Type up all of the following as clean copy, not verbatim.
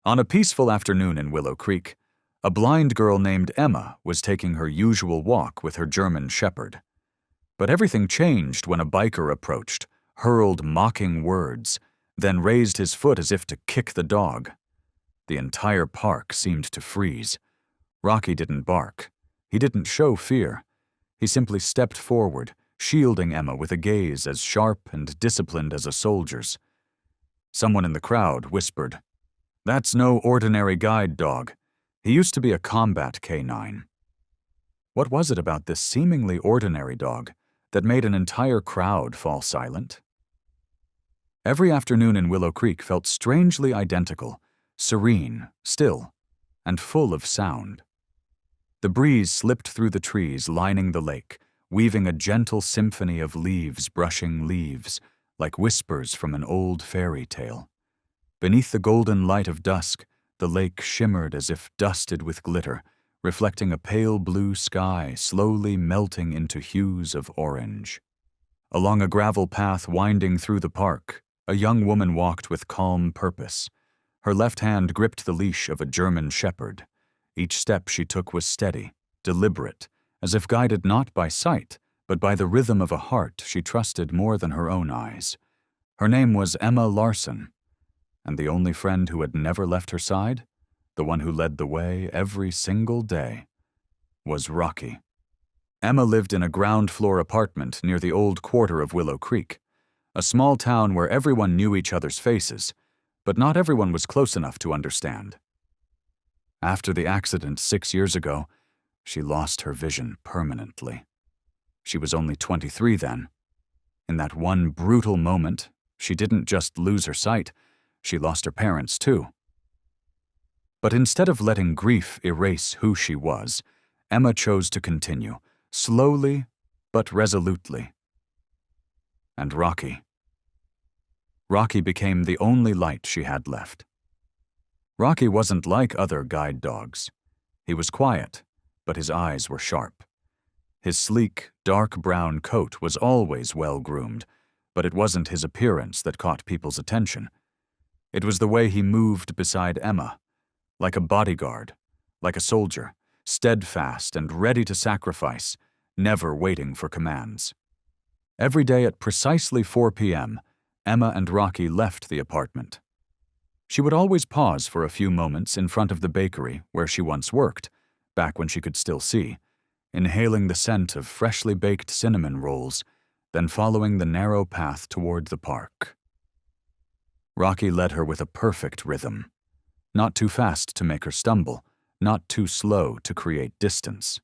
On a peaceful afternoon in Willow Creek, a blind girl named Emma was taking her usual walk with her German shepherd. But everything changed when a biker approached, hurled mocking words, then raised his foot as if to kick the dog. The entire park seemed to freeze. Rocky didn't bark. He didn't show fear. He simply stepped forward, shielding Emma with a gaze as sharp and disciplined as a soldier's. Someone in the crowd whispered, "That's no ordinary guide dog. He used to be a combat canine." What was it about this seemingly ordinary dog that made an entire crowd fall silent? Every afternoon in Willow Creek felt strangely identical, serene, still, and full of sound. The breeze slipped through the trees lining the lake, weaving a gentle symphony of leaves brushing leaves, like whispers from an old fairy tale. Beneath the golden light of dusk, the lake shimmered as if dusted with glitter, reflecting a pale blue sky slowly melting into hues of orange. Along a gravel path winding through the park, a young woman walked with calm purpose. Her left hand gripped the leash of a German shepherd. Each step she took was steady, deliberate, as if guided not by sight, but by the rhythm of a heart she trusted more than her own eyes. Her name was Emma Larson, and the only friend who had never left her side, the one who led the way every single day, was Rocky. Emma lived in a ground-floor apartment near the old quarter of Willow Creek, a small town where everyone knew each other's faces, but not everyone was close enough to understand. After the accident 6 years ago, she lost her vision permanently. She was only 23 then. In that one brutal moment, she didn't just lose her sight, she lost her parents too. But instead of letting grief erase who she was, Emma chose to continue, slowly but resolutely. And Rocky became the only light she had left. Rocky wasn't like other guide dogs. He was quiet, but his eyes were sharp. His sleek, dark brown coat was always well-groomed, but it wasn't his appearance that caught people's attention. It was the way he moved beside Emma, like a bodyguard, like a soldier, steadfast and ready to sacrifice, never waiting for commands. Every day at precisely 4 p.m., Emma and Rocky left the apartment. She would always pause for a few moments in front of the bakery where she once worked, back when she could still see, inhaling the scent of freshly baked cinnamon rolls, then following the narrow path toward the park. Rocky led her with a perfect rhythm, not too fast to make her stumble, not too slow to create distance.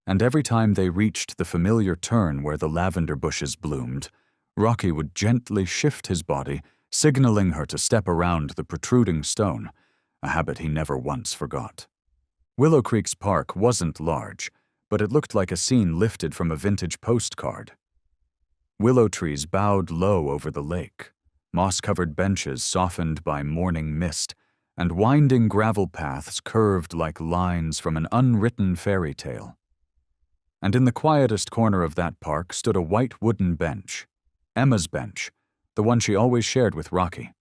And every time they reached the familiar turn where the lavender bushes bloomed, Rocky would gently shift his body, signaling her to step around the protruding stone, a habit he never once forgot. Willow Creek's park wasn't large, but it looked like a scene lifted from a vintage postcard. Willow trees bowed low over the lake, moss-covered benches softened by morning mist, and winding gravel paths curved like lines from an unwritten fairy tale. And in the quietest corner of that park stood a white wooden bench, Emma's bench, the one she always shared with Rocky.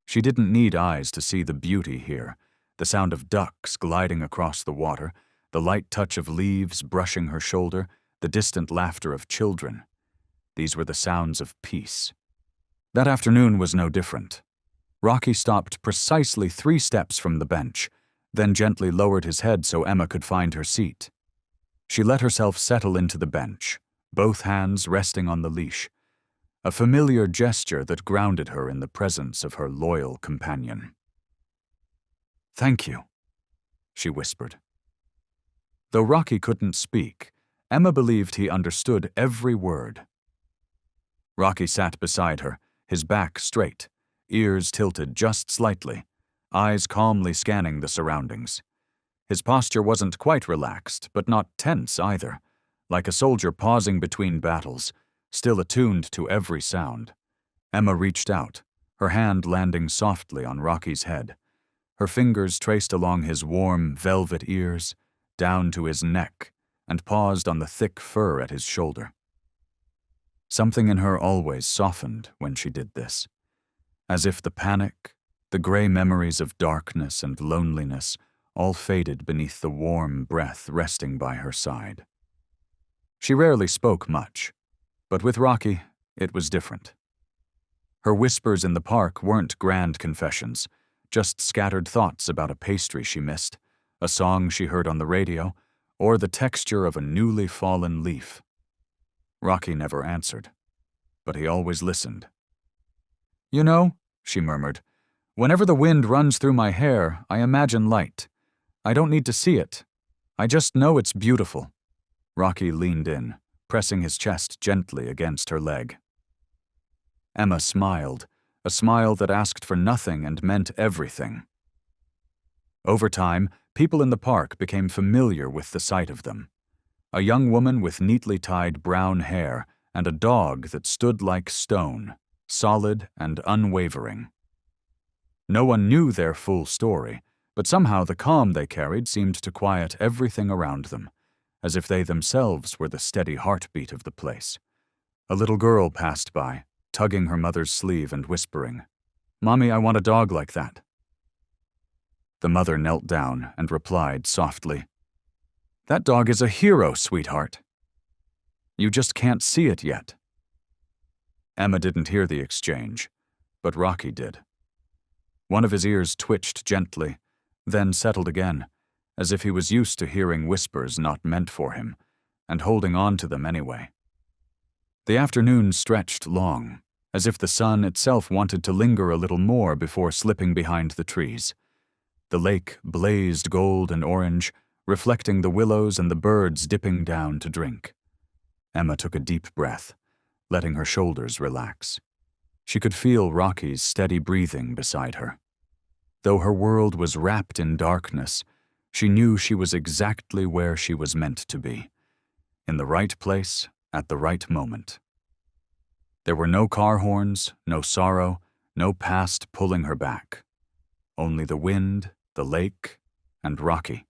She didn't need eyes to see the beauty here, the sound of ducks gliding across the water, the light touch of leaves brushing her shoulder, the distant laughter of children. These were the sounds of peace. That afternoon was no different. Rocky stopped precisely 3 steps from the bench, then gently lowered his head so Emma could find her seat. She let herself settle into the bench, both hands resting on the leash, a familiar gesture that grounded her in the presence of her loyal companion. "Thank you," she whispered. Though Rocky couldn't speak, Emma believed he understood every word. Rocky sat beside her, his back straight, ears tilted just slightly, eyes calmly scanning the surroundings. His posture wasn't quite relaxed, but not tense either, like a soldier pausing between battles, still attuned to every sound. Emma reached out, her hand landing softly on Rocky's head. Her fingers traced along his warm, velvet ears, down to his neck, and paused on the thick fur at his shoulder. Something in her always softened when she did this, as if the panic, The gray memories of darkness and loneliness all faded beneath the warm breath resting by her side. She rarely spoke much, but with Rocky, it was different. Her whispers in the park weren't grand confessions, just scattered thoughts about a pastry she missed, a song she heard on the radio, or the texture of a newly fallen leaf. Rocky never answered, but he always listened. "You know," she murmured, "whenever the wind runs through my hair, I imagine light. I don't need to see it. I just know it's beautiful." Rocky leaned in, pressing his chest gently against her leg. Emma smiled, a smile that asked for nothing and meant everything. Over time, people in the park became familiar with the sight of them. A young woman with neatly tied brown hair and a dog that stood like stone, solid and unwavering. No one knew their full story, but somehow the calm they carried seemed to quiet everything around them, as if they themselves were the steady heartbeat of the place. A little girl passed by, tugging her mother's sleeve and whispering, "Mommy, I want a dog like that." The mother knelt down and replied softly, "That dog is a hero, sweetheart. You just can't see it yet." Emma didn't hear the exchange, but Rocky did. One of his ears twitched gently, then settled again, as if he was used to hearing whispers not meant for him, and holding on to them anyway. The afternoon stretched long, as if the sun itself wanted to linger a little more before slipping behind the trees. The lake blazed gold and orange, reflecting the willows and the birds dipping down to drink. Emma took a deep breath, letting her shoulders relax. She could feel Rocky's steady breathing beside her. Though her world was wrapped in darkness, she knew she was exactly where she was meant to be, in the right place at the right moment. There were no car horns, no sorrow, no past pulling her back. Only the wind, the lake, and Rocky.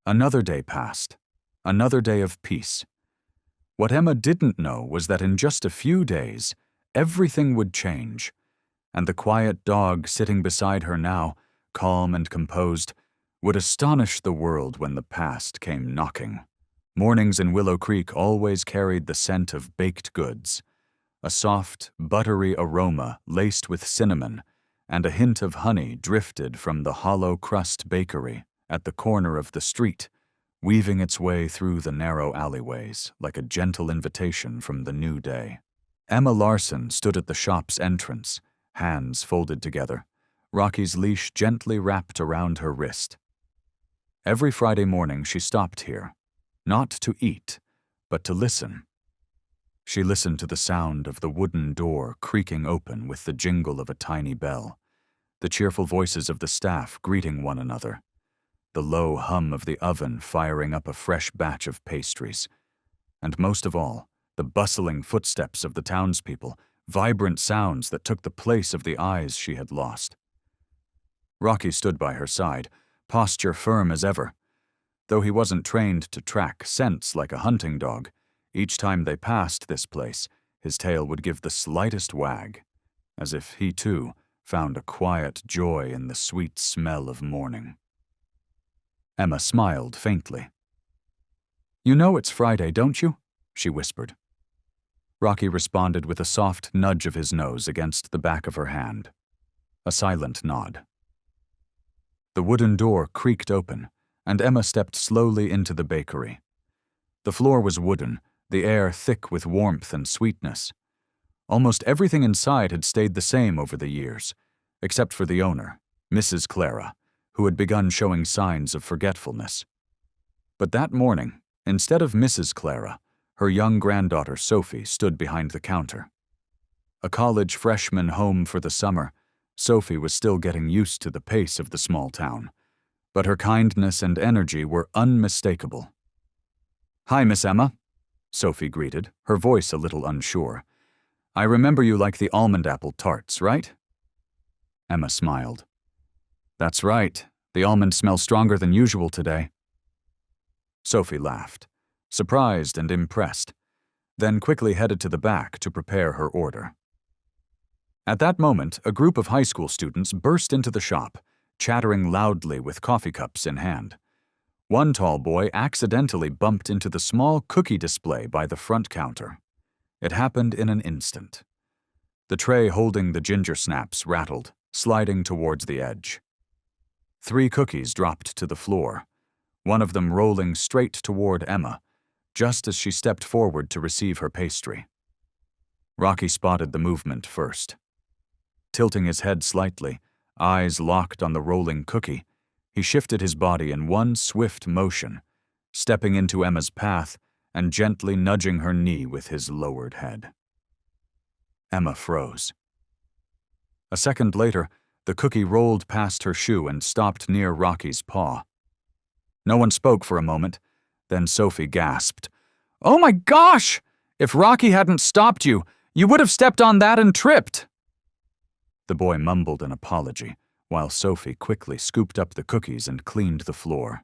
Another day passed, another day of peace. What Emma didn't know was that in just a few days, everything would change, and the quiet dog sitting beside her now, calm and composed, would astonish the world when the past came knocking. Mornings in Willow Creek always carried the scent of baked goods, a soft, buttery aroma laced with cinnamon, and a hint of honey drifted from the hollow crust bakery at the corner of the street, weaving its way through the narrow alleyways like a gentle invitation from the new day. Emma Larson stood at the shop's entrance, hands folded together, Rocky's leash gently wrapped around her wrist. Every Friday morning she stopped here, not to eat, but to listen. She listened to the sound of the wooden door creaking open with the jingle of a tiny bell, the cheerful voices of the staff greeting one another, the low hum of the oven firing up a fresh batch of pastries, and most of all, the bustling footsteps of the townspeople, vibrant sounds that took the place of the eyes she had lost. Rocky stood by her side, posture firm as ever. Though he wasn't trained to track scents like a hunting dog, each time they passed this place, his tail would give the slightest wag, as if he too found a quiet joy in the sweet smell of morning. Emma smiled faintly. "You know it's Friday, don't you?" she whispered. Rocky responded with a soft nudge of his nose against the back of her hand. A silent nod. The wooden door creaked open, and Emma stepped slowly into the bakery. The floor was wooden, the air thick with warmth and sweetness. Almost everything inside had stayed the same over the years, except for the owner, Mrs. Clara, who had begun showing signs of forgetfulness. But that morning, instead of Mrs. Clara, her young granddaughter Sophie stood behind the counter. A college freshman home for the summer, Sophie was still getting used to the pace of the small town, but her kindness and energy were unmistakable. "Hi, Miss Emma," Sophie greeted, her voice a little unsure. "I remember you like the almond apple tarts, right?" Emma smiled. "That's right. The almonds smell stronger than usual today." Sophie laughed, surprised and impressed, then quickly headed to the back to prepare her order. At that moment, a group of high school students burst into the shop, chattering loudly with coffee cups in hand. One tall boy accidentally bumped into the small cookie display by the front counter. It happened in an instant. The tray holding the ginger snaps rattled, sliding towards the edge. 3 cookies dropped to the floor, one of them rolling straight toward Emma, just as she stepped forward to receive her pastry. Rocky spotted the movement first. Tilting his head slightly, eyes locked on the rolling cookie, he shifted his body in one swift motion, stepping into Emma's path and gently nudging her knee with his lowered head. Emma froze. A second later, the cookie rolled past her shoe and stopped near Rocky's paw. No one spoke for a moment, then Sophie gasped, "Oh my gosh! If Rocky hadn't stopped you, you would have stepped on that and tripped!" The boy mumbled an apology, while Sophie quickly scooped up the cookies and cleaned the floor.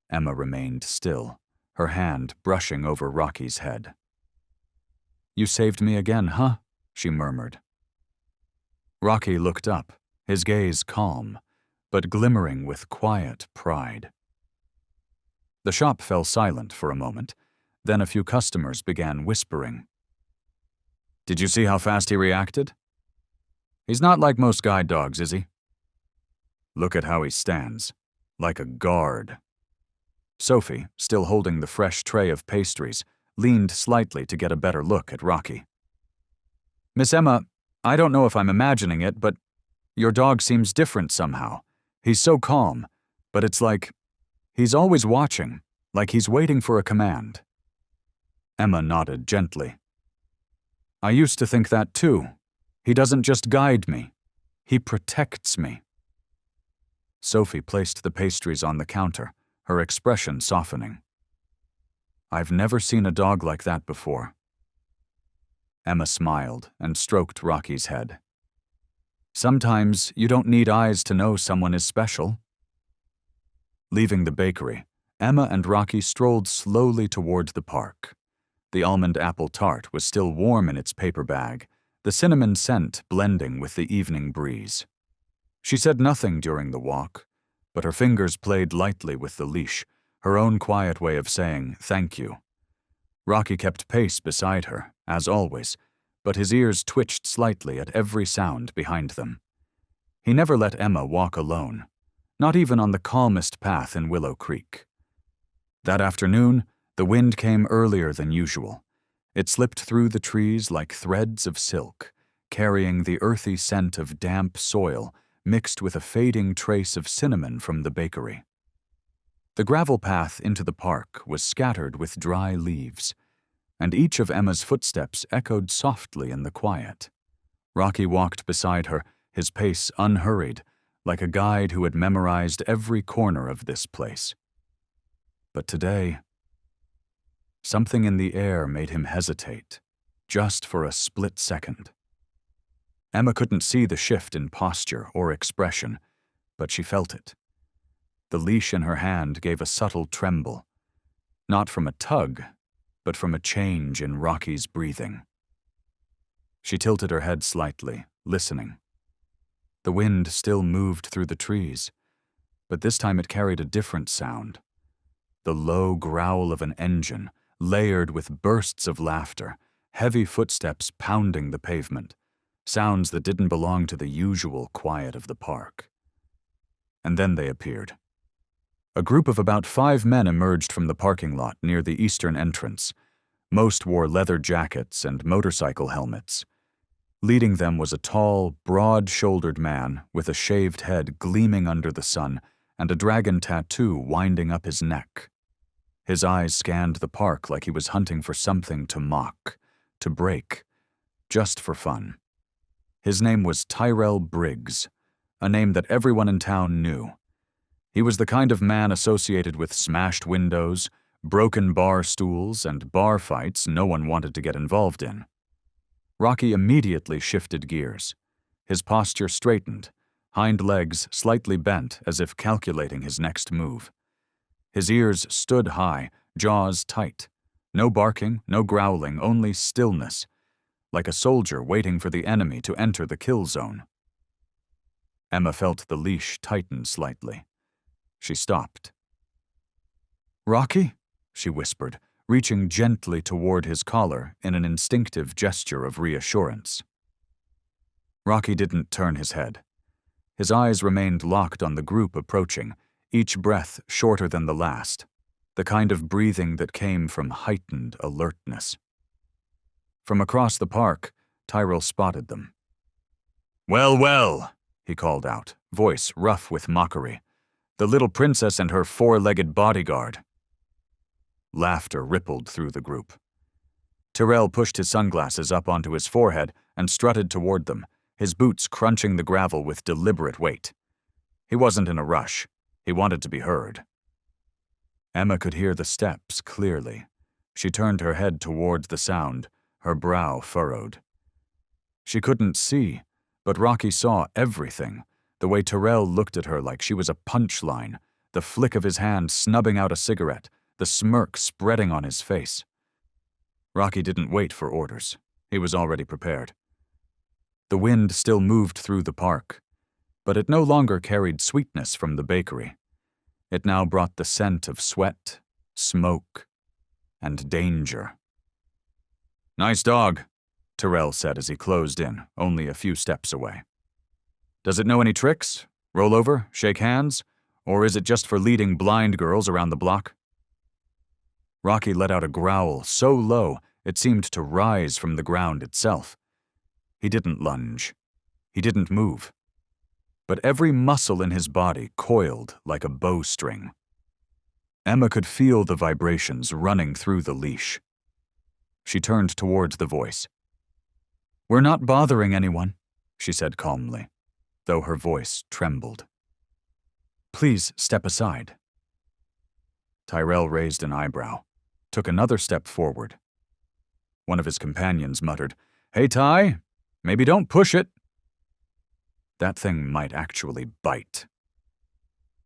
Emma remained still, her hand brushing over Rocky's head. "You saved me again, huh?" she murmured. Rocky looked up, his gaze calm, but glimmering with quiet pride. The shop fell silent for a moment, then a few customers began whispering. "Did you see how fast he reacted? He's not like most guide dogs, is he? Look at how he stands, like a guard." Sophie, still holding the fresh tray of pastries, leaned slightly to get a better look at Rocky. "Miss Emma, I don't know if I'm imagining it, but your dog seems different somehow. He's so calm, but it's like he's always watching, like he's waiting for a command." Emma nodded gently. "I used to think that too. He doesn't just guide me, he protects me." Sophie placed the pastries on the counter, her expression softening. "I've never seen a dog like that before." Emma smiled and stroked Rocky's head. "Sometimes you don't need eyes to know someone is special." Leaving the bakery, Emma and Rocky strolled slowly toward the park. The almond apple tart was still warm in its paper bag, the cinnamon scent blending with the evening breeze. She said nothing during the walk, but her fingers played lightly with the leash, her own quiet way of saying thank you. Rocky kept pace beside her, as always, but his ears twitched slightly at every sound behind them. He never let Emma walk alone, not even on the calmest path in Willow Creek. That afternoon, the wind came earlier than usual. It slipped through the trees like threads of silk, carrying the earthy scent of damp soil mixed with a fading trace of cinnamon from the bakery. The gravel path into the park was scattered with dry leaves, and each of Emma's footsteps echoed softly in the quiet. Rocky walked beside her, his pace unhurried, like a guide who had memorized every corner of this place. But today, something in the air made him hesitate, just for a split second. Emma couldn't see the shift in posture or expression, but she felt it. The leash in her hand gave a subtle tremble, not from a tug, but from a change in Rocky's breathing. She tilted her head slightly, listening. The wind still moved through the trees, but this time it carried a different sound. The low growl of an engine, layered with bursts of laughter, heavy footsteps pounding the pavement, sounds that didn't belong to the usual quiet of the park. And then they appeared. A group of about 5 men emerged from the parking lot near the eastern entrance. Most wore leather jackets and motorcycle helmets. Leading them was a tall, broad-shouldered man with a shaved head gleaming under the sun and a dragon tattoo winding up his neck. His eyes scanned the park like he was hunting for something to mock, to break, just for fun. His name was Tyrell Briggs, a name that everyone in town knew. He was the kind of man associated with smashed windows, broken bar stools, and bar fights no one wanted to get involved in. Rocky immediately shifted gears. His posture straightened, hind legs slightly bent as if calculating his next move. His ears stood high, jaws tight. No barking, no growling, only stillness, like a soldier waiting for the enemy to enter the kill zone. Emma felt the leash tighten slightly. She stopped. "Rocky?" she whispered, reaching gently toward his collar in an instinctive gesture of reassurance. Rocky didn't turn his head. His eyes remained locked on the group approaching, each breath shorter than the last, the kind of breathing that came from heightened alertness. From across the park, Tyrell spotted them. "Well, well," he called out, voice rough with mockery. "The little princess and her four-legged bodyguard." Laughter rippled through the group. Tyrell pushed his sunglasses up onto his forehead and strutted toward them, his boots crunching the gravel with deliberate weight. He wasn't in a rush. He wanted to be heard. Emma could hear the steps clearly. She turned her head toward the sound, her brow furrowed. She couldn't see, but Rocky saw everything, the way Tyrell looked at her like she was a punchline, the flick of his hand snubbing out a cigarette, the smirk spreading on his face. Rocky didn't wait for orders. He was already prepared. The wind still moved through the park, but it no longer carried sweetness from the bakery. It now brought the scent of sweat, smoke, and danger. "Nice dog," Tyrell said as he closed in, only a few steps away. "Does it know any tricks? Roll over, shake hands? Or is it just for leading blind girls around the block?" Rocky let out a growl so low it seemed to rise from the ground itself. He didn't lunge. He didn't move. But every muscle in his body coiled like a bowstring. Emma could feel the vibrations running through the leash. She turned towards the voice. "We're not bothering anyone," she said calmly, though her voice trembled. "Please step aside." Tyrell raised an eyebrow, took another step forward. One of his companions muttered, "Hey, Ty, maybe don't push it." That thing might actually bite.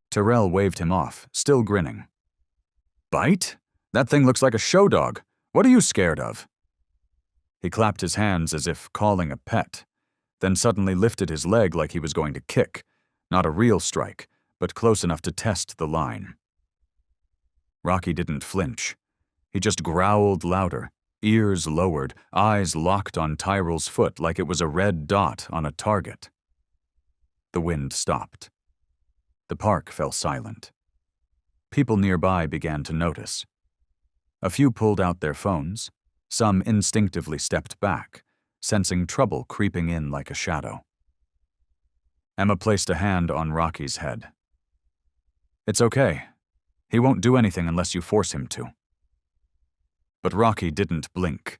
Tyrell waved him off, still grinning. "Bite? That thing looks like a show dog. What are you scared of?" He clapped his hands as if calling a pet, then suddenly lifted his leg like he was going to kick, not a real strike, but close enough to test the line. Rocky didn't flinch. He just growled louder, ears lowered, eyes locked on Tyrell's foot like it was a red dot on a target. The wind stopped. The park fell silent. People nearby began to notice. A few pulled out their phones. Some instinctively stepped back, sensing trouble creeping in like a shadow. Emma placed a hand on Rocky's head. "It's okay. He won't do anything unless you force him to." But Rocky didn't blink.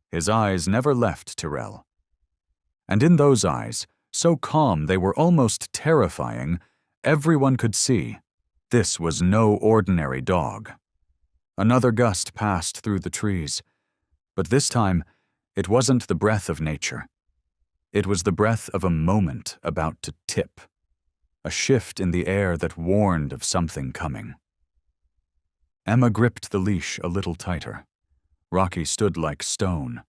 His eyes never left Tyrell. And in those eyes, so calm they were almost terrifying, everyone could see this was no ordinary dog. Another gust passed through the trees, but this time it wasn't the breath of nature. It was the breath of a moment about to tip, a shift in the air that warned of something coming. Emma gripped the leash a little tighter. Rocky stood like stone,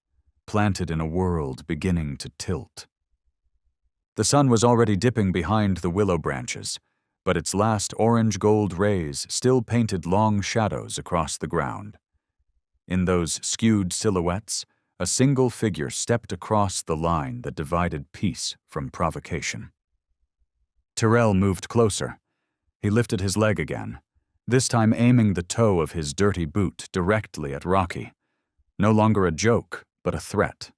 planted in a world beginning to tilt. The sun was already dipping behind the willow branches, but its last orange-gold rays still painted long shadows across the ground. In those skewed silhouettes, a single figure stepped across the line that divided peace from provocation. Tyrell moved closer. He lifted his leg again, this time aiming the toe of his dirty boot directly at Rocky. No longer a joke, but a threat.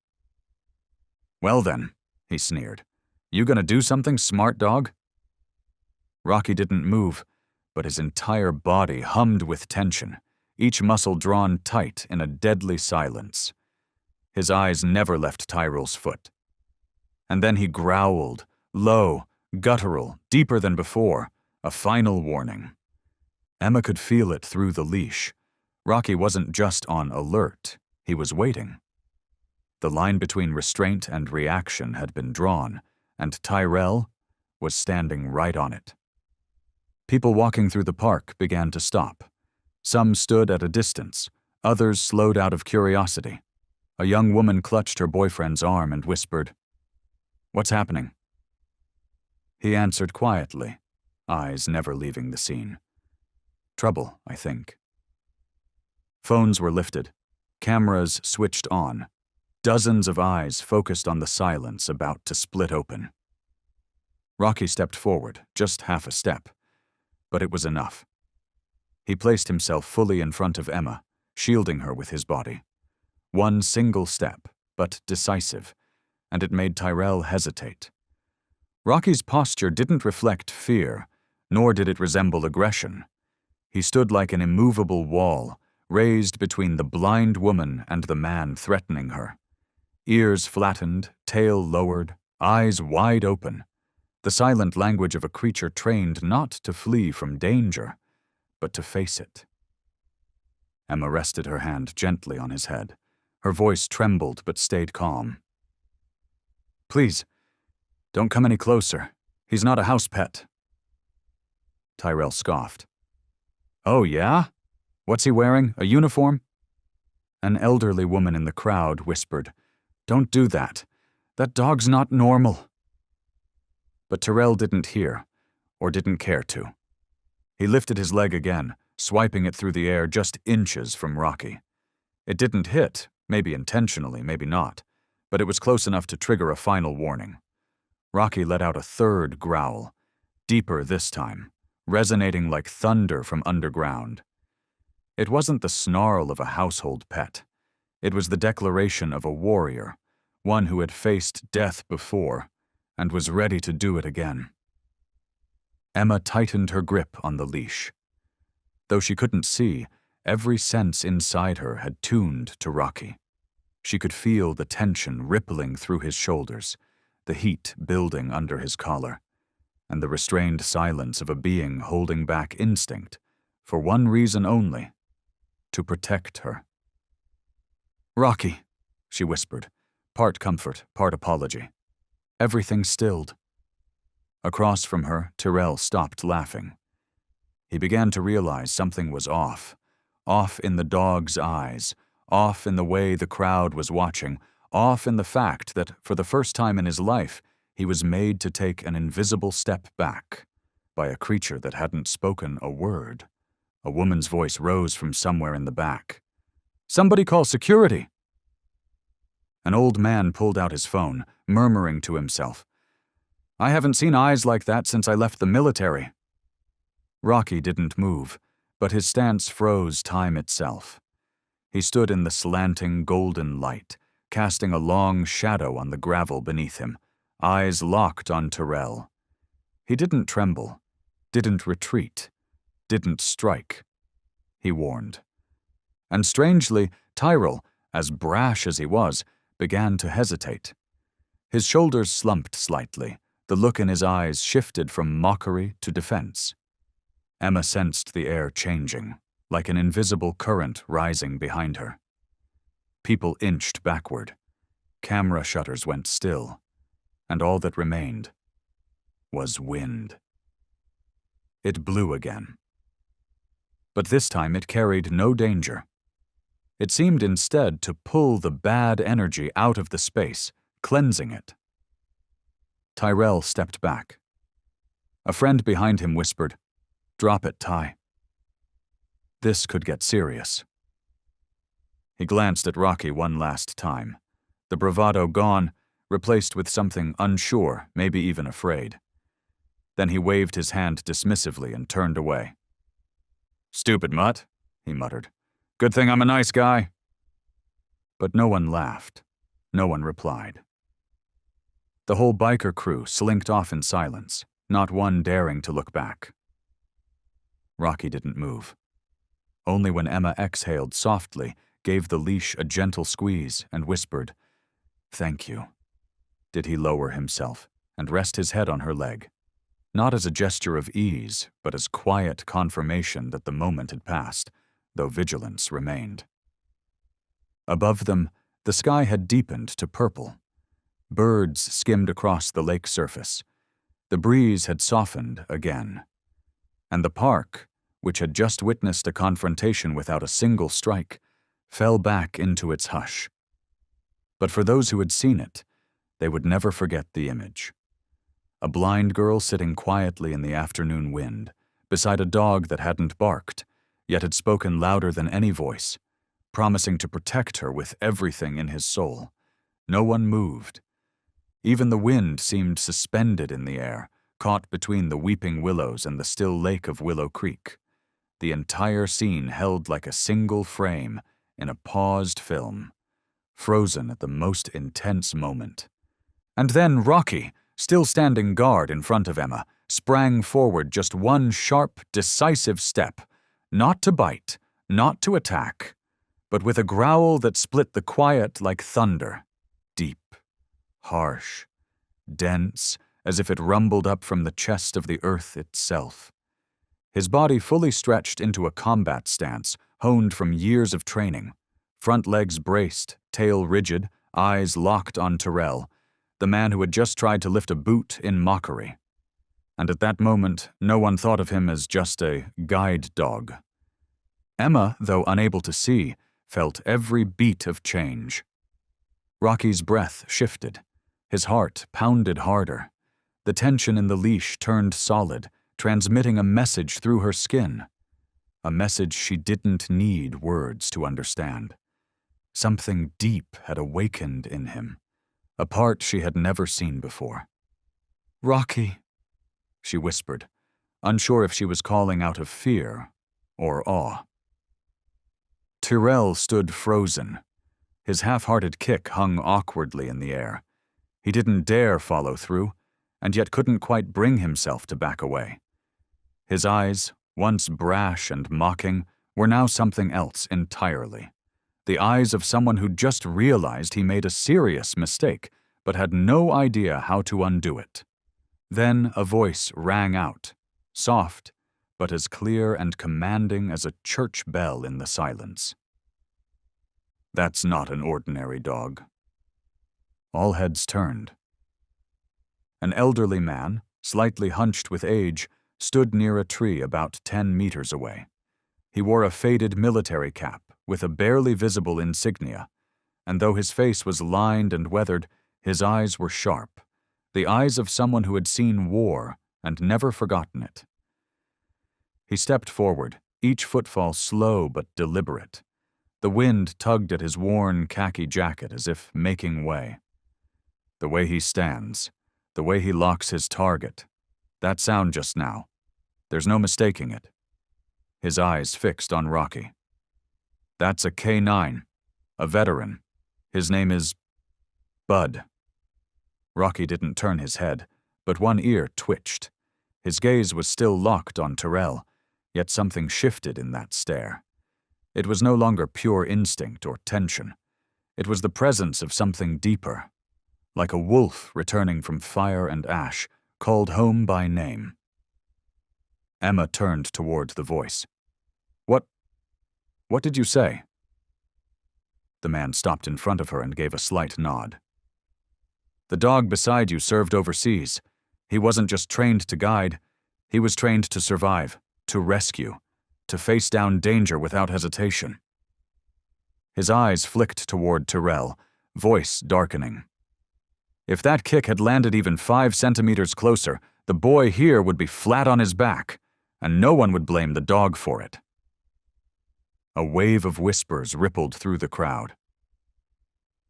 "Well then," he sneered, "you gonna do something, smart dog?" Rocky didn't move, but his entire body hummed with tension, each muscle drawn tight in a deadly silence. His eyes never left Tyrell's foot. And then he growled, low, guttural, deeper than before, a final warning. Emma could feel it through the leash. Rocky wasn't just on alert, he was waiting. The line between restraint and reaction had been drawn, and Tyrell was standing right on it. People walking through the park began to stop. Some stood at a distance, others slowed out of curiosity. A young woman clutched her boyfriend's arm and whispered, "What's happening?" He answered quietly, eyes never leaving the scene. "Trouble, I think." Phones were lifted, cameras switched on, dozens of eyes focused on the silence about to split open. Rocky stepped forward, just half a step, but it was enough. He placed himself fully in front of Emma, shielding her with his body. One single step, but decisive, and it made Tyrell hesitate. Rocky's posture didn't reflect fear, nor did it resemble aggression. He stood like an immovable wall, raised between the blind woman and the man threatening her. Ears flattened, tail lowered, eyes wide open. The silent language of a creature trained not to flee from danger, but to face it. Emma rested her hand gently on his head. Her voice trembled but stayed calm. "Please, don't come any closer. He's not a house pet." Tyrell scoffed. "Oh, yeah? What's he wearing? A uniform?" An elderly woman in the crowd whispered, "Don't do that. That dog's not normal." But Tyrell didn't hear, or didn't care to. He lifted his leg again, swiping it through the air just inches from Rocky. It didn't hit, maybe intentionally, maybe not, but it was close enough to trigger a final warning. Rocky let out a third growl, deeper this time, resonating like thunder from underground. It wasn't the snarl of a household pet. It was the declaration of a warrior, one who had faced death before and was ready to do it again. Emma tightened her grip on the leash. Though she couldn't see, every sense inside her had tuned to Rocky. She could feel the tension rippling through his shoulders, the heat building under his collar, and the restrained silence of a being holding back instinct, for one reason only: to protect her. "Rocky," she whispered, part comfort, part apology. Everything stilled. Across from her, Tyrell stopped laughing. He began to realize something was off in the dog's eyes, off in the way the crowd was watching, off in the fact that, for the first time in his life, he was made to take an invisible step back by a creature that hadn't spoken a word. A woman's voice rose from somewhere in the back. "Somebody call security!" An old man pulled out his phone, murmuring to himself, "I haven't seen eyes like that since I left the military." Rocky didn't move, but his stance froze time itself. He stood in the slanting golden light, casting a long shadow on the gravel beneath him, eyes locked on Tyrell. He didn't tremble, didn't retreat, didn't strike. He warned. And strangely, Tyrell, as brash as he was, began to hesitate. His shoulders slumped slightly, the look in his eyes shifted from mockery to defense. Emma sensed the air changing, like an invisible current rising behind her. People inched backward. Camera shutters went still, and all that remained was wind. It blew again. But this time it carried no danger. It seemed instead to pull the bad energy out of the space, cleansing it. Tyrell stepped back. A friend behind him whispered, "Drop it, Ty." This could get serious. He glanced at Rocky one last time, the bravado gone, replaced with something unsure, maybe even afraid. Then he waved his hand dismissively and turned away. "Stupid mutt," he muttered. "Good thing I'm a nice guy." But no one laughed. No one replied. The whole biker crew slinked off in silence, not one daring to look back. Rocky didn't move. Only when Emma exhaled softly, gave the leash a gentle squeeze, and whispered, "Thank you," did he lower himself and rest his head on her leg, not as a gesture of ease, but as quiet confirmation that the moment had passed, though vigilance remained. Above them, the sky had deepened to purple. Birds skimmed across the lake surface. The breeze had softened again. And the park, which had just witnessed a confrontation without a single strike, fell back into its hush. But for those who had seen it, they would never forget the image. A blind girl sitting quietly in the afternoon wind, beside a dog that hadn't barked, yet had spoken louder than any voice, promising to protect her with everything in his soul. No one moved. Even the wind seemed suspended in the air, caught between the weeping willows and the still lake of Willow Creek. The entire scene held like a single frame in a paused film, frozen at the most intense moment. And then Rocky, still standing guard in front of Emma, sprang forward just one sharp, decisive step, not to bite, not to attack, but with a growl that split the quiet like thunder, deep, harsh, dense, as if it rumbled up from the chest of the earth itself. His body fully stretched into a combat stance, honed from years of training, front legs braced, tail rigid, eyes locked on Tyrell, the man who had just tried to lift a boot in mockery. And at that moment, no one thought of him as just a guide dog. Emma, though unable to see, felt every beat of change. Rocky's breath shifted. His heart pounded harder. The tension in the leash turned solid, transmitting a message through her skin. A message she didn't need words to understand. Something deep had awakened in him, a part she had never seen before. "Rocky," she whispered, unsure if she was calling out of fear or awe. Tyrell stood frozen. His half-hearted kick hung awkwardly in the air. He didn't dare follow through, and yet couldn't quite bring himself to back away. His eyes, once brash and mocking, were now something else entirely. The eyes of someone who'd just realized he made a serious mistake, but had no idea how to undo it. Then a voice rang out, soft, but as clear and commanding as a church bell in the silence. "That's not an ordinary dog." All heads turned. An elderly man, slightly hunched with age, stood near a tree about 10 meters away. He wore a faded military cap with a barely visible insignia, and though his face was lined and weathered, his eyes were sharp, the eyes of someone who had seen war and never forgotten it. He stepped forward, each footfall slow but deliberate. The wind tugged at his worn khaki jacket as if making way. The way he stands, the way he locks his target, that sound just now, there's no mistaking it. His eyes fixed on Rocky. "That's a K9, a veteran. His name is Bud." Rocky didn't turn his head, but one ear twitched. His gaze was still locked on Tyrell, yet something shifted in that stare. It was no longer pure instinct or tension. It was the presence of something deeper, like a wolf returning from fire and ash, called home by name. Emma turned toward the voice. What did you say?" The man stopped in front of her and gave a slight nod. "The dog beside you served overseas. He wasn't just trained to guide. He was trained to survive, to rescue, to face down danger without hesitation." His eyes flicked toward Tyrell, voice darkening. "If that kick had landed even 5 centimeters closer, the boy here would be flat on his back, and no one would blame the dog for it." A wave of whispers rippled through the crowd.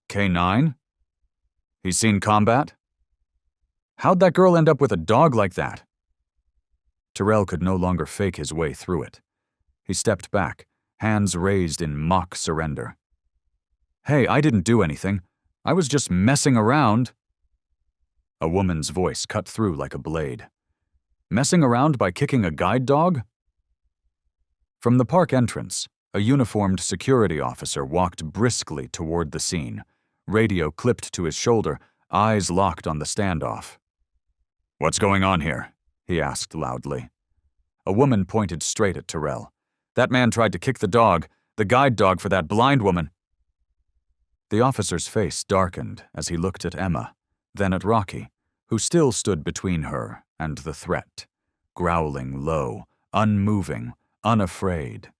"K9? He's seen combat? How'd that girl end up with a dog like that?" Tyrell could no longer fake his way through it. He stepped back, hands raised in mock surrender. "Hey, I didn't do anything. I was just messing around." A woman's voice cut through like a blade. "Messing around by kicking a guide dog?" From the park entrance, a uniformed security officer walked briskly toward the scene, radio clipped to his shoulder, eyes locked on the standoff. "What's going on here?" he asked loudly. A woman pointed straight at Tyrell. "That man tried to kick the guide dog for that blind woman." The officer's face darkened as he looked at Emma, then at Rocky, who still stood between her and the threat, growling low, unmoving, unafraid.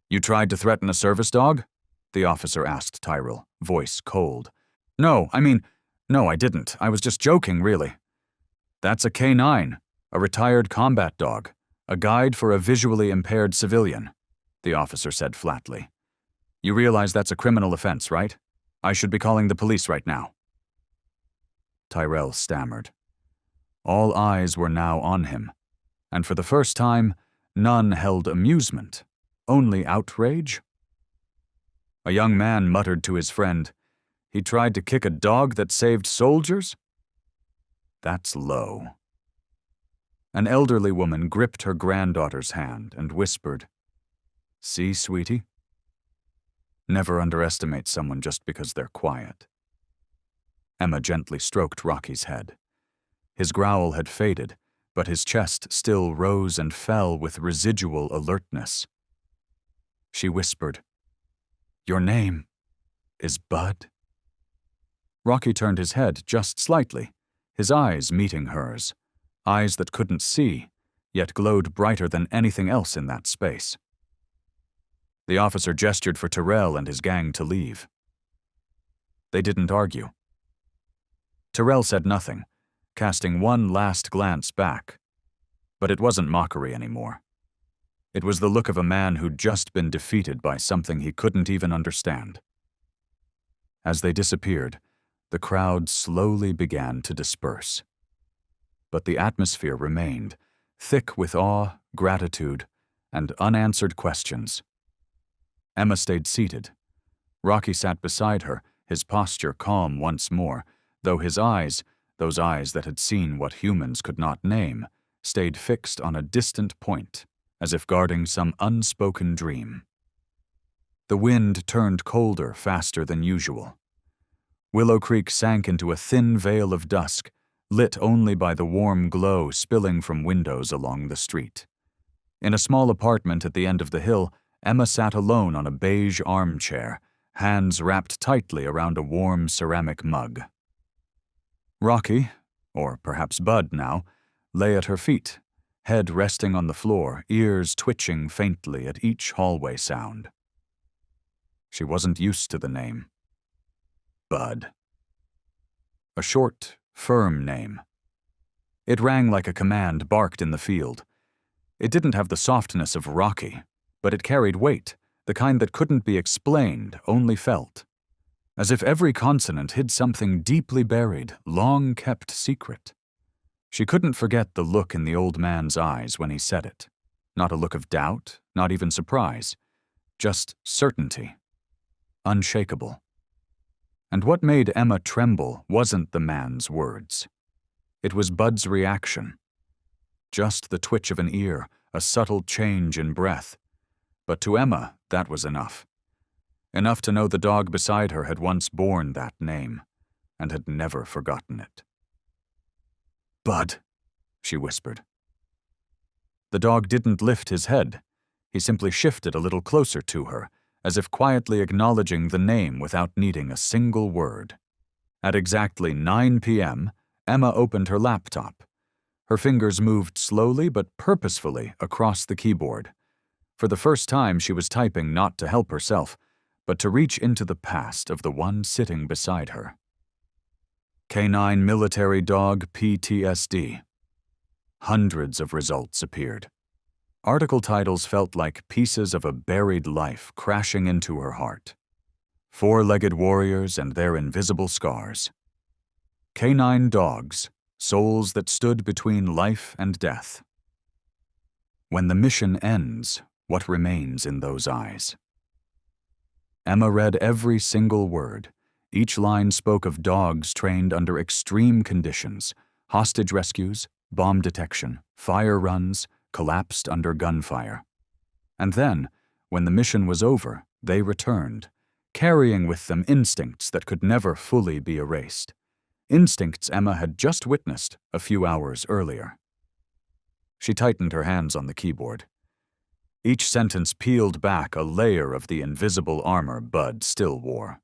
"You tried to threaten a service dog?" the officer asked Tyrell, voice cold. No, I didn't. I was just joking, really. That's a K9, a retired combat dog, a guide for a visually impaired civilian, the officer said flatly. You realize that's a criminal offense, right? I should be calling the police right now. Tyrell stammered. All eyes were now on him, and for the first time, none held amusement, only outrage. A young man muttered to his friend, "He tried to kick a dog that saved soldiers?" That's low. An elderly woman gripped her granddaughter's hand and whispered, "See, sweetie? Never underestimate someone just because they're quiet." Emma gently stroked Rocky's head. His growl had faded, but his chest still rose and fell with residual alertness. She whispered, "Your name is Bud?" Rocky turned his head just slightly, his eyes meeting hers, eyes that couldn't see, yet glowed brighter than anything else in that space. The officer gestured for Tyrell and his gang to leave. They didn't argue. Tyrell said nothing, casting one last glance back. But it wasn't mockery anymore. It was the look of a man who'd just been defeated by something he couldn't even understand. As they disappeared, the crowd slowly began to disperse. But the atmosphere remained, thick with awe, gratitude, and unanswered questions. Emma stayed seated. Rocky sat beside her, his posture calm once more, though his eyes, those eyes that had seen what humans could not name, stayed fixed on a distant point, as if guarding some unspoken dream. The wind turned colder faster than usual. Willow Creek sank into a thin veil of dusk, lit only by the warm glow spilling from windows along the street. In a small apartment at the end of the hill, Emma sat alone on a beige armchair, hands wrapped tightly around a warm ceramic mug. Rocky, or perhaps Bud now, lay at her feet, head resting on the floor, ears twitching faintly at each hallway sound. She wasn't used to the name. Bud. A short, firm name. It rang like a command barked in the field. It didn't have the softness of Rocky, but it carried weight, the kind that couldn't be explained, only felt. As if every consonant hid something deeply buried, long kept secret. She couldn't forget the look in the old man's eyes when he said it. Not a look of doubt, not even surprise. Just certainty. Unshakable. And what made Emma tremble wasn't the man's words. It was Bud's reaction. Just the twitch of an ear, a subtle change in breath. But to Emma, that was enough. Enough to know the dog beside her had once borne that name, and had never forgotten it. "Bud," she whispered. The dog didn't lift his head. He simply shifted a little closer to her, as if quietly acknowledging the name without needing a single word. At exactly 9 p.m., Emma opened her laptop. Her fingers moved slowly but purposefully across the keyboard. For the first time, she was typing not to help herself, but to reach into the past of the one sitting beside her. Canine military dog PTSD. Hundreds of results appeared. Article titles felt like pieces of a buried life crashing into her heart. Four-legged warriors and their invisible scars. Canine dogs, souls that stood between life and death. When the mission ends, what remains in those eyes? Emma read every single word. Each line spoke of dogs trained under extreme conditions, hostage rescues, bomb detection, fire runs, collapsed under gunfire. And then, when the mission was over, they returned, carrying with them instincts that could never fully be erased. Instincts Emma had just witnessed a few hours earlier. She tightened her hands on the keyboard. Each sentence peeled back a layer of the invisible armor Bud still wore.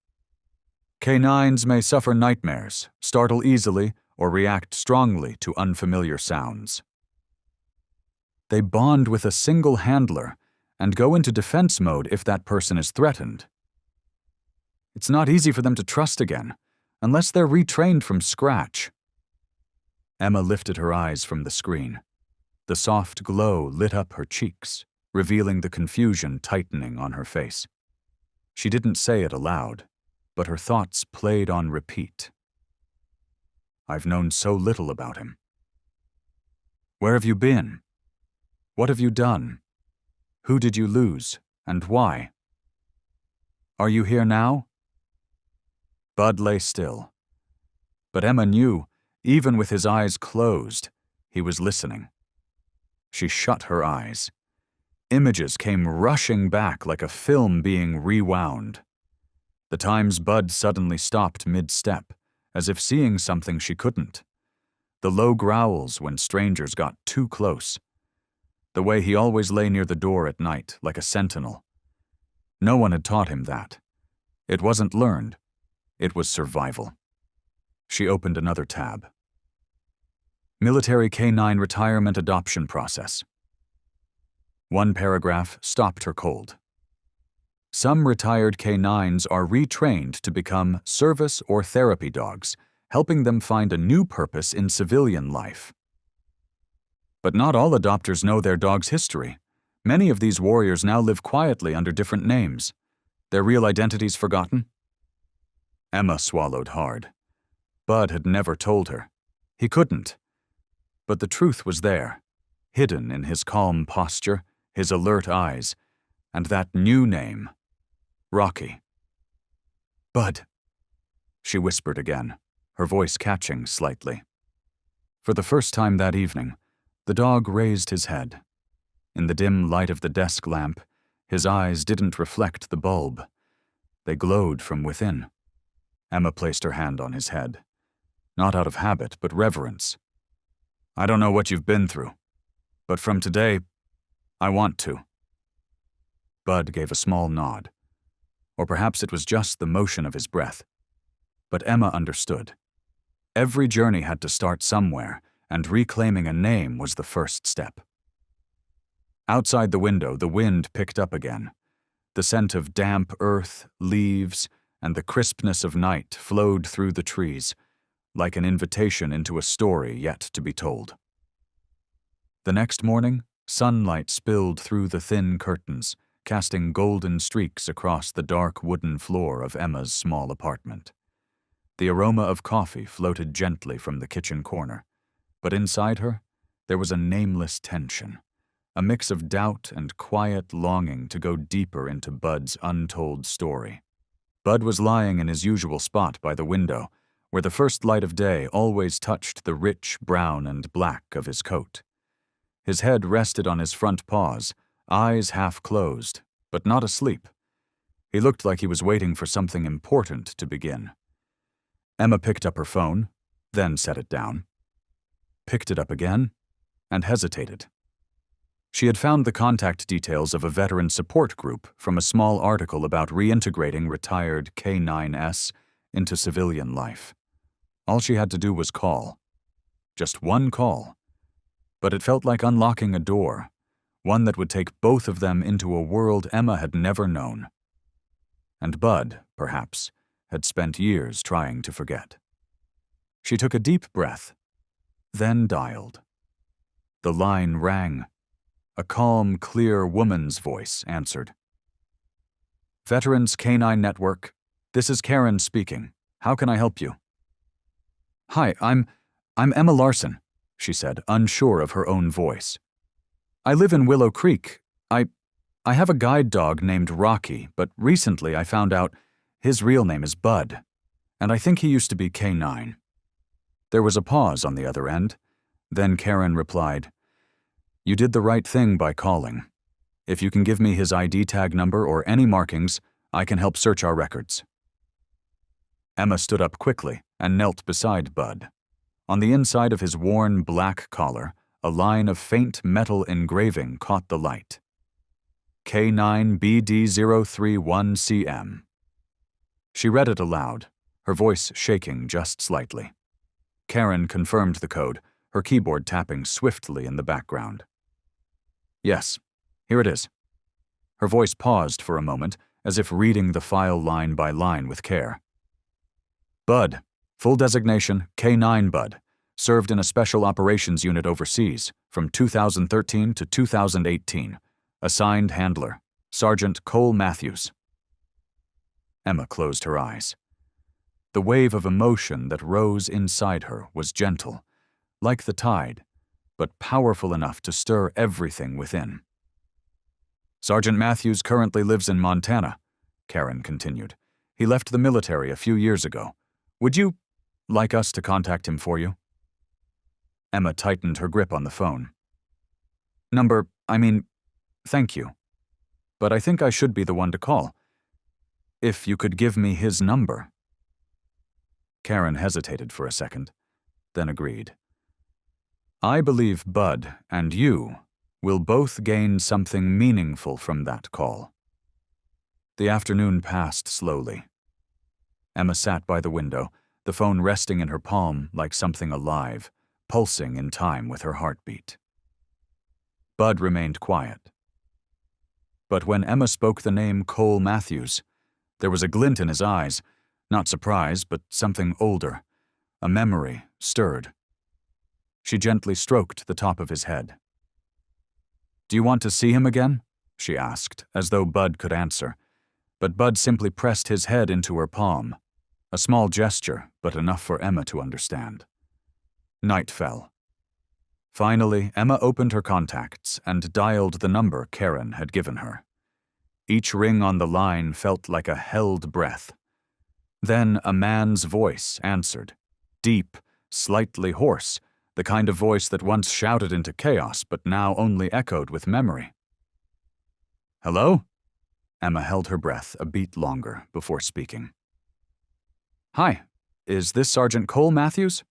Canines may suffer nightmares, startle easily, or react strongly to unfamiliar sounds. They bond with a single handler and go into defense mode if that person is threatened. It's not easy for them to trust again, unless they're retrained from scratch. Emma lifted her eyes from the screen. The soft glow lit up her cheeks, revealing the confusion tightening on her face. She didn't say it aloud, but her thoughts played on repeat. I've known so little about him. Where have you been? What have you done? Who did you lose, and why? Are you here now? Bud lay still. But Emma knew, even with his eyes closed, he was listening. She shut her eyes. Images came rushing back like a film being rewound. The times Bud suddenly stopped mid-step, as if seeing something she couldn't. The low growls when strangers got too close. The way he always lay near the door at night, like a sentinel. No one had taught him that. It wasn't learned. It was survival. She opened another tab. Military K-9 Retirement Adoption Process. One paragraph stopped her cold. Some retired K-9s are retrained to become service or therapy dogs, helping them find a new purpose in civilian life. But not all adopters know their dog's history. Many of these warriors now live quietly under different names. Their real identities forgotten? Emma swallowed hard. Bud had never told her. He couldn't. But the truth was there, hidden in his calm posture, his alert eyes, and that new name, Rocky. Bud, she whispered again, her voice catching slightly. For the first time that evening, the dog raised his head. In the dim light of the desk lamp, his eyes didn't reflect the bulb. They glowed from within. Emma placed her hand on his head. Not out of habit, but reverence. I don't know what you've been through, but from today, I want to. Bud gave a small nod. Or perhaps it was just the motion of his breath. But Emma understood. Every journey had to start somewhere, and reclaiming a name was the first step. Outside the window, the wind picked up again. The scent of damp earth, leaves, and the crispness of night flowed through the trees, like an invitation into a story yet to be told. The next morning, sunlight spilled through the thin curtains, casting golden streaks across the dark wooden floor of Emma's small apartment. The aroma of coffee floated gently from the kitchen corner, but inside her, there was a nameless tension, a mix of doubt and quiet longing to go deeper into Bud's untold story. Bud was lying in his usual spot by the window, where the first light of day always touched the rich brown and black of his coat. His head rested on his front paws, eyes half closed, but not asleep. He looked like he was waiting for something important to begin. Emma picked up her phone, then set it down, picked it up again, and hesitated. She had found the contact details of a veteran support group from a small article about reintegrating retired K-9S into civilian life. All she had to do was call. Just one call. But it felt like unlocking a door, one that would take both of them into a world Emma had never known. And Bud, perhaps, had spent years trying to forget. She took a deep breath, then dialed. The line rang. A calm, clear woman's voice answered. Veterans K-9 Network, this is Karen speaking. How can I help you? Hi, I'm Emma Larson, she said, unsure of her own voice. I live in Willow Creek. I have a guide dog named Rocky, but recently I found out his real name is Bud, and I think he used to be K-9. There was a pause on the other end. Then Karen replied, You did the right thing by calling. If you can give me his ID tag number or any markings, I can help search our records. Emma stood up quickly and knelt beside Bud. On the inside of his worn black collar, a line of faint metal engraving caught the light. K9BD031CM. She read it aloud, her voice shaking just slightly. Karen confirmed the code, her keyboard tapping swiftly in the background. Yes, here it is. Her voice paused for a moment, as if reading the file line by line with care. Bud, full designation K9 Bud, served in a special operations unit overseas from 2013 to 2018. Assigned handler, Sergeant Cole Matthews. Emma closed her eyes. The wave of emotion that rose inside her was gentle, like the tide, but powerful enough to stir everything within. Sergeant Matthews currently lives in Montana, Karen continued. He left the military a few years ago. Would you like us to contact him for you? Emma tightened her grip on the phone. Thank you. But I think I should be the one to call. If you could give me his number. Karen hesitated for a second, then agreed. I believe Bud and you will both gain something meaningful from that call. The afternoon passed slowly. Emma sat by the window, the phone resting in her palm like something alive, pulsing in time with her heartbeat. Bud remained quiet. But when Emma spoke the name Cole Matthews, there was a glint in his eyes, not surprise, but something older. A memory stirred. She gently stroked the top of his head. Do you want to see him again? She asked, as though Bud could answer. But Bud simply pressed his head into her palm. A small gesture, but enough for Emma to understand. Night fell. Finally, Emma opened her contacts and dialed the number Karen had given her. Each ring on the line felt like a held breath. Then a man's voice answered, deep, slightly hoarse, the kind of voice that once shouted into chaos but now only echoed with memory. Hello? Emma held her breath a beat longer before speaking. Hi, is this Sergeant Cole Matthews?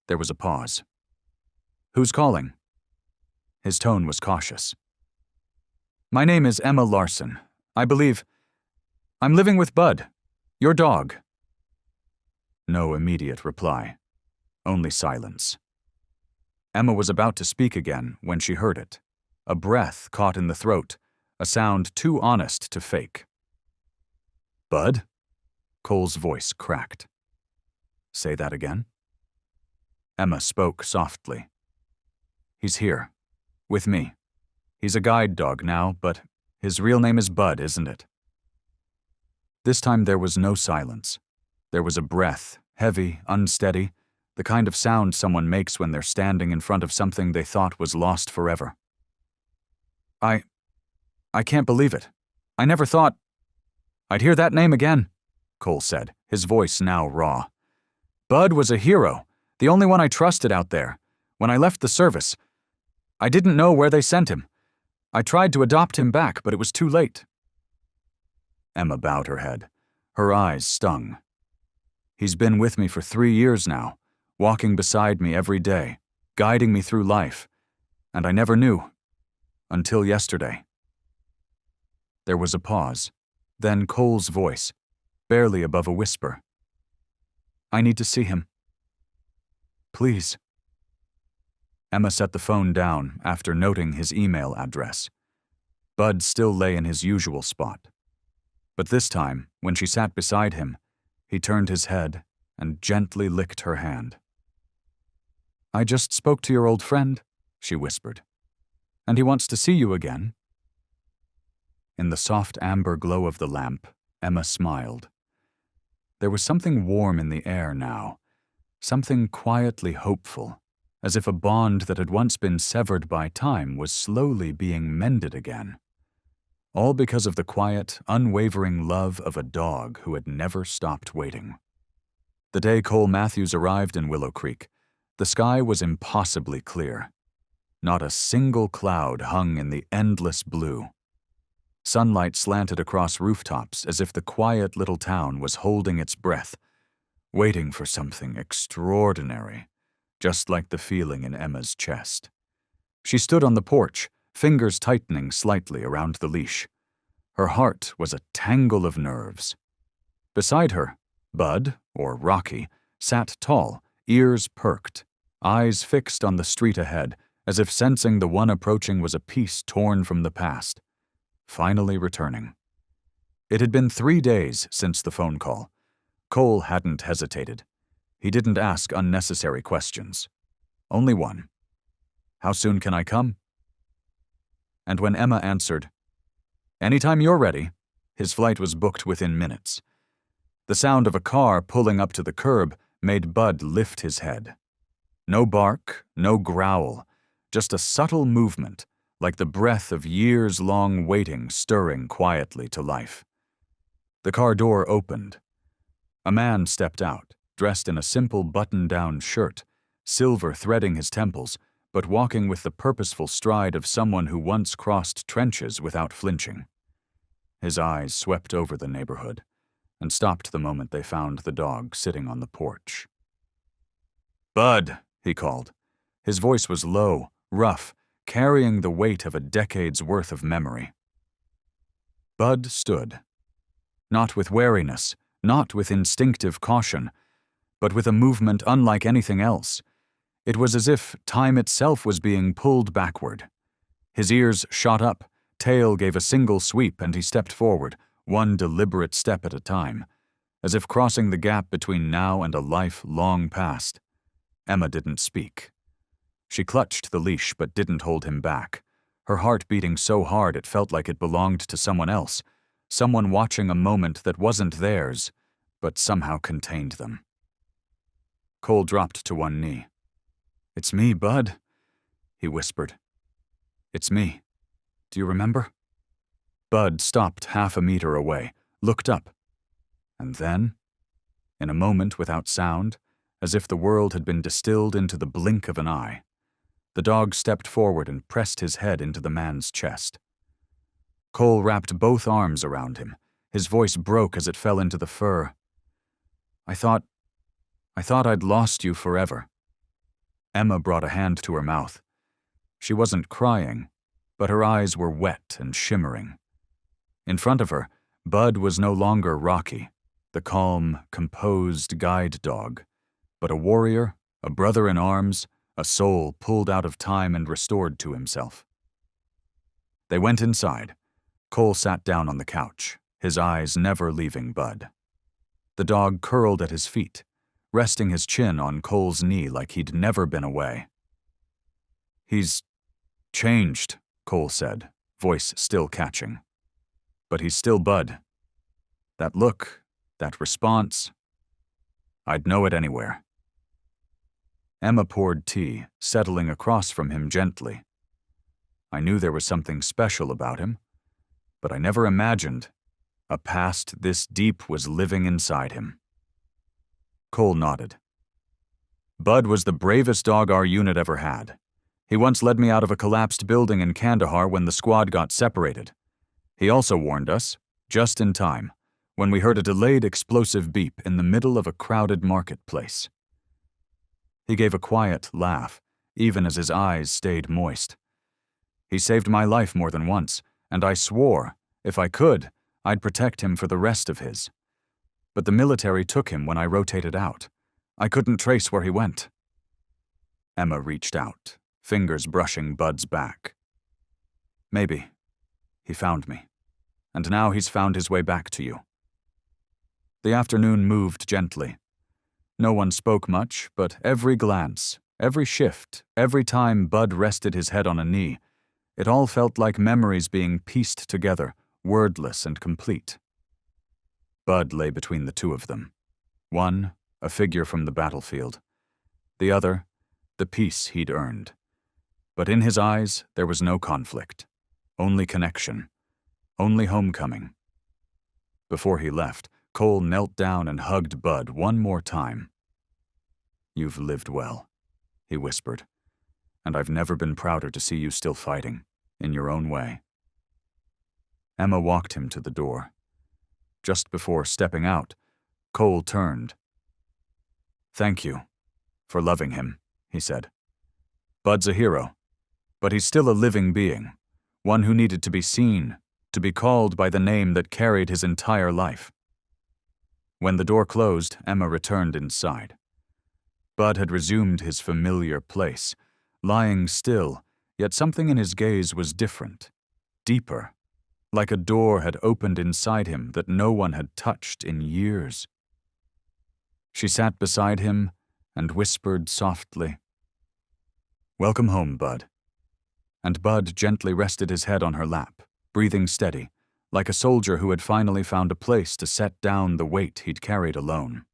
There was a pause. Who's calling? His tone was cautious. My name is Emma Larson. I'm living with Bud, your dog. No immediate reply, only silence. Emma was about to speak again when she heard it, a breath caught in the throat, a sound too honest to fake. Bud? Cole's voice cracked. Say that again? Emma spoke softly. He's here, with me. He's a guide dog now, but his real name is Bud, isn't it? This time there was no silence. There was a breath, heavy, unsteady, the kind of sound someone makes when they're standing in front of something they thought was lost forever. I can't believe it. I never thought I'd hear that name again, Cole said, his voice now raw. Bud was a hero, the only one I trusted out there. When I left the service, I didn't know where they sent him. I tried to adopt him back, but it was too late. Emma bowed her head. Her eyes stung. He's been with me for 3 years now, walking beside me every day, guiding me through life, and I never knew, until yesterday. There was a pause, then Cole's voice, barely above a whisper. I need to see him. Please. Emma set the phone down after noting his email address. Bud still lay in his usual spot. But this time, when she sat beside him, he turned his head and gently licked her hand. I just spoke to your old friend, she whispered, and he wants to see you again. In the soft amber glow of the lamp, Emma smiled. There was something warm in the air now, something quietly hopeful, as if a bond that had once been severed by time was slowly being mended again. All because of the quiet, unwavering love of a dog who had never stopped waiting. The day Cole Matthews arrived in Willow Creek, the sky was impossibly clear. Not a single cloud hung in the endless blue. Sunlight slanted across rooftops as if the quiet little town was holding its breath, waiting for something extraordinary, just like the feeling in Emma's chest. She stood on the porch, fingers tightening slightly around the leash. Her heart was a tangle of nerves. Beside her, Bud, or Rocky, sat tall, ears perked, eyes fixed on the street ahead, as if sensing the one approaching was a piece torn from the past, finally returning. It had been 3 days since the phone call. Cole hadn't hesitated. He didn't ask unnecessary questions. Only one. "How soon can I come?" And when Emma answered, "Anytime you're ready," his flight was booked within minutes. The sound of a car pulling up to the curb made Bud lift his head. No bark, no growl, just a subtle movement, like the breath of years-long waiting stirring quietly to life. The car door opened. A man stepped out, dressed in a simple button-down shirt, silver threading his temples, but walking with the purposeful stride of someone who once crossed trenches without flinching. His eyes swept over the neighborhood and stopped the moment they found the dog sitting on the porch. "Bud," he called. His voice was low, rough, carrying the weight of a decade's worth of memory. Bud stood. Not with wariness, not with instinctive caution, but with a movement unlike anything else. It was as if time itself was being pulled backward. His ears shot up, tail gave a single sweep, and he stepped forward, one deliberate step at a time, as if crossing the gap between now and a life long past. Emma didn't speak. She clutched the leash but didn't hold him back, her heart beating so hard it felt like it belonged to someone else, someone watching a moment that wasn't theirs, but somehow contained them. Cole dropped to one knee. "It's me, Bud," he whispered. "It's me. Do you remember?" Bud stopped half a meter away, looked up, and then, in a moment without sound, as if the world had been distilled into the blink of an eye, the dog stepped forward and pressed his head into the man's chest. Cole wrapped both arms around him. His voice broke as it fell into the fur. I thought I'd lost you forever." Emma brought a hand to her mouth. She wasn't crying, but her eyes were wet and shimmering. In front of her, Bud was no longer Rocky, the calm, composed guide dog, but a warrior, a brother in arms, a soul pulled out of time and restored to himself. They went inside. Cole sat down on the couch, his eyes never leaving Bud. The dog curled at his feet, resting his chin on Cole's knee like he'd never been away. "He's changed," Cole said, voice still catching. "But he's still Bud. That look, that response, I'd know it anywhere." Emma poured tea, settling across from him gently. "I knew there was something special about him, but I never imagined a past this deep was living inside him." Cole nodded. "Bud was the bravest dog our unit ever had. He once led me out of a collapsed building in Kandahar when the squad got separated. He also warned us, just in time, when we heard a delayed explosive beep in the middle of a crowded marketplace." He gave a quiet laugh, even as his eyes stayed moist. "He saved my life more than once, and I swore, if I could, I'd protect him for the rest of his. But the military took him when I rotated out. I couldn't trace where he went." Emma reached out, fingers brushing Bud's back. "Maybe. He found me. And now he's found his way back to you." The afternoon moved gently. No one spoke much, but every glance, every shift, every time Bud rested his head on a knee, it all felt like memories being pieced together, wordless and complete. Bud lay between the two of them. One, a figure from the battlefield. The other, the peace he'd earned. But in his eyes, there was no conflict. Only connection. Only homecoming. Before he left, Cole knelt down and hugged Bud one more time. "You've lived well," he whispered, "and I've never been prouder to see you still fighting, in your own way." Emma walked him to the door. Just before stepping out, Cole turned. "Thank you for loving him," he said. "Bud's a hero, but he's still a living being, one who needed to be seen, to be called by the name that carried his entire life." When the door closed, Emma returned inside. Bud had resumed his familiar place, lying still, yet something in his gaze was different, deeper, like a door had opened inside him that no one had touched in years. She sat beside him and whispered softly, "Welcome home, Bud." And Bud gently rested his head on her lap, breathing steady, like a soldier who had finally found a place to set down the weight he'd carried alone.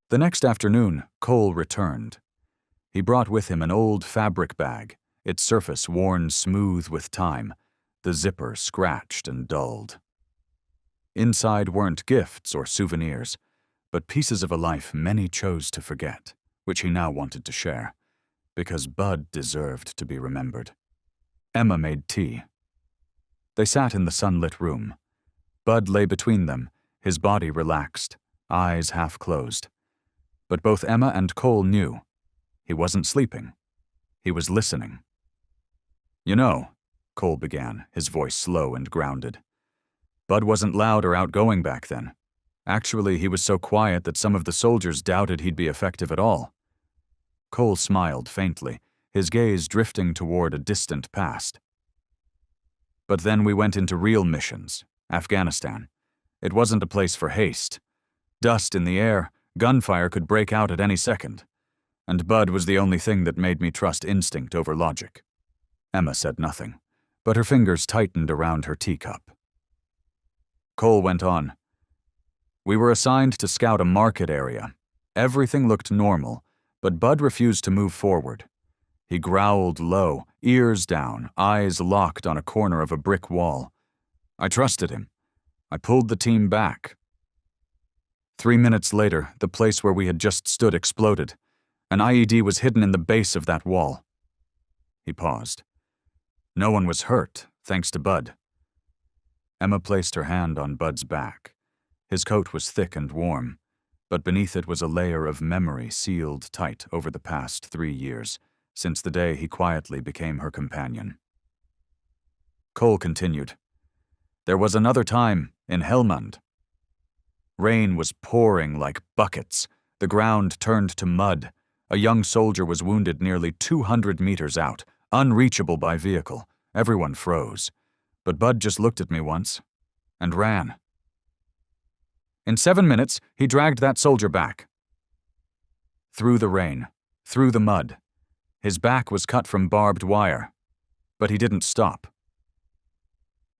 The next afternoon, Cole returned. He brought with him an old fabric bag, its surface worn smooth with time, the zipper scratched and dulled. Inside weren't gifts or souvenirs, but pieces of a life many chose to forget, which he now wanted to share, because Bud deserved to be remembered. Emma made tea. They sat in the sunlit room. Bud lay between them, his body relaxed, eyes half closed. But both Emma and Cole knew. He wasn't sleeping. He was listening. "You know," Cole began, his voice slow and grounded. "Bud wasn't loud or outgoing back then. Actually, he was so quiet that some of the soldiers doubted he'd be effective at all." Cole smiled faintly, his gaze drifting toward a distant past. "But then we went into real missions, Afghanistan. It wasn't a place for haste. Dust in the air, gunfire could break out at any second. And Bud was the only thing that made me trust instinct over logic." Emma said nothing, but her fingers tightened around her teacup. Cole went on, "We were assigned to scout a market area. Everything looked normal, but Bud refused to move forward. He growled low, ears down, eyes locked on a corner of a brick wall. I trusted him. I pulled the team back. 3 minutes later, the place where we had just stood exploded. An IED was hidden in the base of that wall." He paused. "No one was hurt, thanks to Bud." Emma placed her hand on Bud's back. His coat was thick and warm, but beneath it was a layer of memory sealed tight over the past 3 years, since the day he quietly became her companion. Cole continued, "There was another time in Helmand. Rain was pouring like buckets. The ground turned to mud. A young soldier was wounded nearly 200 meters out, unreachable by vehicle. Everyone froze. But Bud just looked at me once and ran. In 7 minutes, he dragged that soldier back. Through the rain, through the mud. His back was cut from barbed wire, but he didn't stop."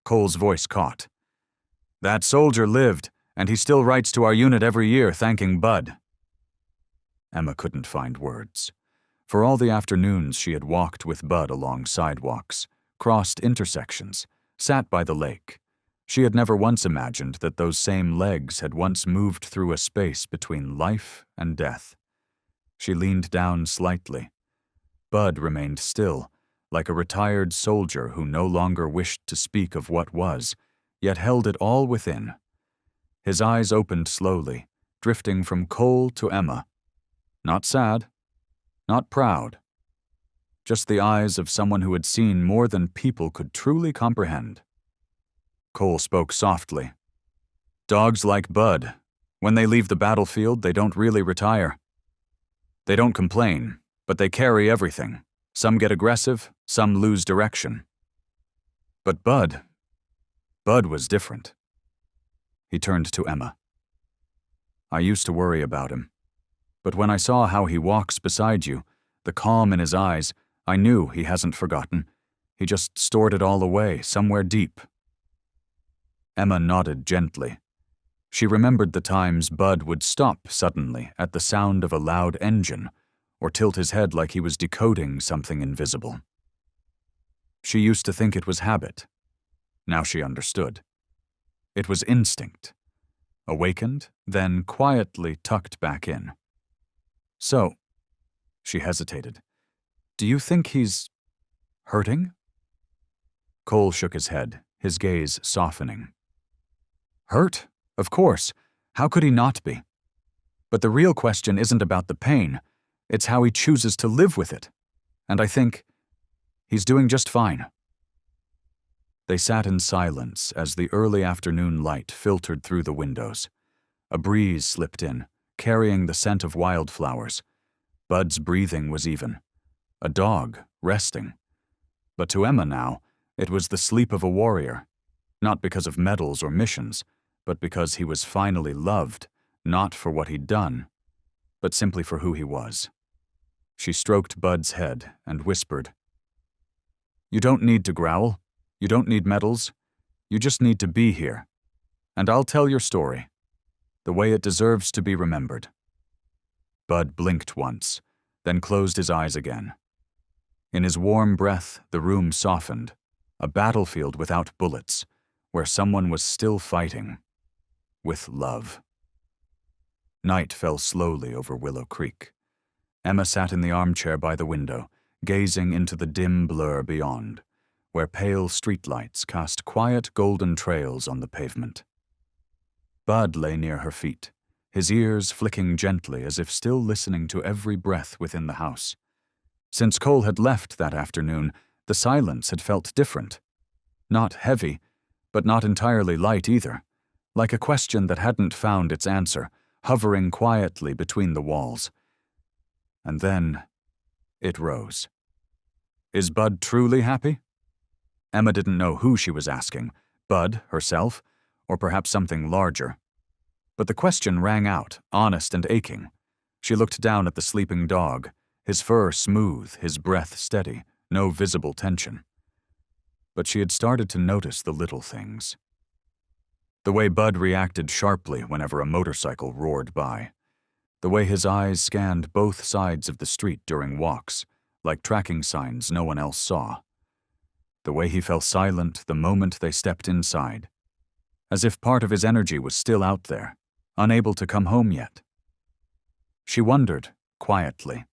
Cole's voice caught. "That soldier lived, and he still writes to our unit every year thanking Bud." Emma couldn't find words. For all the afternoons she had walked with Bud along sidewalks, crossed intersections, sat by the lake. She had never once imagined that those same legs had once moved through a space between life and death. She leaned down slightly. Bud remained still, like a retired soldier who no longer wished to speak of what was, yet held it all within. His eyes opened slowly, drifting from Cole to Emma. Not sad, not proud. Just the eyes of someone who had seen more than people could truly comprehend. Cole spoke softly. "Dogs like Bud. When they leave the battlefield, they don't really retire. They don't complain, but they carry everything. Some get aggressive, some lose direction. But Bud was different." He turned to Emma. "I used to worry about him. But when I saw how he walks beside you, the calm in his eyes, I knew he hasn't forgotten. He just stored it all away, somewhere deep." Emma nodded gently. She remembered the times Bud would stop suddenly at the sound of a loud engine, or tilt his head like he was decoding something invisible. She used to think it was habit. Now she understood. It was instinct. Awakened, then quietly tucked back in. "So," she hesitated, "do you think he's hurting?" Cole shook his head, his gaze softening. "Hurt? Of course. How could he not be? But the real question isn't about the pain. It's how he chooses to live with it. And I think he's doing just fine." They sat in silence as the early afternoon light filtered through the windows. A breeze slipped in, carrying the scent of wildflowers. Bud's breathing was even. A dog, resting. But to Emma now, it was the sleep of a warrior, not because of medals or missions, but because he was finally loved, not for what he'd done, but simply for who he was. She stroked Bud's head and whispered, "You don't need to growl. You don't need medals. You just need to be here. And I'll tell your story, the way it deserves to be remembered." Bud blinked once, then closed his eyes again. In his warm breath, the room softened, a battlefield without bullets, where someone was still fighting, with love. Night fell slowly over Willow Creek. Emma sat in the armchair by the window, gazing into the dim blur beyond, where pale streetlights cast quiet golden trails on the pavement. Bud lay near her feet, his ears flicking gently as if still listening to every breath within the house. Since Cole had left that afternoon, the silence had felt different. Not heavy, but not entirely light either, like a question that hadn't found its answer, hovering quietly between the walls. And then it rose. Is Bud truly happy? Emma didn't know who she was asking, Bud herself, or perhaps something larger. But the question rang out, honest and aching. She looked down at the sleeping dog, his fur smooth, his breath steady, no visible tension. But she had started to notice the little things. The way Bud reacted sharply whenever a motorcycle roared by. The way his eyes scanned both sides of the street during walks, like tracking signs no one else saw. The way he fell silent the moment they stepped inside, as if part of his energy was still out there, unable to come home yet. She wondered, quietly.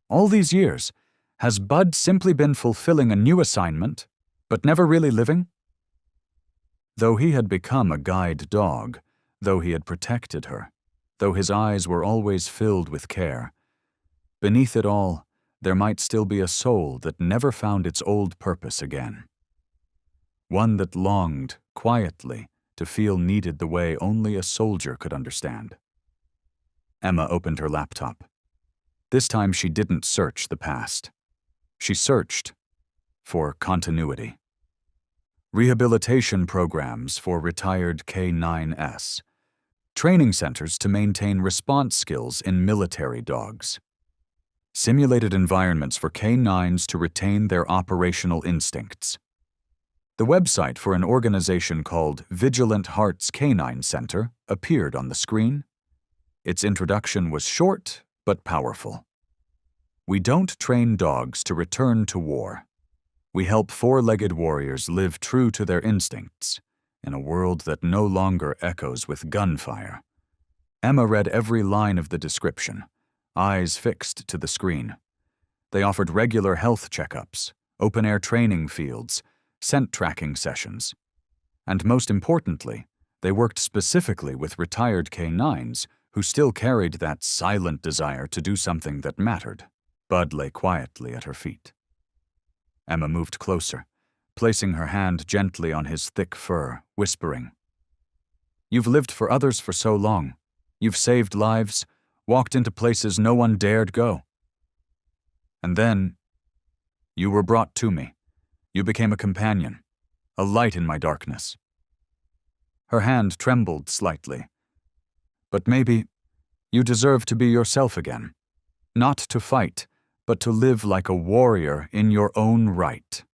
All these years, has Bud simply been fulfilling a new assignment, but never really living? Though he had become a guide dog, though he had protected her, though his eyes were always filled with care, beneath it all, there might still be a soul that never found its old purpose again. One that longed, quietly, to feel needed the way only a soldier could understand. Emma opened her laptop. This time she didn't search the past. She searched for continuity. Rehabilitation programs for retired K9s. Training centers to maintain response skills in military dogs. Simulated environments for K9s to retain their operational instincts. The website for an organization called Vigilant Hearts Canine Center appeared on the screen. Its introduction was short but powerful. We don't train dogs to return to war. We help four-legged warriors live true to their instincts in a world that no longer echoes with gunfire. Emma read every line of the description, eyes fixed to the screen. They offered regular health checkups, open-air training fields, scent tracking sessions. And most importantly, they worked specifically with retired K9s who still carried that silent desire to do something that mattered. Bud lay quietly at her feet. Emma moved closer, placing her hand gently on his thick fur, whispering, "You've lived for others for so long. You've saved lives, walked into places no one dared go. And then, you were brought to me. You became a companion, a light in my darkness." Her hand trembled slightly. "But maybe you deserve to be yourself again. Not to fight, but to live like a warrior in your own right."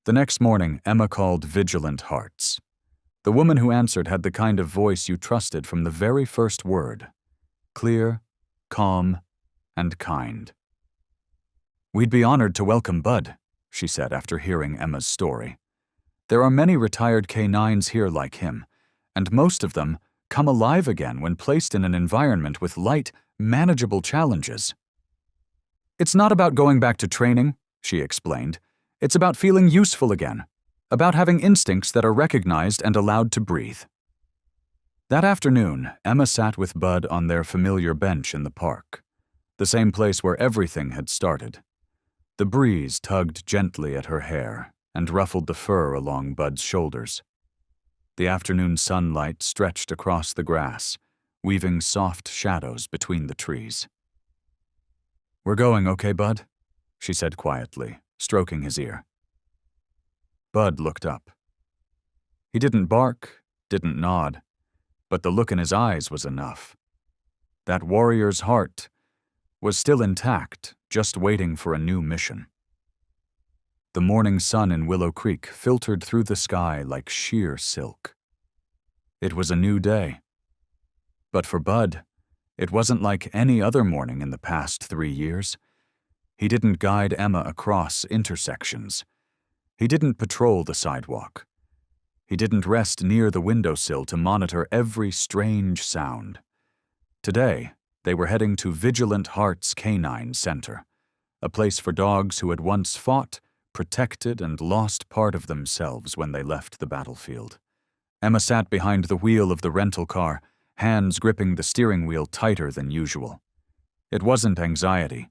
The next morning, Emma called Vigilant Hearts. The woman who answered had the kind of voice you trusted from the very first word. Clear, calm, and kind. "We'd be honored to welcome Bud," she said after hearing Emma's story. "There are many retired K9s here like him, and most of them come alive again when placed in an environment with light, manageable challenges." "It's not about going back to training," she explained. "It's about feeling useful again, about having instincts that are recognized and allowed to breathe." That afternoon, Emma sat with Bud on their familiar bench in the park, the same place where everything had started. The breeze tugged gently at her hair and ruffled the fur along Bud's shoulders. The afternoon sunlight stretched across the grass, weaving soft shadows between the trees. "We're going, okay, Bud?" she said quietly, stroking his ear. Bud looked up. He didn't bark, didn't nod, but the look in his eyes was enough. That warrior's heart was still intact, just waiting for a new mission. The morning sun in Willow Creek filtered through the sky like sheer silk. It was a new day. But for Bud, it wasn't like any other morning in the past 3 years. He didn't guide Emma across intersections. He didn't patrol the sidewalk. He didn't rest near the windowsill to monitor every strange sound. Today, they were heading to Vigilant Hearts Canine Center, a place for dogs who had once fought, protected, and lost part of themselves when they left the battlefield. Emma sat behind the wheel of the rental car, hands gripping the steering wheel tighter than usual. It wasn't anxiety.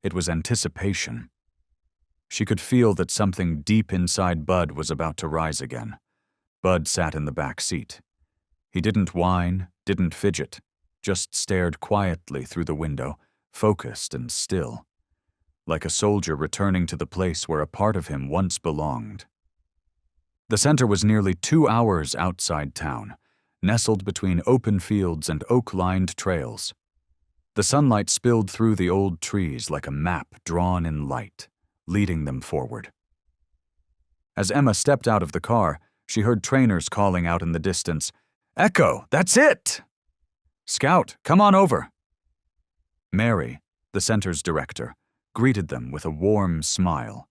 It was anticipation. She could feel that something deep inside Bud was about to rise again. Bud sat in the back seat. He didn't whine, didn't fidget, just stared quietly through the window, focused and still, like a soldier returning to the place where a part of him once belonged. The center was nearly 2 hours outside town, nestled between open fields and oak-lined trails. The sunlight spilled through the old trees like a map drawn in light, leading them forward. As Emma stepped out of the car, she heard trainers calling out in the distance, "Echo, that's it! Scout, come on over." Mary, the center's director, greeted them with a warm smile.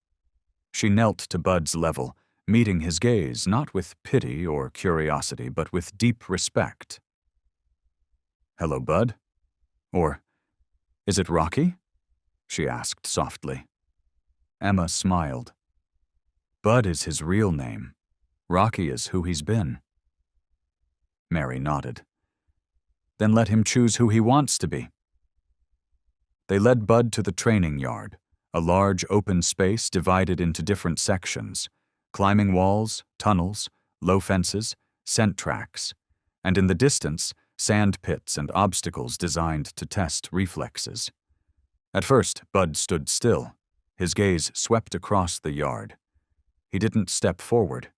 She knelt to Bud's level, meeting his gaze not with pity or curiosity, but with deep respect. "Hello, Bud? Or, is it Rocky?" she asked softly. Emma smiled. Bud is his real name. Rocky is who he's been. Mary nodded. Then let him choose who he wants to be. They led Bud to the training yard, a large open space divided into different sections, climbing walls, tunnels, low fences, scent tracks, and in the distance, sand pits and obstacles designed to test reflexes. At first, Bud stood still. His gaze swept across the yard. He didn't step forward,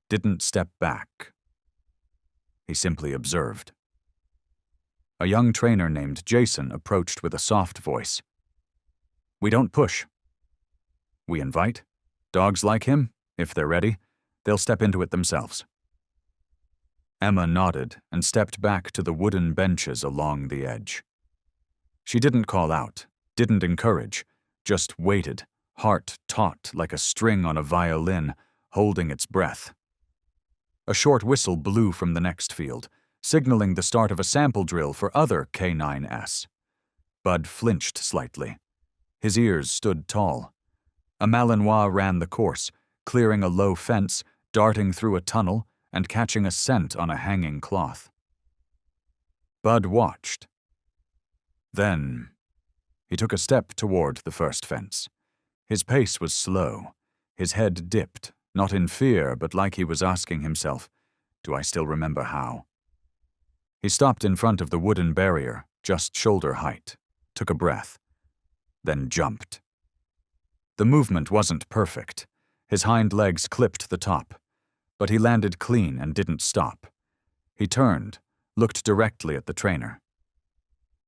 didn't step back. He simply observed. A young trainer named Jason approached with a soft voice. "We don't push. We invite. Dogs like him, if they're ready, they'll step into it themselves." Emma nodded and stepped back to the wooden benches along the edge. She didn't call out, didn't encourage, just waited, heart taut like a string on a violin, holding its breath. A short whistle blew from the next field, signaling the start of a sample drill for other K9S. Bud flinched slightly. His ears stood tall. A Malinois ran the course, clearing a low fence, darting through a tunnel, and catching a scent on a hanging cloth. Bud watched. Then, he took a step toward the first fence. His pace was slow. His head dipped, not in fear, but like he was asking himself, "Do I still remember how?" He stopped in front of the wooden barrier, just shoulder height, took a breath, then jumped. The movement wasn't perfect. His hind legs clipped the top, but he landed clean and didn't stop. He turned, looked directly at the trainer.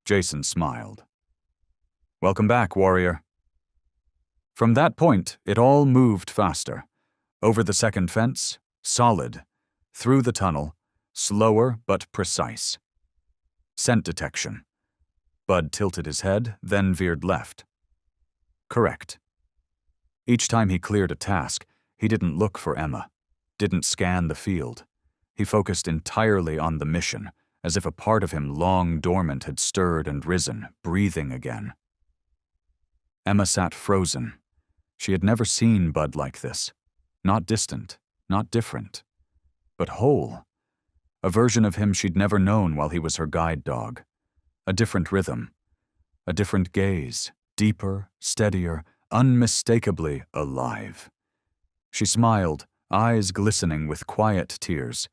Jason smiled. "Welcome back, warrior." From that point, it all moved faster. Over the second fence, solid. Through the tunnel, slower but precise. Scent detection. Bud tilted his head, then veered left. Correct. Each time he cleared a task, he didn't look for Emma, didn't scan the field. He focused entirely on the mission, as if a part of him long dormant had stirred and risen, breathing again. Emma sat frozen. She had never seen Bud like this. Not distant, not different, but whole. A version of him she'd never known while he was her guide dog. A different rhythm, a different gaze, deeper, steadier, unmistakably alive. She smiled, eyes glistening with quiet tears,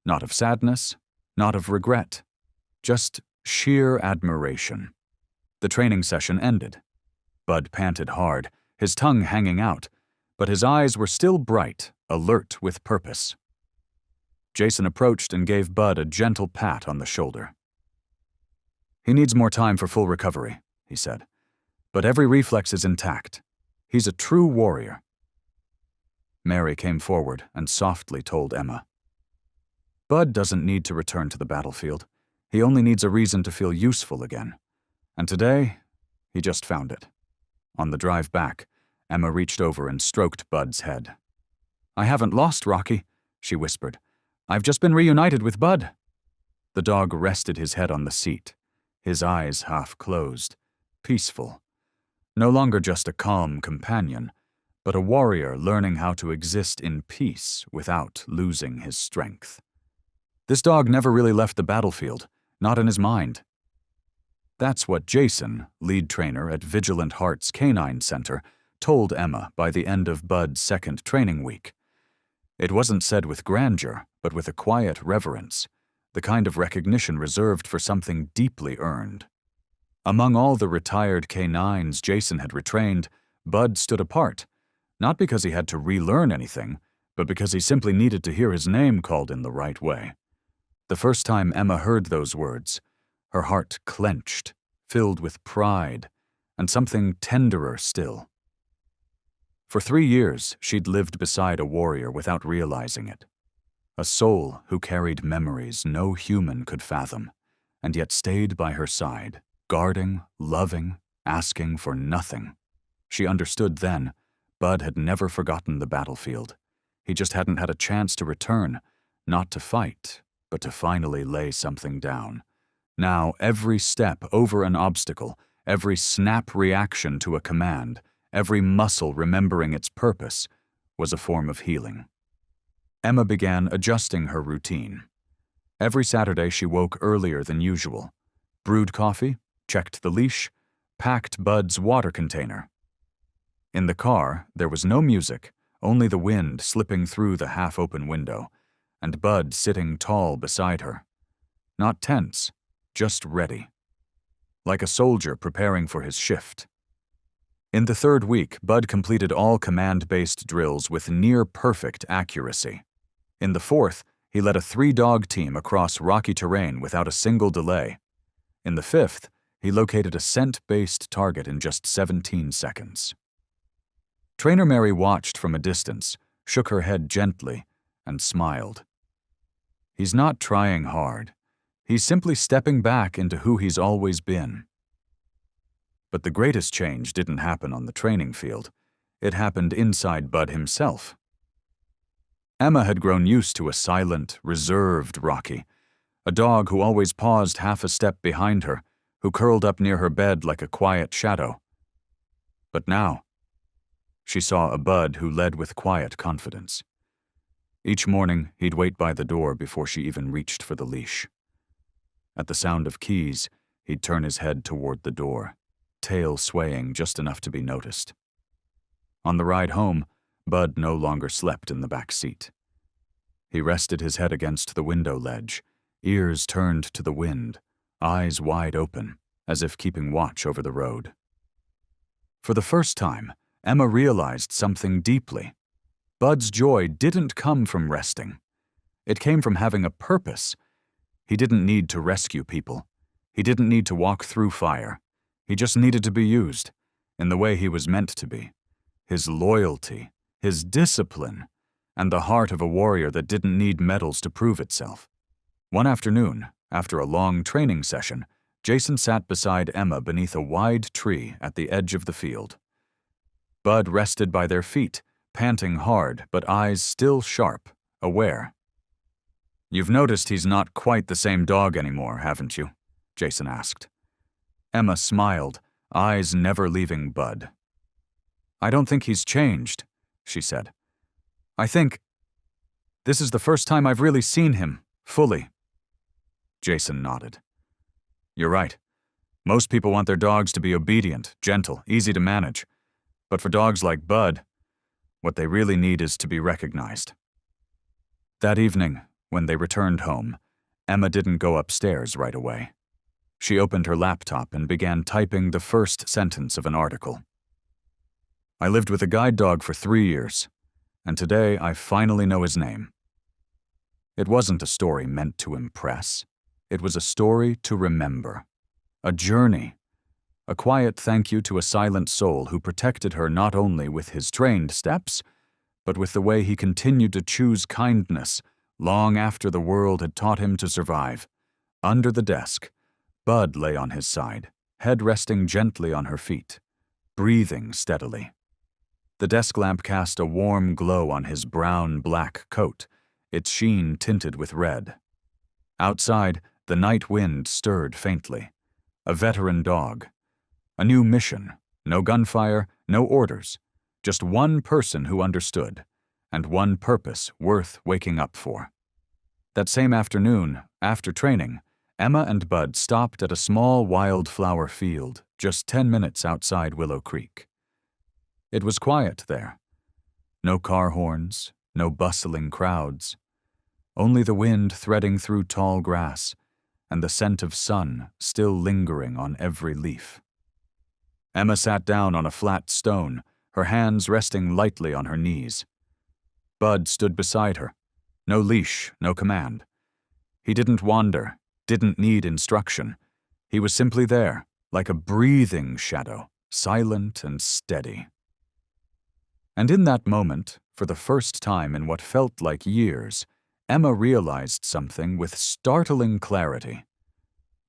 not of sadness, not of regret, just sheer admiration. The training session ended. Bud panted hard, his tongue hanging out, but his eyes were still bright, alert with purpose. Jason approached and gave Bud a gentle pat on the shoulder. "He needs more time for full recovery," he said, "but every reflex is intact. He's a true warrior." Mary came forward and softly told Emma, "Bud doesn't need to return to the battlefield. He only needs a reason to feel useful again. And today, he just found it." On the drive back, Emma reached over and stroked Bud's head. "I haven't lost, Rocky," she whispered. "I've just been reunited with Bud." The dog rested his head on the seat, his eyes half closed, peaceful. No longer just a calm companion, but a warrior learning how to exist in peace without losing his strength. This dog never really left the battlefield, not in his mind. That's what Jason, lead trainer at Vigilant Hearts Canine Center, told Emma by the end of Bud's second training week. It wasn't said with grandeur, but with a quiet reverence, the kind of recognition reserved for something deeply earned. Among all the retired canines Jason had retrained, Bud stood apart, not because he had to relearn anything, but because he simply needed to hear his name called in the right way. The first time Emma heard those words, her heart clenched, filled with pride, and something tenderer still. For 3 years, she'd lived beside a warrior without realizing it. A soul who carried memories no human could fathom, and yet stayed by her side, guarding, loving, asking for nothing. She understood then, Bud had never forgotten the battlefield. He just hadn't had a chance to return, not to fight, but to finally lay something down. Now, every step over an obstacle, every snap reaction to a command, every muscle remembering its purpose, was a form of healing. Emma began adjusting her routine. Every Saturday she woke earlier than usual, brewed coffee, checked the leash, packed Bud's water container. In the car, there was no music, only the wind slipping through the half-open window, and Bud sitting tall beside her. Not tense, just ready. Like a soldier preparing for his shift. In the 3rd week, Bud completed all command-based drills with near-perfect accuracy. In the 4th, he led a 3-dog team across rocky terrain without a single delay. In the 5th, he located a scent-based target in just 17 seconds. Trainer Mary watched from a distance, shook her head gently, and smiled. He's not trying hard. He's simply stepping back into who he's always been. But the greatest change didn't happen on the training field. It happened inside Bud himself. Emma had grown used to a silent, reserved Rocky, a dog who always paused half a step behind her, who curled up near her bed like a quiet shadow. But now, she saw a Bud who led with quiet confidence. Each morning, he'd wait by the door before she even reached for the leash. At the sound of keys, he'd turn his head toward the door, tail swaying just enough to be noticed. On the ride home, Bud no longer slept in the back seat. He rested his head against the window ledge, ears turned to the wind, eyes wide open, as if keeping watch over the road. For the first time, Emma realized something deeply. Bud's joy didn't come from resting. It came from having a purpose. He didn't need to rescue people. He didn't need to walk through fire. He just needed to be used, in the way he was meant to be. His loyalty, his discipline, and the heart of a warrior that didn't need medals to prove itself. One afternoon, after a long training session, Jason sat beside Emma beneath a wide tree at the edge of the field. Bud rested by their feet, panting hard but eyes still sharp, aware. "You've noticed he's not quite the same dog anymore, haven't you?" Jason asked. Emma smiled, eyes never leaving Bud. "I don't think he's changed," she said. "I think this is the first time I've really seen him, fully." Jason nodded. "You're right. Most people want their dogs to be obedient, gentle, easy to manage. But for dogs like Bud, what they really need is to be recognized." That evening, when they returned home, Emma didn't go upstairs right away. She opened her laptop and began typing the first sentence of an article. "I lived with a guide dog for 3 years, and today I finally know his name." It wasn't a story meant to impress. It was a story to remember. A journey. A quiet thank you to a silent soul who protected her not only with his trained steps, but with the way he continued to choose kindness long after the world had taught him to survive. Under the desk, Bud lay on his side, head resting gently on her feet, breathing steadily. The desk lamp cast a warm glow on his brown-black coat, its sheen tinted with red. Outside, the night wind stirred faintly. A veteran dog. A new mission. No gunfire, no orders. Just one person who understood, and one purpose worth waking up for. That same afternoon, after training, Emma and Bud stopped at a small wildflower field just 10 minutes outside Willow Creek. It was quiet there. No car horns, no bustling crowds. Only the wind threading through tall grass, and the scent of sun still lingering on every leaf. Emma sat down on a flat stone, her hands resting lightly on her knees. Bud stood beside her. No leash, no command. He didn't wander, didn't need instruction. He was simply there, like a breathing shadow, silent and steady. And in that moment, for the first time in what felt like years, Emma realized something with startling clarity.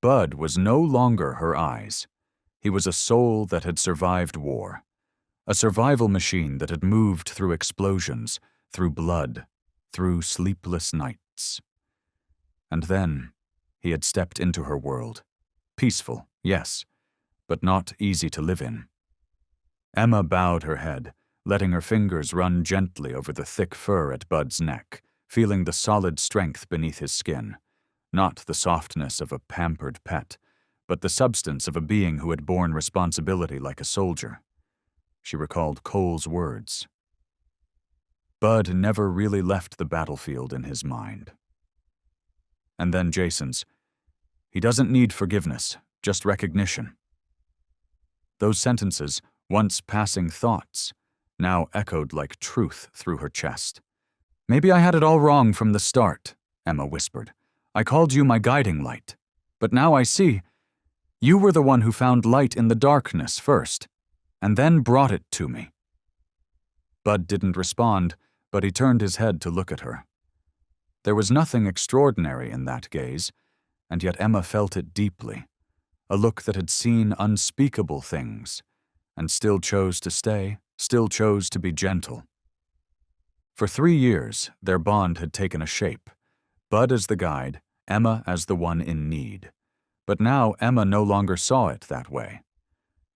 Bud was no longer her eyes. He was a soul that had survived war, a survival machine that had moved through explosions, through blood, through sleepless nights. And then, he had stepped into her world. Peaceful, yes, but not easy to live in. Emma bowed her head, letting her fingers run gently over the thick fur at Bud's neck, feeling the solid strength beneath his skin, not the softness of a pampered pet, but the substance of a being who had borne responsibility like a soldier. She recalled Cole's words. Bud never really left the battlefield in his mind. And then Jason's, "He doesn't need forgiveness, just recognition." Those sentences, once passing thoughts, now echoed like truth through her chest. "Maybe I had it all wrong from the start," Emma whispered. "I called you my guiding light. But now I see. You were the one who found light in the darkness first, and then brought it to me." Bud didn't respond, but he turned his head to look at her. There was nothing extraordinary in that gaze, and yet Emma felt it deeply, a look that had seen unspeakable things, and still chose to stay, still chose to be gentle. For 3 years, their bond had taken a shape, Bud as the guide, Emma as the one in need. But now Emma no longer saw it that way.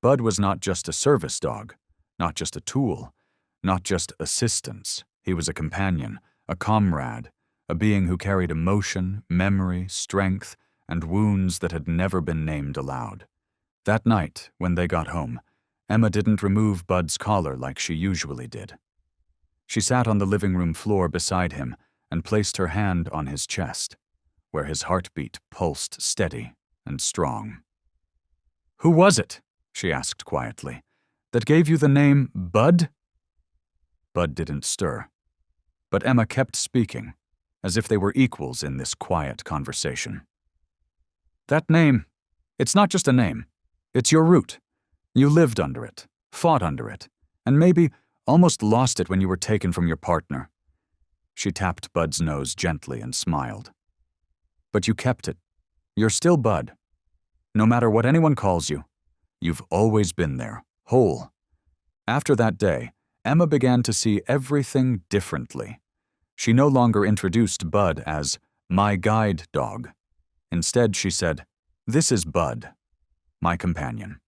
Bud was not just a service dog, not just a tool, not just assistance. He was a companion, a comrade, a being who carried emotion, memory, strength, and wounds that had never been named aloud. That night, when they got home, Emma didn't remove Bud's collar like she usually did. She sat on the living room floor beside him and placed her hand on his chest, where his heartbeat pulsed steady and strong. "Who was it," she asked quietly, "that gave you the name Bud?" Bud didn't stir, but Emma kept speaking, as if they were equals in this quiet conversation. "That name, it's not just a name. It's your root. You lived under it, fought under it, and maybe almost lost it when you were taken from your partner." She tapped Bud's nose gently and smiled. "But you kept it. You're still Bud. No matter what anyone calls you, you've always been there, whole." After that day, Emma began to see everything differently. She no longer introduced Bud as my guide dog. Instead, she said, "This is Bud, my companion."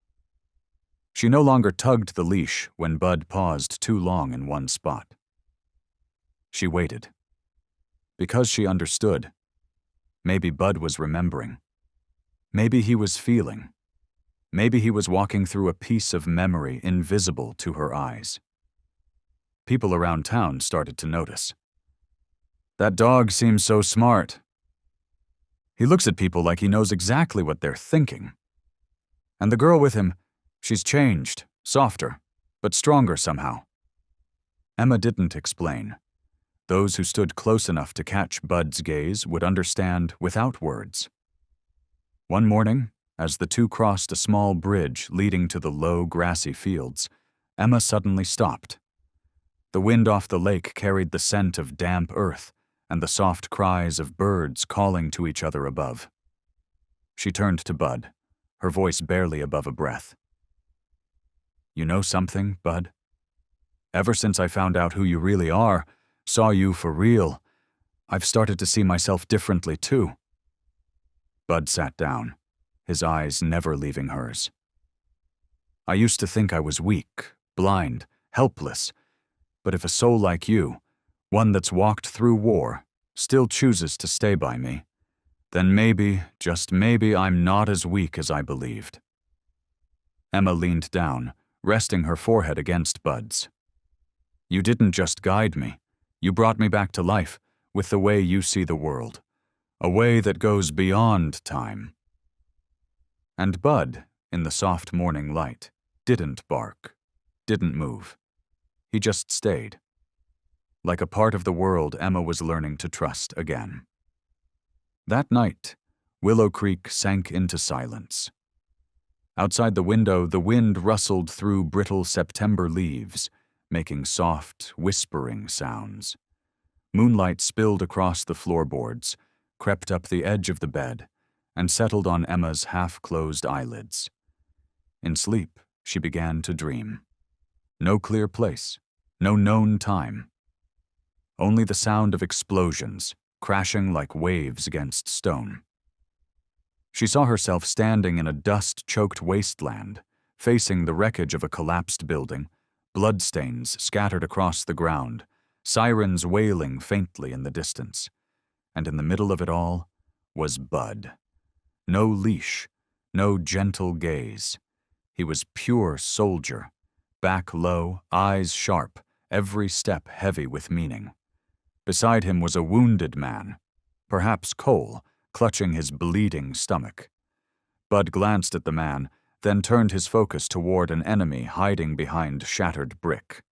She no longer tugged the leash when Bud paused too long in one spot. She waited. Because she understood. Maybe Bud was remembering. Maybe he was feeling. Maybe he was walking through a piece of memory invisible to her eyes. People around town started to notice. "That dog seems so smart. He looks at people like he knows exactly what they're thinking. And the girl with him, she's changed, softer, but stronger somehow." Emma didn't explain. Those who stood close enough to catch Bud's gaze would understand without words. One morning, as the two crossed a small bridge leading to the low, grassy fields, Emma suddenly stopped. The wind off the lake carried the scent of damp earth and the soft cries of birds calling to each other above. She turned to Bud, her voice barely above a breath. "You know something, Bud? Ever since I found out who you really are, saw you for real, I've started to see myself differently too." Bud sat down, his eyes never leaving hers. "I used to think I was weak, blind, helpless, but if a soul like you, one that's walked through war, still chooses to stay by me, then maybe, just maybe, I'm not as weak as I believed." Emma leaned down, resting her forehead against Bud's. "You didn't just guide me. You brought me back to life with the way you see the world, a way that goes beyond time." And Bud, in the soft morning light, didn't bark, didn't move. He just stayed. Like a part of the world Emma was learning to trust again. That night, Willow Creek sank into silence. Outside the window, the wind rustled through brittle September leaves, making soft, whispering sounds. Moonlight spilled across the floorboards, crept up the edge of the bed, and settled on Emma's half-closed eyelids. In sleep, she began to dream. No clear place, no known time. Only the sound of explosions, crashing like waves against stone. She saw herself standing in a dust-choked wasteland, facing the wreckage of a collapsed building, bloodstains scattered across the ground, sirens wailing faintly in the distance. And in the middle of it all was Bud. No leash, no gentle gaze. He was pure soldier, back low, eyes sharp, every step heavy with meaning. Beside him was a wounded man, perhaps Cole, clutching his bleeding stomach. Bud glanced at the man, then turned his focus toward an enemy hiding behind shattered brick.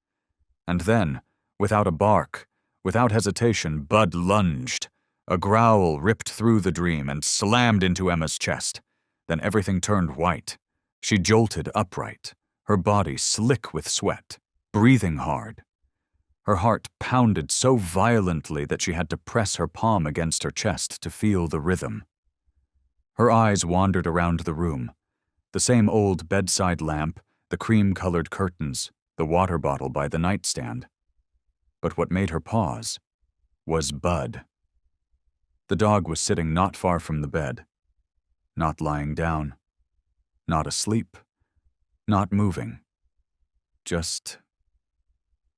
And then, without a bark, without hesitation, Bud lunged. A growl ripped through the dream and slammed into Emma's chest. Then everything turned white. She jolted upright, her body slick with sweat, breathing hard. Her heart pounded so violently that she had to press her palm against her chest to feel the rhythm. Her eyes wandered around the room. The same old bedside lamp, the cream-colored curtains, the water bottle by the nightstand. But what made her pause was Bud. The dog was sitting not far from the bed, not lying down, not asleep, not moving, just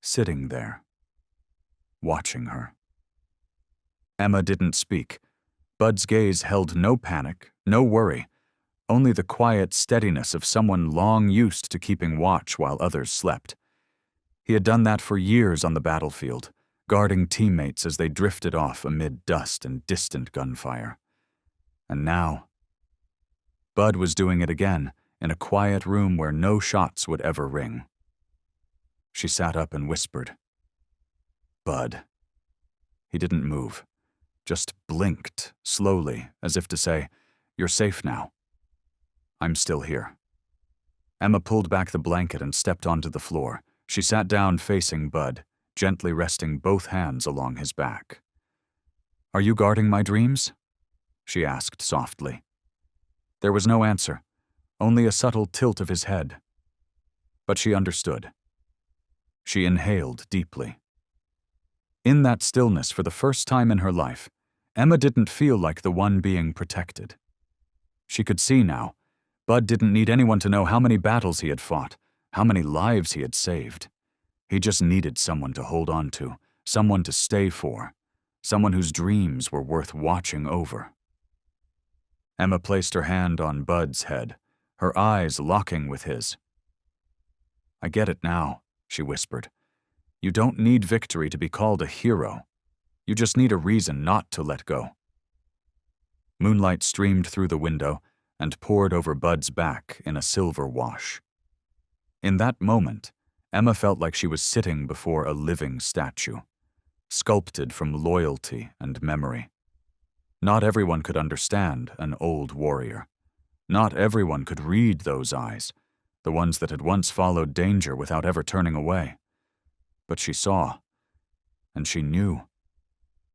sitting there, watching her. Emma didn't speak. Bud's gaze held no panic, no worry, only the quiet steadiness of someone long used to keeping watch while others slept. He had done that for years on the battlefield, guarding teammates as they drifted off amid dust and distant gunfire. And now, Bud was doing it again, in a quiet room where no shots would ever ring. She sat up and whispered, "Bud." He didn't move, just blinked, slowly, as if to say, "You're safe now. I'm still here." Emma pulled back the blanket and stepped onto the floor. She sat down facing Bud, gently resting both hands along his back. "Are you guarding my dreams?" she asked softly. There was no answer, only a subtle tilt of his head. But she understood. She inhaled deeply. In that stillness, for the first time in her life, Emma didn't feel like the one being protected. She could see now, Bud didn't need anyone to know how many battles he had fought, how many lives he had saved. He just needed someone to hold on to, someone to stay for, someone whose dreams were worth watching over. Emma placed her hand on Bud's head, her eyes locking with his. "I get it now," she whispered. "You don't need victory to be called a hero. You just need a reason not to let go." Moonlight streamed through the window and poured over Bud's back in a silver wash. In that moment, Emma felt like she was sitting before a living statue. sculpted from loyalty and memory. Not everyone could understand an old warrior. Not everyone could read those eyes, the ones that had once followed danger without ever turning away. But she saw, and she knew.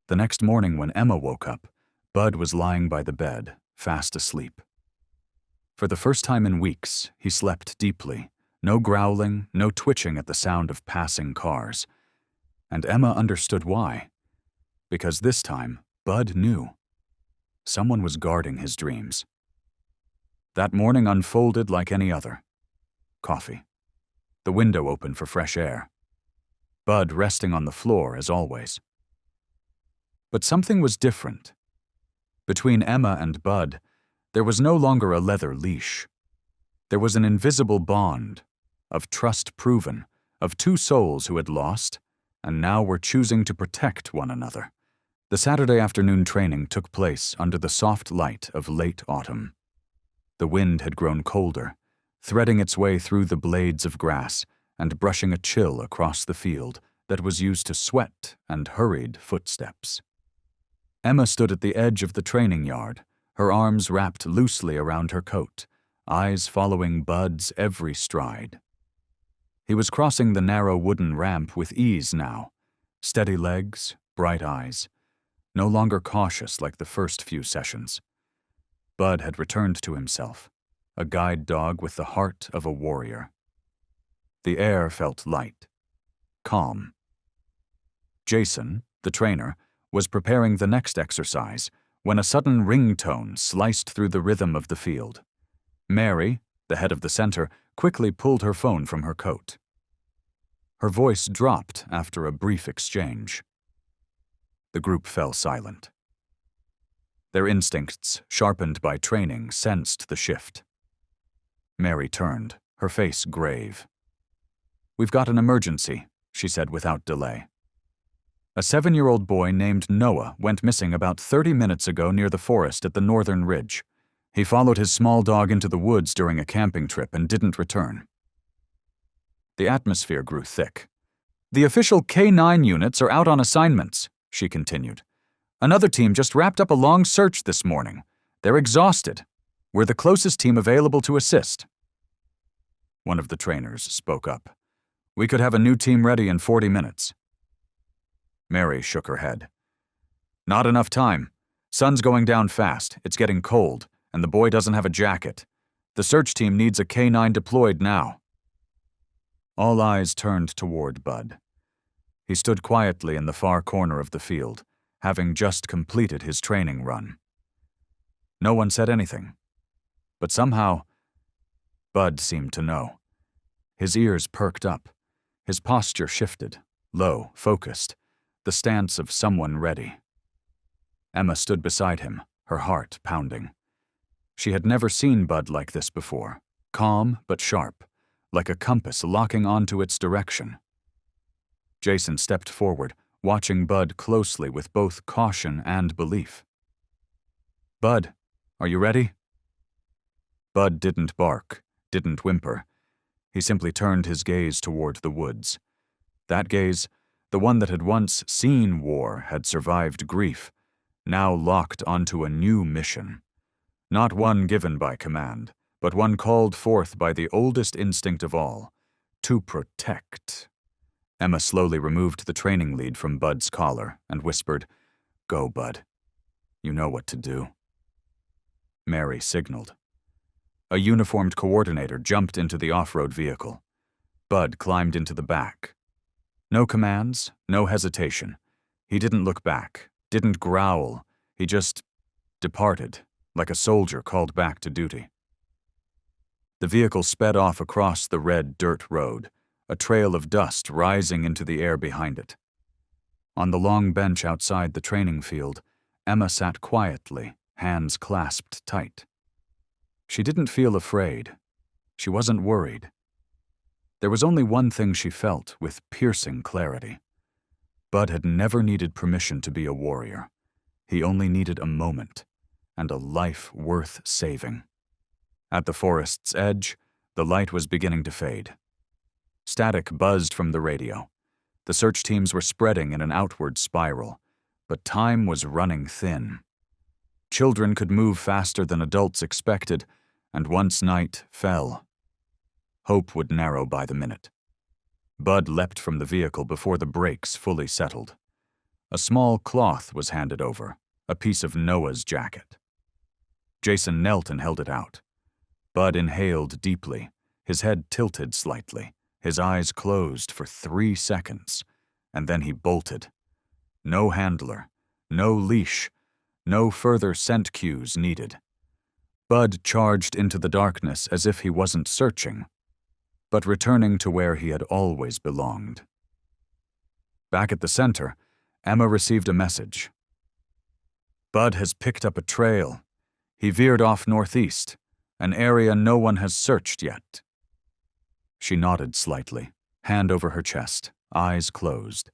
The next morning when Emma woke up, Bud was lying by the bed, fast asleep. For the first time in weeks, he slept deeply, no growling, no twitching at the sound of passing cars. And Emma understood why. Because this time, Bud knew. Someone was guarding his dreams. That morning unfolded like any other. Coffee. The window open for fresh air. Bud resting on the floor as always. But something was different. Between Emma and Bud, there was no longer a leather leash. There was an invisible bond, of trust proven, of two souls who had lost, and now were choosing to protect one another. The Saturday afternoon training took place under the soft light of late autumn. The wind had grown colder, threading its way through the blades of grass and brushing a chill across the field that was used to sweat and hurried footsteps. Emma stood at the edge of the training yard, her arms wrapped loosely around her coat, eyes following Bud's every stride. He was crossing the narrow wooden ramp with ease now, steady legs, bright eyes, no longer cautious like the first few sessions. Bud had returned to himself, a guide dog with the heart of a warrior. The air felt light, calm. Jason, the trainer, was preparing the next exercise when a sudden ringtone sliced through the rhythm of the field. Mary, the head of the center, quickly pulled her phone from her coat. Her voice dropped after a brief exchange. The group fell silent. Their instincts, sharpened by training, sensed the shift. Mary turned, her face grave. "We've got an emergency," she said without delay. A 7-year-old boy named Noah went missing about 30 minutes ago near the forest at the northern ridge. He followed his small dog into the woods during a camping trip and didn't return. The atmosphere grew thick. "The official K-9 units are out on assignments," she continued. "Another team just wrapped up a long search this morning. They're exhausted. We're the closest team available to assist." One of the trainers spoke up. "We could have a new team ready in 40 minutes. Mary shook her head. "Not enough time. Sun's going down fast, it's getting cold, and the boy doesn't have a jacket. The search team needs a K-9 deployed now." All eyes turned toward Bud. He stood quietly in the far corner of the field, having just completed his training run. No one said anything. But somehow, Bud seemed to know. His ears perked up. His posture shifted, low, focused, the stance of someone ready. Emma stood beside him, her heart pounding. She had never seen Bud like this before, calm but sharp, like a compass locking onto its direction. Jason stepped forward, watching Bud closely with both caution and belief. "Bud, are you ready?" Bud didn't bark, didn't whimper. He simply turned his gaze toward the woods. That gaze, the one that had once seen war, had survived grief, now locked onto a new mission. Not one given by command, but one called forth by the oldest instinct of all, to protect. Emma slowly removed the training lead from Bud's collar and whispered, "Go, Bud. You know what to do." Mary signaled. A uniformed coordinator jumped into the off-road vehicle. Bud climbed into the back. No commands, no hesitation. He didn't look back, didn't growl. He just departed, like a soldier called back to duty. The vehicle sped off across the red dirt road, a trail of dust rising into the air behind it. On the long bench outside the training field, Emma sat quietly, hands clasped tight. She didn't feel afraid. She wasn't worried. There was only one thing she felt with piercing clarity. Bud had never needed permission to be a warrior. He only needed a moment, and a life worth saving. At the forest's edge, the light was beginning to fade. Static buzzed from the radio. The search teams were spreading in an outward spiral, but time was running thin. Children could move faster than adults expected, and once night fell, hope would narrow by the minute. Bud leapt from the vehicle before the brakes fully settled. A small cloth was handed over, a piece of Noah's jacket. Jason knelt and held it out. Bud inhaled deeply, his head tilted slightly, his eyes closed for 3 seconds, and then he bolted. No handler, no leash, no further scent cues needed. Bud charged into the darkness as if he wasn't searching, but returning to where he had always belonged. Back at the center, Emma received a message. Bud has picked up a trail. He veered off northeast, an area no one has searched yet. She nodded slightly, hand over her chest, eyes closed.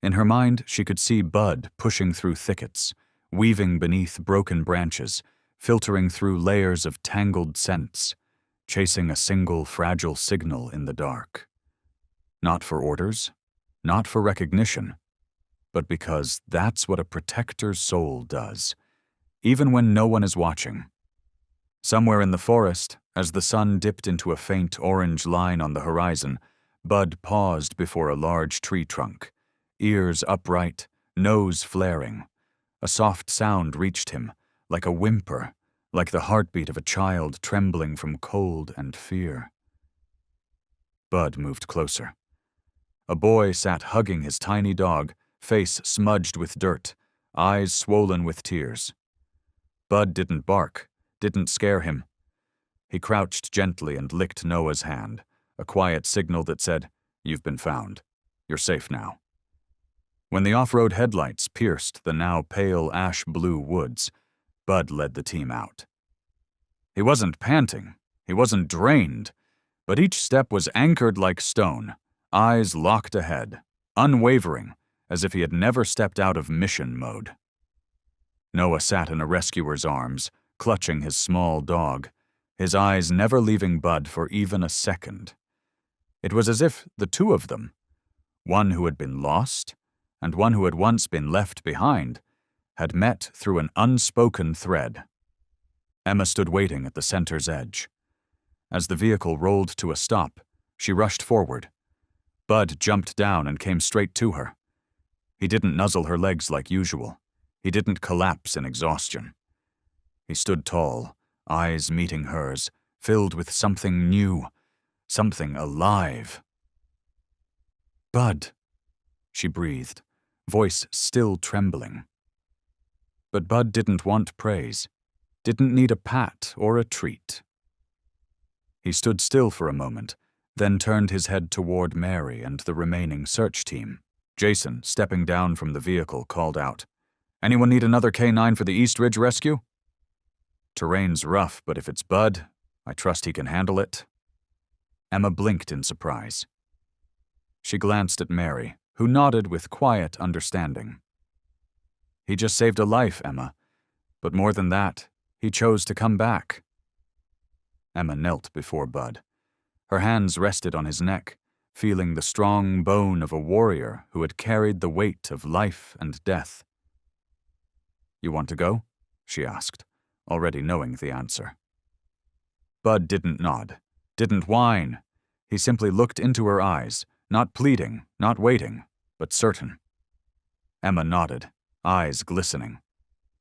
In her mind, she could see Bud pushing through thickets, weaving beneath broken branches, filtering through layers of tangled scents, chasing a single fragile signal in the dark. Not for orders, not for recognition, but because that's what a protector's soul does, even when no one is watching. Somewhere in the forest, as the sun dipped into a faint orange line on the horizon, Bud paused before a large tree trunk, ears upright, nose flaring. A soft sound reached him, like a whimper, like the heartbeat of a child trembling from cold and fear. Bud moved closer. A boy sat hugging his tiny dog, face smudged with dirt, eyes swollen with tears. Bud didn't bark, didn't scare him. He crouched gently and licked Noah's hand, a quiet signal that said, "You've been found. You're safe now." When the off-road headlights pierced the now pale ash-blue woods, Bud led the team out. He wasn't panting, he wasn't drained, but each step was anchored like stone, eyes locked ahead, unwavering, as if he had never stepped out of mission mode. Noah sat in a rescuer's arms, clutching his small dog, his eyes never leaving Bud for even a second. It was as if the two of them, one who had been lost and one who had once been left behind, had met through an unspoken thread. Emma stood waiting at the center's edge. As the vehicle rolled to a stop, she rushed forward. Bud jumped down and came straight to her. He didn't nuzzle her legs like usual. He didn't collapse in exhaustion. He stood tall, eyes meeting hers, filled with something new, something alive. "Bud," she breathed, voice still trembling. But Bud didn't want praise, didn't need a pat or a treat. He stood still for a moment, then turned his head toward Mary and the remaining search team. Jason, stepping down from the vehicle, called out, "Anyone need another K9 for the East Ridge rescue?" "Terrain's rough, but if it's Bud, I trust he can handle it." Emma blinked in surprise. She glanced at Mary, who nodded with quiet understanding. "He just saved a life, Emma. But more than that, he chose to come back." Emma knelt before Bud. Her hands rested on his neck, feeling the strong bone of a warrior who had carried the weight of life and death. "You want to go?" she asked, already knowing the answer. Bud didn't nod, didn't whine. He simply looked into her eyes, not pleading, not waiting, but certain. Emma nodded, eyes glistening.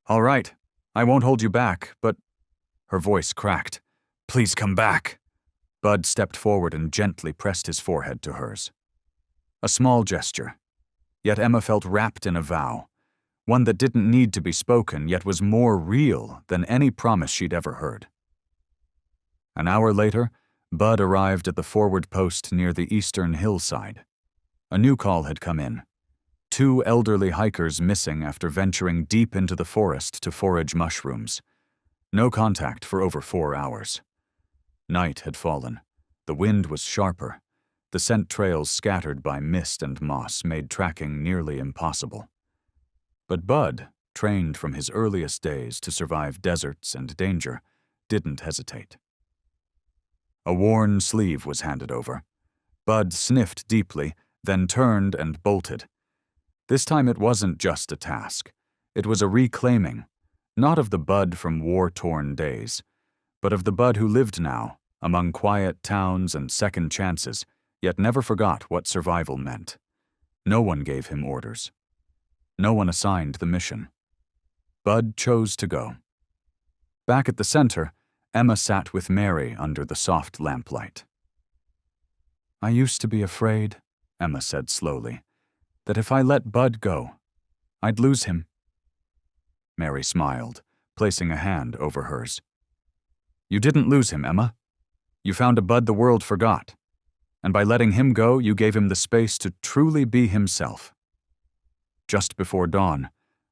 "All right, I won't hold you back, but—" Her voice cracked. "Please come back." Bud stepped forward and gently pressed his forehead to hers. A small gesture, yet Emma felt wrapped in a vow, one that didn't need to be spoken, yet was more real than any promise she'd ever heard. An hour later, Bud arrived at the forward post near the eastern hillside. A new call had come in. 2 elderly hikers missing after venturing deep into the forest to forage mushrooms. No contact for over 4 hours. Night had fallen. The wind was sharper. The scent trails scattered by mist and moss made tracking nearly impossible. But Bud, trained from his earliest days to survive deserts and danger, didn't hesitate. A worn sleeve was handed over. Bud sniffed deeply, then turned and bolted. This time it wasn't just a task. It was a reclaiming, not of the Bud from war-torn days, but of the Bud who lived now, among quiet towns and second chances, yet never forgot what survival meant. No one gave him orders. No one assigned the mission. Bud chose to go. Back at the center, Emma sat with Mary under the soft lamplight. "I used to be afraid," Emma said slowly, "that if I let Bud go, I'd lose him." Mary smiled, placing a hand over hers. "You didn't lose him, Emma. You found a Bud the world forgot, and by letting him go, you gave him the space to truly be himself." Just before dawn,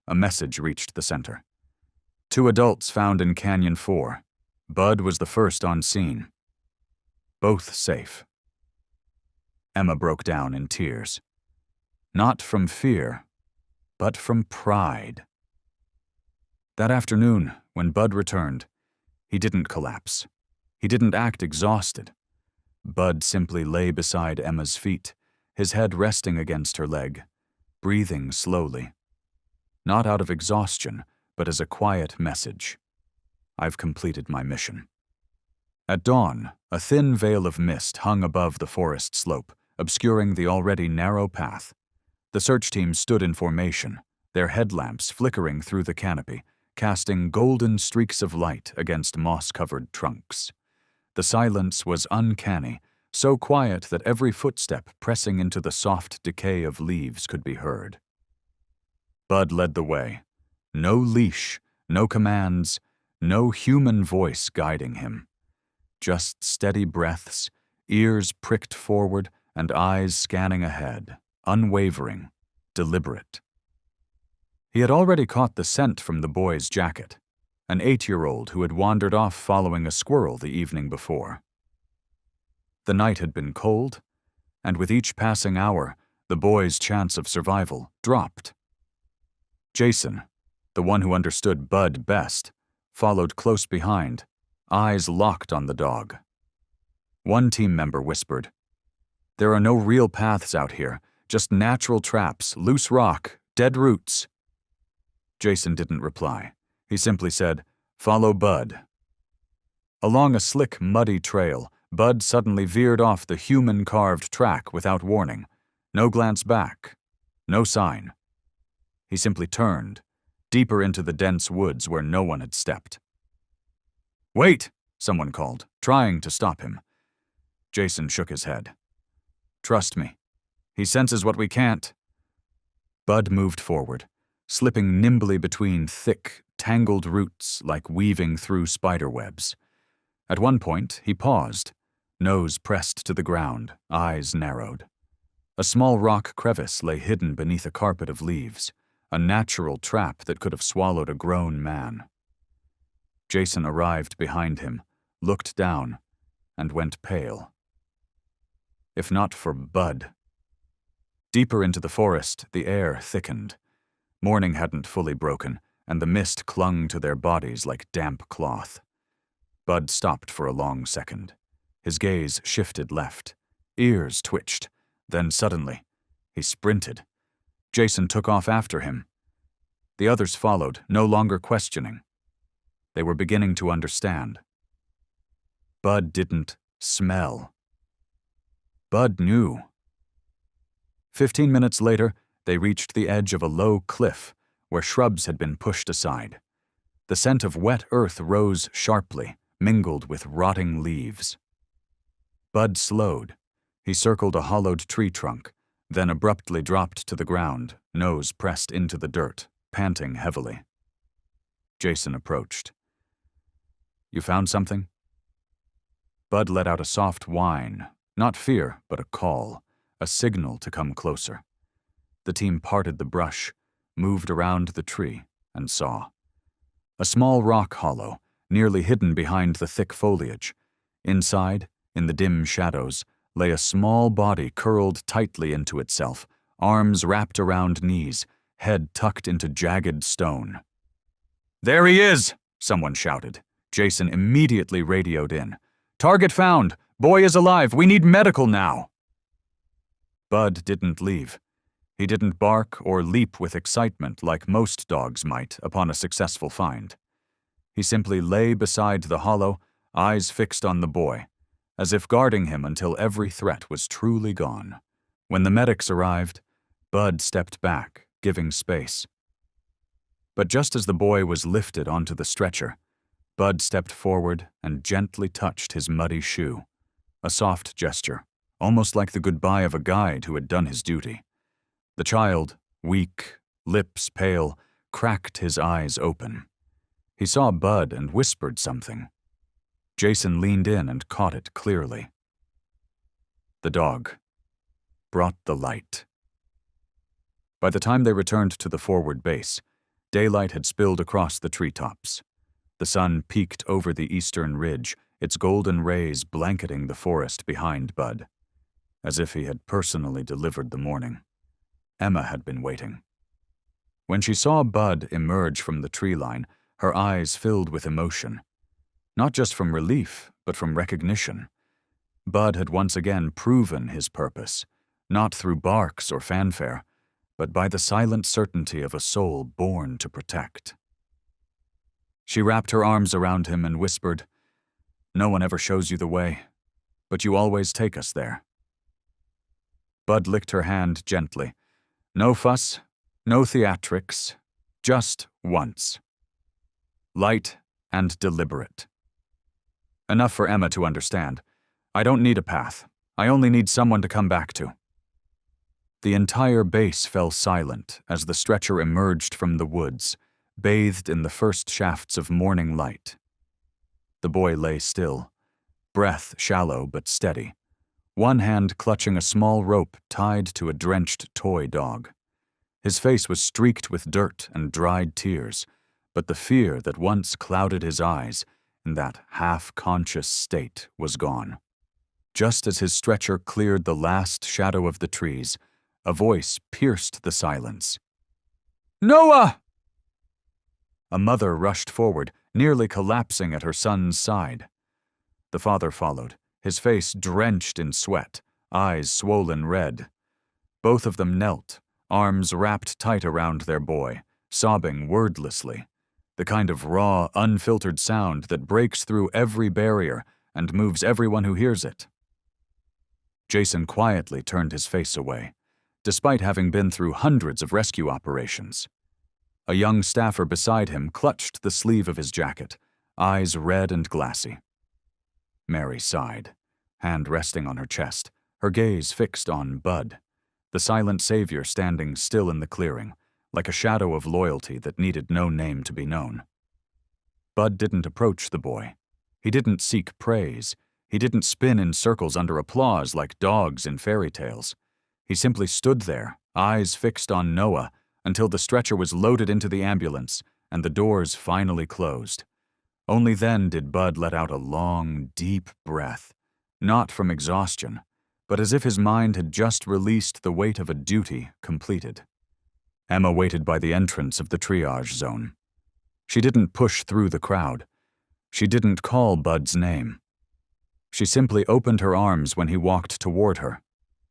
a message reached the center. 2 adults found in Canyon 4. Bud was the first on scene. Both safe. Emma broke down in tears. Not from fear, but from pride. That afternoon, when Bud returned, he didn't collapse. He didn't act exhausted. Bud simply lay beside Emma's feet, his head resting against her leg, breathing slowly. Not out of exhaustion, but as a quiet message. I've completed my mission. At dawn, a thin veil of mist hung above the forest slope, obscuring the already narrow path. The search team stood in formation, their headlamps flickering through the canopy, casting golden streaks of light against moss-covered trunks. The silence was uncanny, so quiet that every footstep pressing into the soft decay of leaves could be heard. Bud led the way. No leash, no commands, no human voice guiding him. Just steady breaths, ears pricked forward, and eyes scanning ahead, unwavering, deliberate. He had already caught the scent from the boy's jacket, an 8-year-old who had wandered off following a squirrel the evening before. The night had been cold, and with each passing hour, the boy's chance of survival dropped. Jason, the one who understood Bud best, followed close behind, eyes locked on the dog. One team member whispered, "There are no real paths out here, just natural traps, loose rock, dead roots." Jason didn't reply. He simply said, "Follow Bud." Along a slick, muddy trail, Bud suddenly veered off the human-carved track without warning. No glance back. No sign. He simply turned, deeper into the dense woods where no one had stepped. "Wait!" someone called, trying to stop him. Jason shook his head. "Trust me. He senses what we can't." Bud moved forward, slipping nimbly between thick, tangled roots like weaving through spiderwebs. At one point, he paused, nose pressed to the ground, eyes narrowed. A small rock crevice lay hidden beneath a carpet of leaves, a natural trap that could have swallowed a grown man. Jason arrived behind him, looked down, and went pale. If not for Bud. Deeper into the forest, the air thickened. Morning hadn't fully broken, and the mist clung to their bodies like damp cloth. Bud stopped for a long second. His gaze shifted left. Ears twitched. Then suddenly, he sprinted. Jason took off after him. The others followed, no longer questioning. They were beginning to understand. Bud didn't smell. Bud knew. 15 minutes later, they reached the edge of a low cliff where shrubs had been pushed aside. The scent of wet earth rose sharply, mingled with rotting leaves. Bud slowed. He circled a hollowed tree trunk, then abruptly dropped to the ground, nose pressed into the dirt, panting heavily. Jason approached. "You found something?" Bud let out a soft whine, not fear, but a call, a signal to come closer. The team parted the brush, moved around the tree, and saw. A small rock hollow, nearly hidden behind the thick foliage. Inside, in the dim shadows, lay a small body curled tightly into itself, arms wrapped around knees, head tucked into jagged stone. "There he is!" someone shouted. Jason immediately radioed in. "Target found! Boy is alive! We need medical now!" Bud didn't leave. He didn't bark or leap with excitement like most dogs might upon a successful find. He simply lay beside the hollow, eyes fixed on the boy, as if guarding him until every threat was truly gone. When the medics arrived, Bud stepped back, giving space. But just as the boy was lifted onto the stretcher, Bud stepped forward and gently touched his muddy shoe. A soft gesture, almost like the goodbye of a guide who had done his duty. The child, weak, lips pale, cracked his eyes open. He saw Bud and whispered something. Jason leaned in and caught it clearly. The dog brought the light. By the time they returned to the forward base, daylight had spilled across the treetops. The sun peeked over the eastern ridge, its golden rays blanketing the forest behind Bud. As if he had personally delivered the morning. Emma had been waiting. When she saw Bud emerge from the tree line, her eyes filled with emotion. Not just from relief, but from recognition. Bud had once again proven his purpose, not through barks or fanfare, but by the silent certainty of a soul born to protect. She wrapped her arms around him and whispered, "No one ever shows you the way, but you always take us there." Bud licked her hand gently. No fuss, no theatrics, just once. Light and deliberate. Enough for Emma to understand. I don't need a path. I only need someone to come back to. The entire base fell silent as the stretcher emerged from the woods, bathed in the first shafts of morning light. The boy lay still, breath shallow but steady, one hand clutching a small rope tied to a drenched toy dog. His face was streaked with dirt and dried tears, but the fear that once clouded his eyes in that half-conscious state was gone. Just as his stretcher cleared the last shadow of the trees, a voice pierced the silence. "Noah!" A mother rushed forward, nearly collapsing at her son's side. The father followed, his face drenched in sweat, eyes swollen red. Both of them knelt, arms wrapped tight around their boy, sobbing wordlessly, the kind of raw, unfiltered sound that breaks through every barrier and moves everyone who hears it. Jason quietly turned his face away, despite having been through hundreds of rescue operations. A young staffer beside him clutched the sleeve of his jacket, eyes red and glassy. Mary sighed, hand resting on her chest, her gaze fixed on Bud, the silent savior standing still in the clearing, like a shadow of loyalty that needed no name to be known. Bud didn't approach the boy. He didn't seek praise. He didn't spin in circles under applause like dogs in fairy tales. He simply stood there, eyes fixed on Noah, until the stretcher was loaded into the ambulance and the doors finally closed. Only then did Bud let out a long, deep breath, not from exhaustion, but as if his mind had just released the weight of a duty completed. Emma waited by the entrance of the triage zone. She didn't push through the crowd. She didn't call Bud's name. She simply opened her arms when he walked toward her,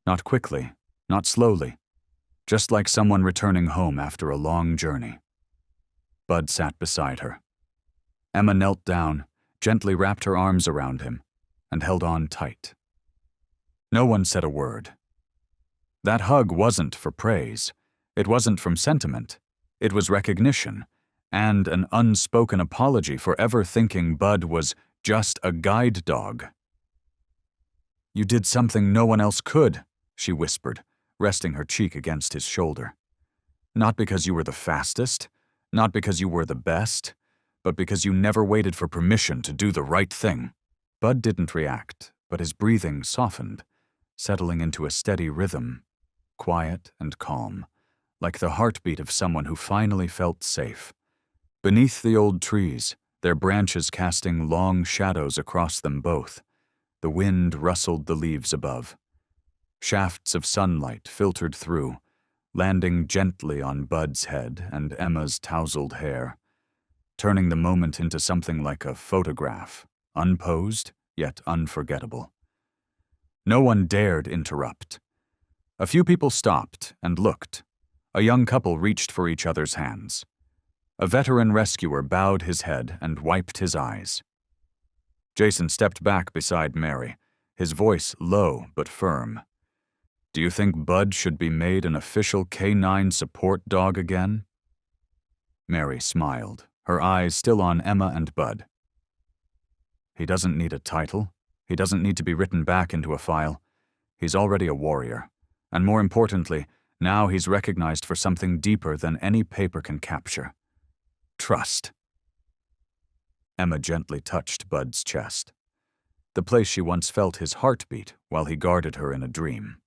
not quickly, not slowly, just like someone returning home after a long journey. Bud sat beside her. Emma knelt down, gently wrapped her arms around him, and held on tight. No one said a word. That hug wasn't for praise. It wasn't from sentiment. It was recognition, and an unspoken apology for ever thinking Bud was just a guide dog. "You did something no one else could," she whispered, resting her cheek against his shoulder. "Not because you were the fastest, not because you were the best, but because you never waited for permission to do the right thing." Bud didn't react, but his breathing softened, settling into a steady rhythm, quiet and calm, like the heartbeat of someone who finally felt safe. Beneath the old trees, their branches casting long shadows across them both, the wind rustled the leaves above. Shafts of sunlight filtered through, landing gently on Bud's head and Emma's tousled hair, turning the moment into something like a photograph, unposed yet unforgettable. No one dared interrupt. A few people stopped and looked. A young couple reached for each other's hands. A veteran rescuer bowed his head and wiped his eyes. Jason stepped back beside Mary, his voice low but firm. "Do you think Bud should be made an official canine support dog again?" Mary smiled, her eyes still on Emma and Bud. "He doesn't need a title. He doesn't need to be written back into a file. He's already a warrior. And more importantly, now he's recognized for something deeper than any paper can capture. Trust." Emma gently touched Bud's chest, the place she once felt his heartbeat while he guarded her in a dream.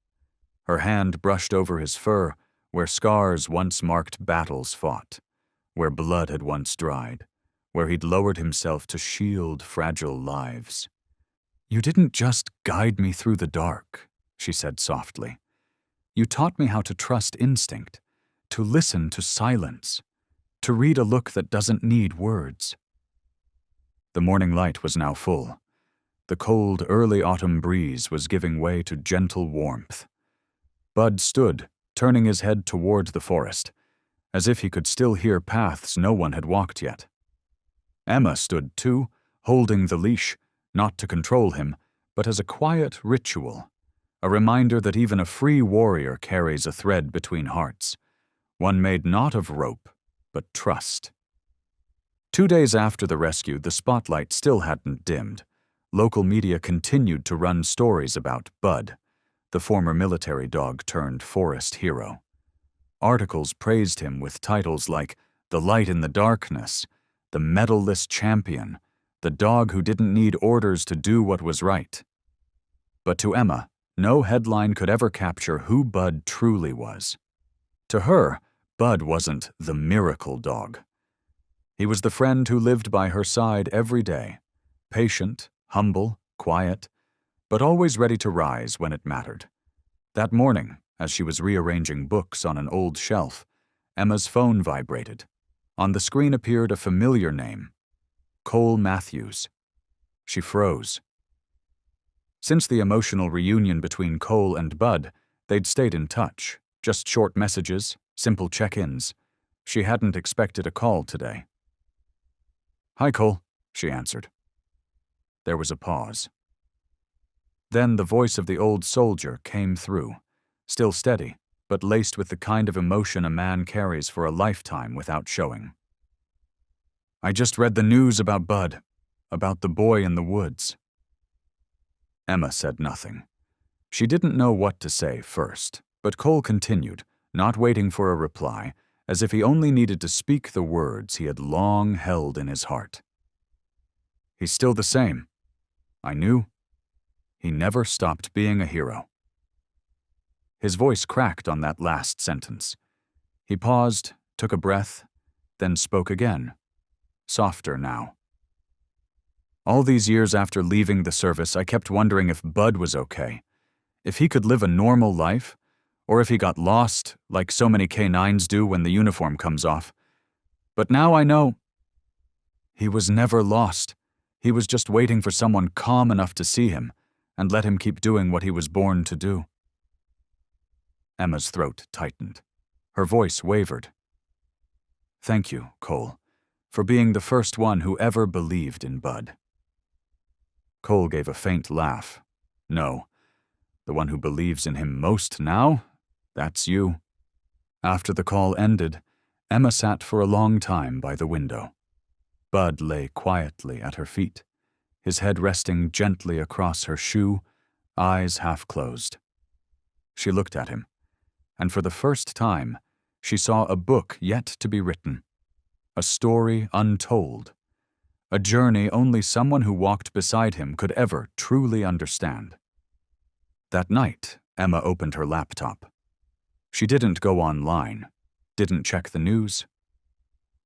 Her hand brushed over his fur, where scars once marked battles fought, where blood had once dried, where he'd lowered himself to shield fragile lives. "You didn't just guide me through the dark," she said softly. "You taught me how to trust instinct, to listen to silence, to read a look that doesn't need words." The morning light was now full. The cold, early autumn breeze was giving way to gentle warmth. Bud stood, turning his head toward the forest, as if he could still hear paths no one had walked yet. Emma stood too, holding the leash, not to control him, but as a quiet ritual, a reminder that even a free warrior carries a thread between hearts, one made not of rope, but trust. 2 days after the rescue, the spotlight still hadn't dimmed. Local media continued to run stories about Bud, the former military dog turned forest hero. Articles praised him with titles like "The Light in the Darkness," "The Medal-less Champion," "The Dog Who Didn't Need Orders to Do What Was Right." But to Emma, no headline could ever capture who Bud truly was. To her, Bud wasn't the miracle dog. He was the friend who lived by her side every day, patient, humble, quiet, but always ready to rise when it mattered. That morning, as she was rearranging books on an old shelf, Emma's phone vibrated. On the screen appeared a familiar name, Cole Matthews. She froze. Since the emotional reunion between Cole and Bud, they'd stayed in touch, just short messages, simple check-ins. She hadn't expected a call today. "Hi, Cole," she answered. There was a pause. Then the voice of the old soldier came through, still steady, but laced with the kind of emotion a man carries for a lifetime without showing. "I just read the news about Bud, about the boy in the woods." Emma said nothing. She didn't know what to say first, but Cole continued, not waiting for a reply, as if he only needed to speak the words he had long held in his heart. "He's still the same. I knew. He never stopped being a hero." His voice cracked on that last sentence. He paused, took a breath, then spoke again, softer now. "All these years after leaving the service, I kept wondering if Bud was okay, if he could live a normal life, or if he got lost, like so many canines do when the uniform comes off. But now I know he was never lost. He was just waiting for someone calm enough to see him and let him keep doing what he was born to do." Emma's throat tightened. Her voice wavered. "Thank you, Cole, for being the first one who ever believed in Bud." Cole gave a faint laugh. "No, the one who believes in him most now, that's you." After the call ended, Emma sat for a long time by the window. Bud lay quietly at her feet, his head resting gently across her shoe, eyes half closed. She looked at him, and for the first time, she saw a book yet to be written, a story untold, a journey only someone who walked beside him could ever truly understand. That night, Emma opened her laptop. She didn't go online, didn't check the news.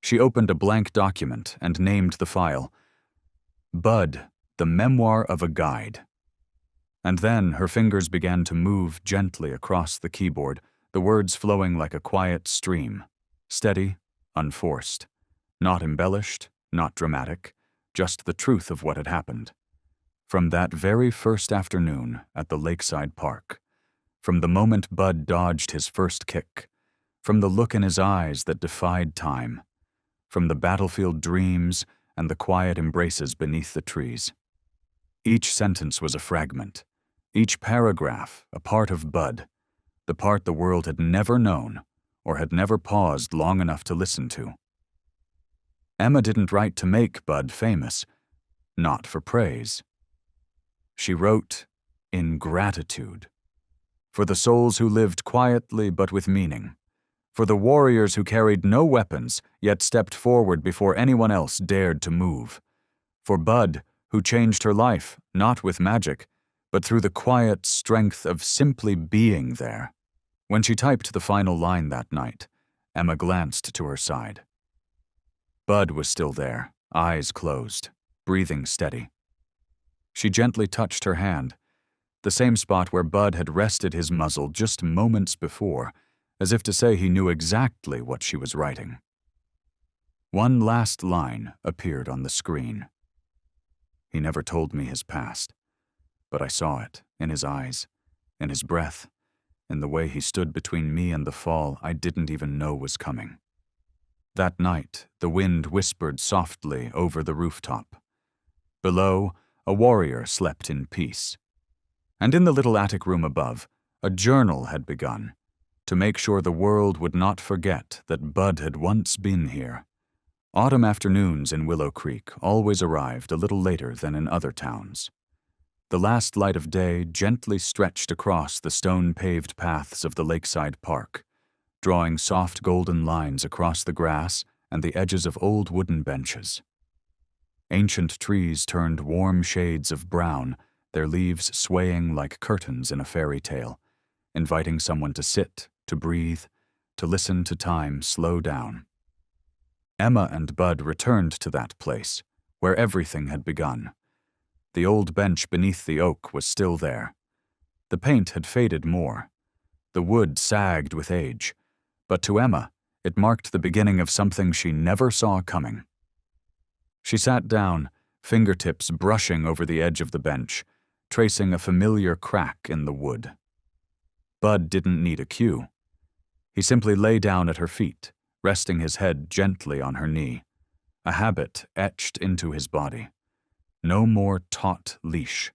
She opened a blank document and named the file, Bud, the Memoir of a Guide. And then her fingers began to move gently across the keyboard, the words flowing like a quiet stream, steady, unforced, not embellished, not dramatic, just the truth of what had happened. From that very first afternoon at the lakeside park, From the moment Bud dodged his first kick, from the look in his eyes that defied time, from the battlefield dreams and the quiet embraces beneath the trees. Each sentence was a fragment, each paragraph a part of Bud, the part the world had never known or had never paused long enough to listen to. Emma didn't write to make Bud famous, not for praise. She wrote in gratitude, for the souls who lived quietly but with meaning, for the warriors who carried no weapons yet stepped forward before anyone else dared to move, for Bud, who changed her life not with magic, but through the quiet strength of simply being there. When she typed the final line that night, Emma glanced to her side. Bud was still there, eyes closed, breathing steady. She gently touched her hand, the same spot where Bud had rested his muzzle just moments before, as if to say he knew exactly what she was writing. One last line appeared on the screen. He never told me his past, but I saw it in his eyes, in his breath, in the way he stood between me and the fall I didn't even know was coming. That night, the wind whispered softly over the rooftop. Below, a warrior slept in peace. And in the little attic room above, a journal had begun, to make sure the world would not forget that Bud had once been here. Autumn afternoons in Willow Creek always arrived a little later than in other towns. The last light of day gently stretched across the stone-paved paths of the lakeside park, drawing soft golden lines across the grass and the edges of old wooden benches. Ancient trees turned warm shades of brown, their leaves swaying like curtains in a fairy tale, inviting someone to sit, to breathe, to listen to time slow down. Emma and Bud returned to that place, where everything had begun. The old bench beneath the oak was still there. The paint had faded more. The wood sagged with age, but to Emma, it marked the beginning of something she never saw coming. She sat down, fingertips brushing over the edge of the bench, tracing a familiar crack in the wood. Bud didn't need a cue. He simply lay down at her feet, resting his head gently on her knee, a habit etched into his body. No more taut leash.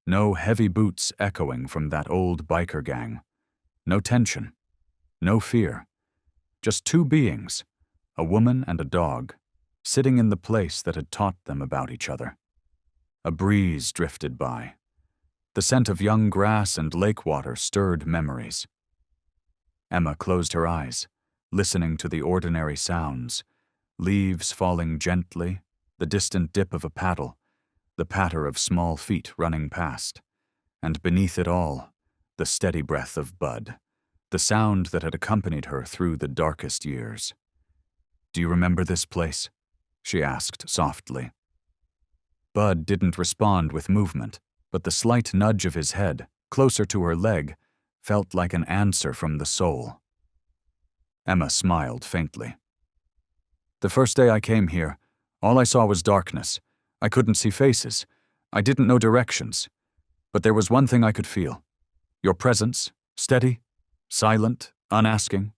No heavy boots echoing from that old biker gang. No tension. No fear. Just two beings, a woman and a dog, sitting in the place that had taught them about each other. A breeze drifted by. The scent of young grass and lake water stirred memories. Emma closed her eyes, listening to the ordinary sounds, leaves falling gently, the distant dip of a paddle, the patter of small feet running past, and beneath it all, the steady breath of Bud, the sound that had accompanied her through the darkest years. "Do you remember this place?" she asked softly. Bud didn't respond with movement, but the slight nudge of his head, closer to her leg, felt like an answer from the soul. Emma smiled faintly. "The first day I came here, all I saw was darkness. I couldn't see faces. I didn't know directions. But there was one thing I could feel. Your presence, steady, silent, unasking."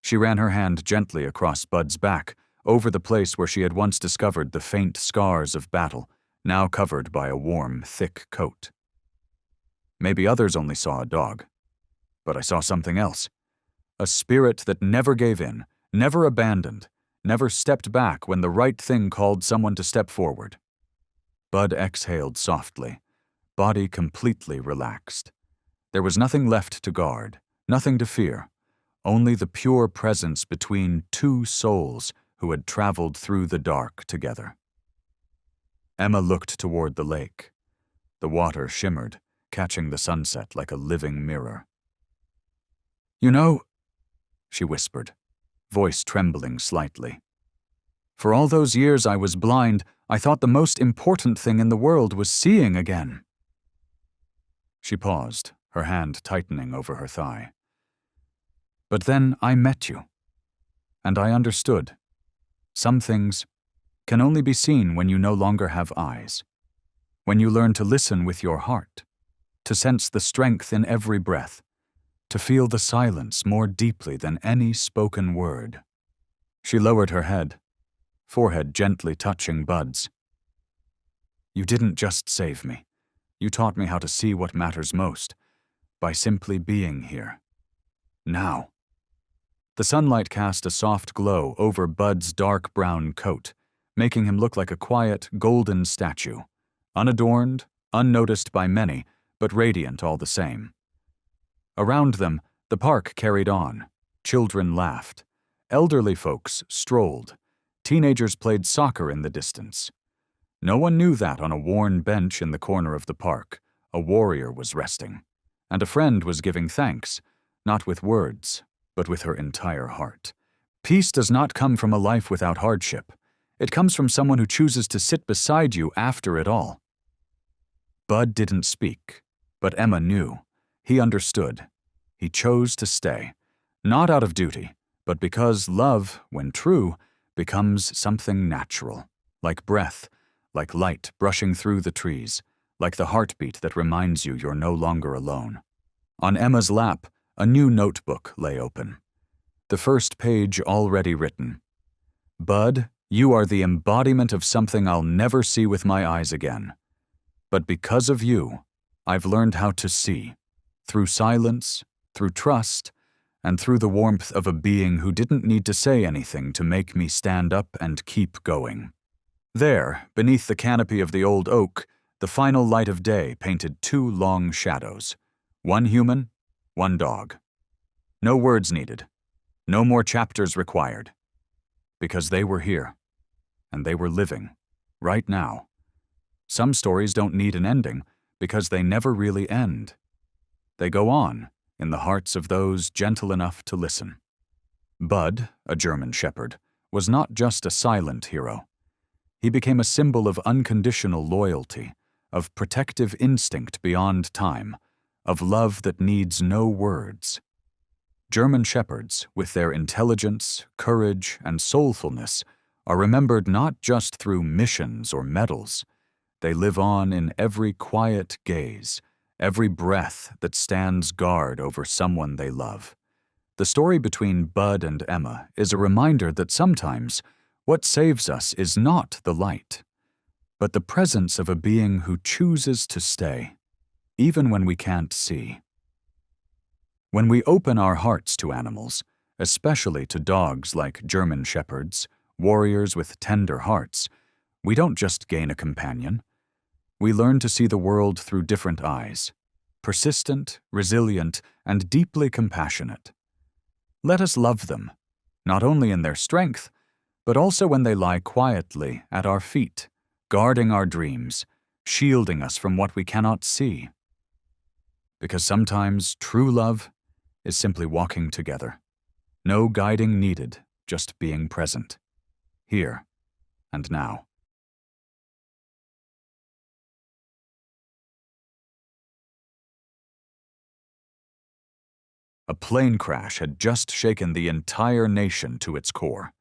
She ran her hand gently across Bud's back, over the place where she had once discovered the faint scars of battle, now covered by a warm, thick coat. "Maybe others only saw a dog, but I saw something else. A spirit that never gave in, never abandoned, never stepped back when the right thing called someone to step forward." Bud exhaled softly, body completely relaxed. There was nothing left to guard, nothing to fear, only the pure presence between two souls who had traveled through the dark together. Emma looked toward the lake. The water shimmered, catching the sunset like a living mirror. "You know," she whispered, voice trembling slightly, "for all those years I was blind, I thought the most important thing in the world was seeing again." She paused, her hand tightening over her thigh. "But then I met you, and I understood. Some things can only be seen when you no longer have eyes, when you learn to listen with your heart, to sense the strength in every breath, to feel the silence more deeply than any spoken word. She lowered her head, forehead gently touching Bud's. "You didn't just save me. You taught me how to see what matters most, by simply being here. Now." The sunlight cast a soft glow over Bud's dark brown coat, making him look like a quiet, golden statue, unadorned, unnoticed by many, but radiant all the same. Around them, the park carried on. Children laughed. Elderly folks strolled. Teenagers played soccer in the distance. No one knew that on a worn bench in the corner of the park, a warrior was resting, and a friend was giving thanks, not with words, but with her entire heart. Peace does not come from a life without hardship. It comes from someone who chooses to sit beside you after it all. Bud didn't speak, but Emma knew. He understood. He chose to stay, not out of duty, but because love, when true, becomes something natural, like breath, like light brushing through the trees, like the heartbeat that reminds you you're no longer alone. On Emma's lap, a new notebook lay open. The first page already written. "Bud, you are the embodiment of something I'll never see with my eyes again. But because of you, I've learned how to see, through silence, through trust, and through the warmth of a being who didn't need to say anything to make me stand up and keep going." There, beneath the canopy of the old oak, the final light of day painted two long shadows, one human, one dog. No words needed, no more chapters required, because they were here, and they were living, right now. Some stories don't need an ending because they never really end. They go on in the hearts of those gentle enough to listen. Bud, a German shepherd, was not just a silent hero. He became a symbol of unconditional loyalty, of protective instinct beyond time, of love that needs no words. German shepherds, with their intelligence, courage, and soulfulness, are remembered not just through missions or medals. They live on in every quiet gaze, every breath that stands guard over someone they love. The story between Bud and Emma is a reminder that sometimes what saves us is not the light, but the presence of a being who chooses to stay, even when we can't see. When we open our hearts to animals, especially to dogs like German shepherds, warriors with tender hearts, we don't just gain a companion. We learn to see the world through different eyes, persistent, resilient, and deeply compassionate. Let us love them, not only in their strength, but also when they lie quietly at our feet, guarding our dreams, shielding us from what we cannot see. Because sometimes true love is simply walking together. No guiding needed, just being present. Here and now. A plane crash had just shaken the entire nation to its core.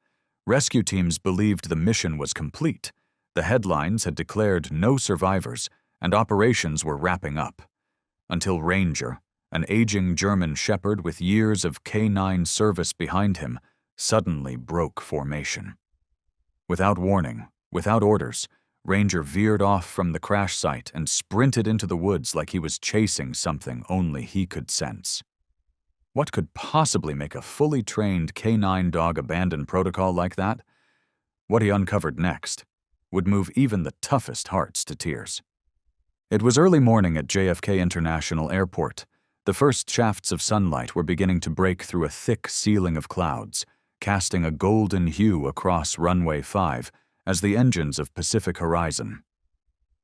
Rescue teams believed the mission was complete. The headlines had declared no survivors, and operations were wrapping up. Until Ranger, an aging German shepherd with years of canine service behind him, suddenly broke formation. Without warning, without orders, Ranger veered off from the crash site and sprinted into the woods like he was chasing something only he could sense. What could possibly make a fully trained canine dog abandon protocol like that? What he uncovered next would move even the toughest hearts to tears. It was early morning at JFK International Airport. The first shafts of sunlight were beginning to break through a thick ceiling of clouds, casting a golden hue across runway 5 as the engines of Pacific Horizon.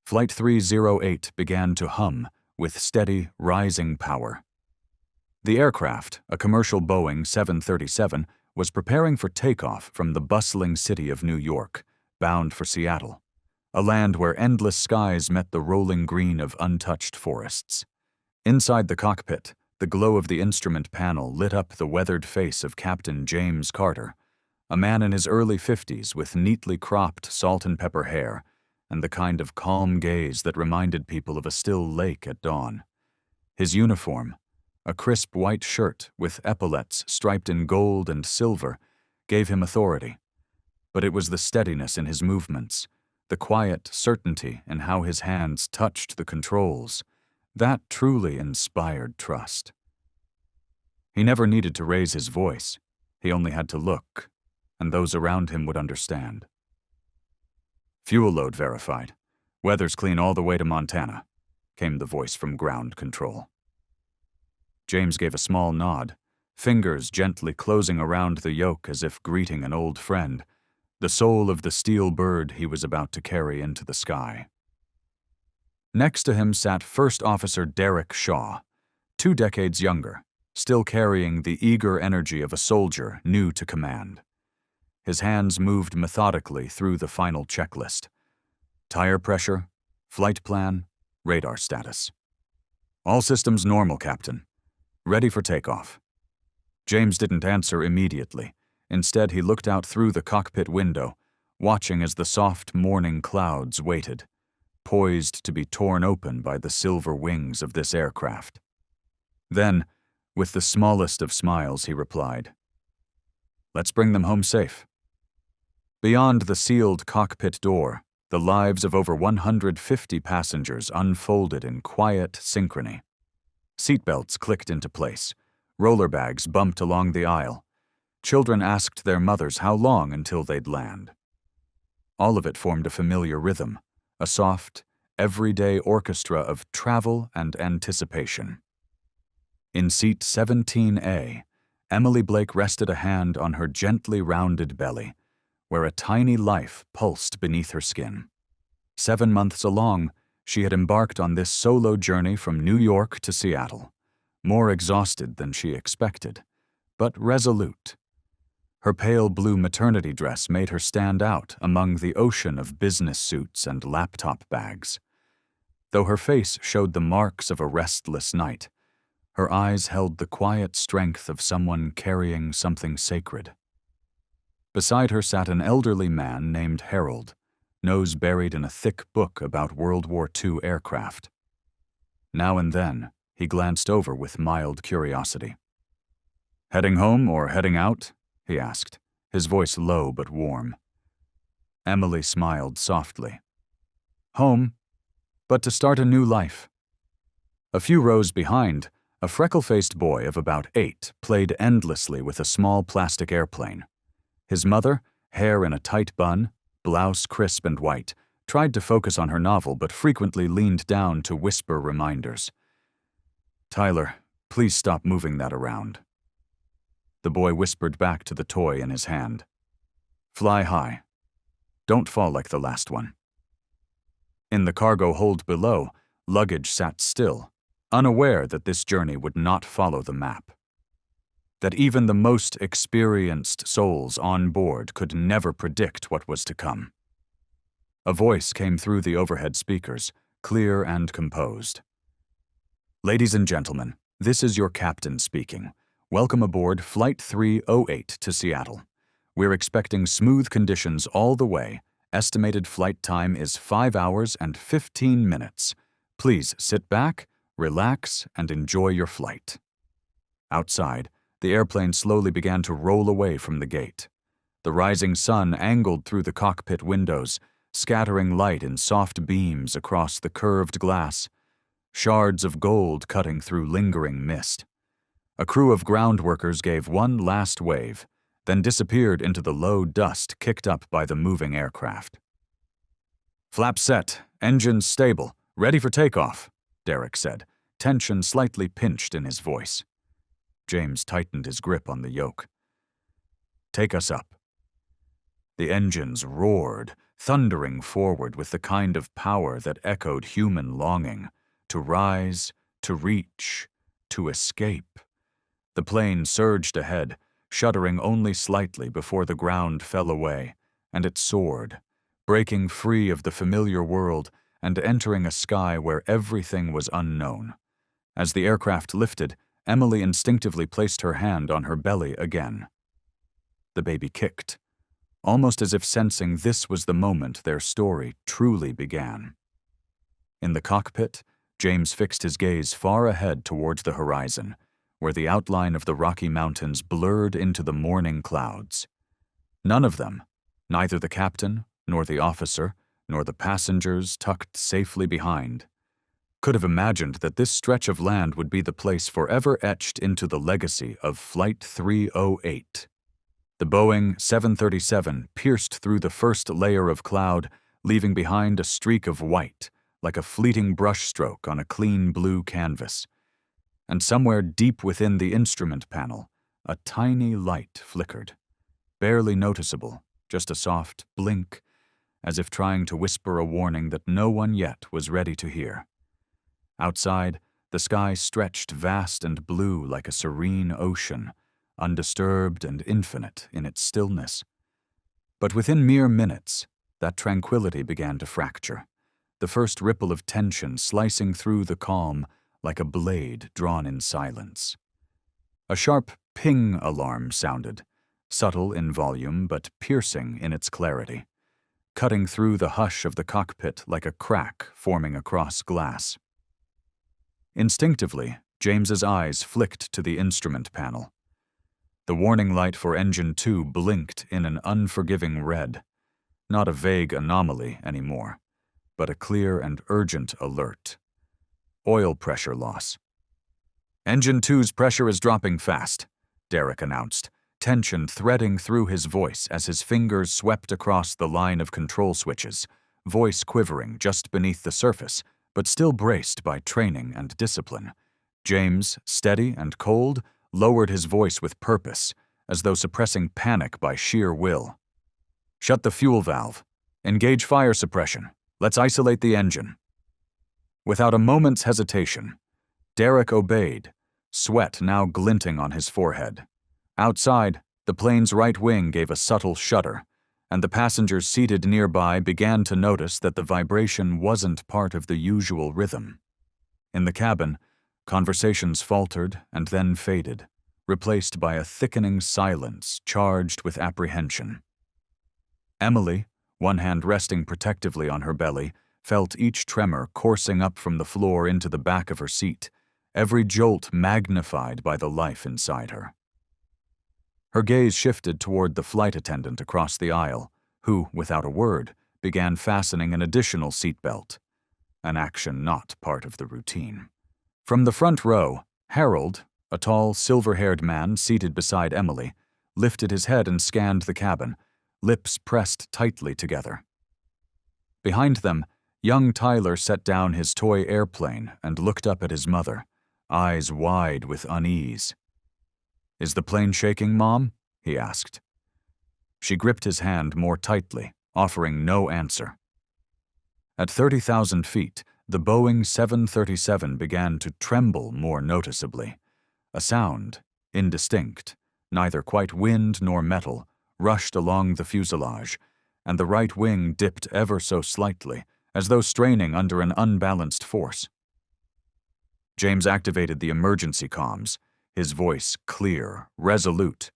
Flight 308 began to hum with steady, rising power. The aircraft, a commercial Boeing 737, was preparing for takeoff from the bustling city of New York, bound for Seattle, a land where endless skies met the rolling green of untouched forests. Inside the cockpit, the glow of the instrument panel lit up the weathered face of Captain James Carter, a man in his early 50s with neatly cropped salt and pepper hair and the kind of calm gaze that reminded people of a still lake at dawn. His uniform, a crisp white shirt with epaulets striped in gold and silver, gave him authority. But it was the steadiness in his movements, the quiet certainty in how his hands touched the controls, that truly inspired trust. He never needed to raise his voice. He only had to look, and those around him would understand. "Fuel load verified. Weather's clean all the way to Montana," came the voice from ground control. James gave a small nod, fingers gently closing around the yoke as if greeting an old friend, the soul of the steel bird he was about to carry into the sky. Next to him sat First Officer Derek Shaw, 2 decades younger, still carrying the eager energy of a soldier new to command. His hands moved methodically through the final checklist. Tire pressure, flight plan, radar status. "All systems normal, Captain. Ready for takeoff." James didn't answer immediately. Instead, he looked out through the cockpit window, watching as the soft morning clouds waited, poised to be torn open by the silver wings of this aircraft. Then, with the smallest of smiles, he replied, "Let's bring them home safe." Beyond the sealed cockpit door, the lives of over 150 passengers unfolded in quiet synchrony. Seatbelts clicked into place. Roller bags bumped along the aisle. Children asked their mothers how long until they'd land. All of it formed a familiar rhythm, a soft, everyday orchestra of travel and anticipation. In seat 17A, Emily Blake rested a hand on her gently rounded belly, where a tiny life pulsed beneath her skin. 7 months along, she had embarked on this solo journey from New York to Seattle, more exhausted than she expected, but resolute. Her pale blue maternity dress made her stand out among the ocean of business suits and laptop bags. Though her face showed the marks of a restless night, her eyes held the quiet strength of someone carrying something sacred. Beside her sat an elderly man named Harold, nose buried in a thick book about World War II aircraft. Now and then, he glanced over with mild curiosity. "Heading home or heading out?" he asked, his voice low but warm. Emily smiled softly. "Home, but to start a new life." A few rows behind, a freckle-faced boy of about 8 played endlessly with a small plastic airplane. His mother, hair in a tight bun, blouse crisp and white, tried to focus on her novel but frequently leaned down to whisper reminders. "Tyler, please stop moving that around." The boy whispered back to the toy in his hand. "Fly high. Don't fall like the last one." In the cargo hold below, luggage sat still, unaware that this journey would not follow the map. That even the most experienced souls on board could never predict what was to come. A voice came through the overhead speakers, clear and composed. "Ladies and gentlemen, this is your captain speaking. Welcome aboard Flight 308 to Seattle. We're expecting smooth conditions all the way. Estimated flight time is 5 hours and 15 minutes. Please sit back, relax, and enjoy your flight." Outside, the airplane slowly began to roll away from the gate. The rising sun angled through the cockpit windows, scattering light in soft beams across the curved glass, shards of gold cutting through lingering mist. A crew of ground workers gave one last wave, then disappeared into the low dust kicked up by the moving aircraft. "Flaps set, engines stable, ready for takeoff," Derek said, tension slightly pinched in his voice. James tightened his grip on the yoke. "Take us up." The engines roared, thundering forward with the kind of power that echoed human longing, to rise, to reach, to escape. The plane surged ahead, shuddering only slightly before the ground fell away, and it soared, breaking free of the familiar world and entering a sky where everything was unknown. As the aircraft lifted, Emily instinctively placed her hand on her belly again. The baby kicked, almost as if sensing this was the moment their story truly began. In the cockpit, James fixed his gaze far ahead towards the horizon, where the outline of the Rocky Mountains blurred into the morning clouds. None of them, neither the captain, nor the officer, nor the passengers tucked safely behind, could have imagined that this stretch of land would be the place forever etched into the legacy of Flight 308. The Boeing 737 pierced through the first layer of cloud, leaving behind a streak of white, like a fleeting brushstroke on a clean blue canvas. And somewhere deep within the instrument panel, a tiny light flickered. Barely noticeable, just a soft blink, as if trying to whisper a warning that no one yet was ready to hear. Outside, the sky stretched vast and blue like a serene ocean, undisturbed and infinite in its stillness. But within mere minutes, that tranquility began to fracture, the first ripple of tension slicing through the calm like a blade drawn in silence. A sharp ping alarm sounded, subtle in volume but piercing in its clarity, cutting through the hush of the cockpit like a crack forming across glass. Instinctively, James's eyes flicked to the instrument panel. The warning light for Engine 2 blinked in an unforgiving red, not a vague anomaly anymore, but a clear and urgent alert. Oil pressure loss. "Engine 2's pressure is dropping fast," Derek announced, tension threading through his voice as his fingers swept across the line of control switches, voice quivering just beneath the surface, but still braced by training and discipline. James, steady and cold, lowered his voice with purpose, as though suppressing panic by sheer will. "Shut the fuel valve. Engage fire suppression. Let's isolate the engine." Without a moment's hesitation, Derek obeyed, sweat now glinting on his forehead. Outside, the plane's right wing gave a subtle shudder, and the passengers seated nearby began to notice that the vibration wasn't part of the usual rhythm. In the cabin, conversations faltered and then faded, replaced by a thickening silence charged with apprehension. Emily, one hand resting protectively on her belly, felt each tremor coursing up from the floor into the back of her seat, every jolt magnified by the life inside her. Her gaze shifted toward the flight attendant across the aisle, who, without a word, began fastening an additional seatbelt, an action not part of the routine. From the front row, Harold, a tall, silver-haired man seated beside Emily, lifted his head and scanned the cabin, lips pressed tightly together. Behind them, young Tyler set down his toy airplane and looked up at his mother, eyes wide with unease. "Is the plane shaking, Mom?" he asked. She gripped his hand more tightly, offering no answer. At 30,000 feet, the Boeing 737 began to tremble more noticeably. A sound, indistinct, neither quite wind nor metal, rushed along the fuselage, and the right wing dipped ever so slightly, as though straining under an unbalanced force. James activated the emergency comms, his voice clear, resolute.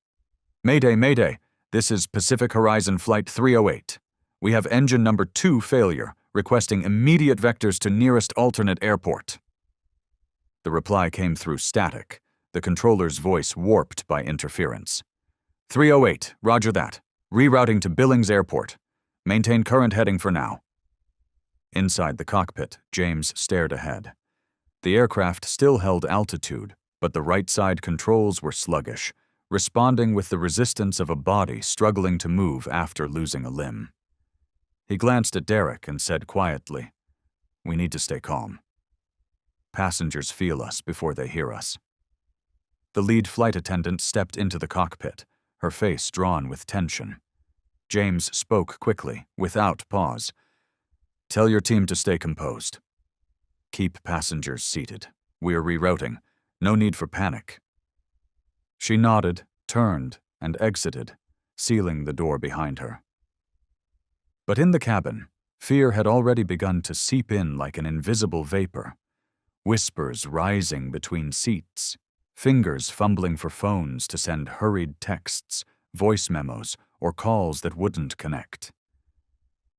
"Mayday, Mayday, this is Pacific Horizon Flight 308. We have engine number 2 failure, requesting immediate vectors to nearest alternate airport." The reply came through static, the controller's voice warped by interference. 308, roger that. Rerouting to Billings Airport. Maintain current heading for now." Inside the cockpit, James stared ahead. The aircraft still held altitude, but the right-side controls were sluggish, responding with the resistance of a body struggling to move after losing a limb. He glanced at Derek and said quietly, "We need to stay calm. Passengers feel us before they hear us." The lead flight attendant stepped into the cockpit, her face drawn with tension. James spoke quickly, without pause. "Tell your team to stay composed. Keep passengers seated. We're rerouting. No need for panic." She nodded, turned, and exited, sealing the door behind her. But in the cabin, fear had already begun to seep in like an invisible vapor. Whispers rising between seats, fingers fumbling for phones to send hurried texts, voice memos, or calls that wouldn't connect.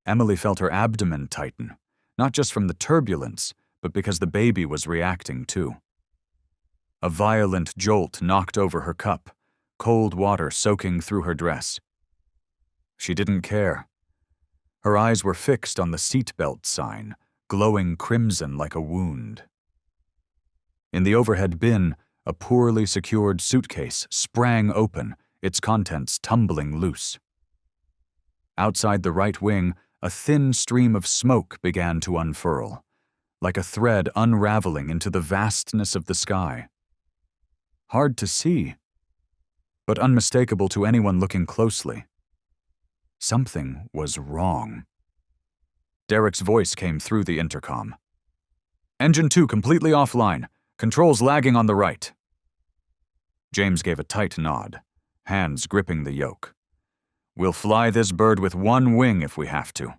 Emily felt her abdomen tighten, not just from the turbulence, but because the baby was reacting too. A violent jolt knocked over her cup, cold water soaking through her dress. She didn't care. Her eyes were fixed on the seatbelt sign, glowing crimson like a wound. In the overhead bin, a poorly secured suitcase sprang open, its contents tumbling loose. Outside the right wing, a thin stream of smoke began to unfurl, like a thread unraveling into the vastness of the sky. Hard to see, but unmistakable to anyone looking closely. Something was wrong. Derek's voice came through the intercom. "Engine 2 completely offline. Controls lagging on the right." James gave a tight nod, hands gripping the yoke. "We'll fly this bird with one wing if we have to."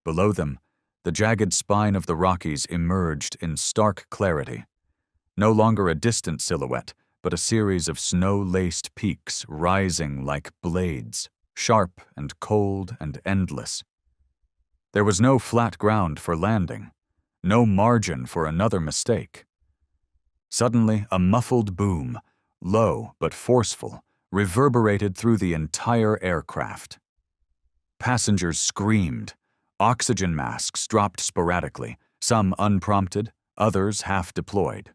Below them, the jagged spine of the Rockies emerged in stark clarity. No longer a distant silhouette, but a series of snow-laced peaks rising like blades, sharp and cold and endless. There was no flat ground for landing, no margin for another mistake. Suddenly, a muffled boom, low but forceful, reverberated through the entire aircraft. Passengers screamed. Oxygen masks dropped sporadically, some unprompted, others half-deployed.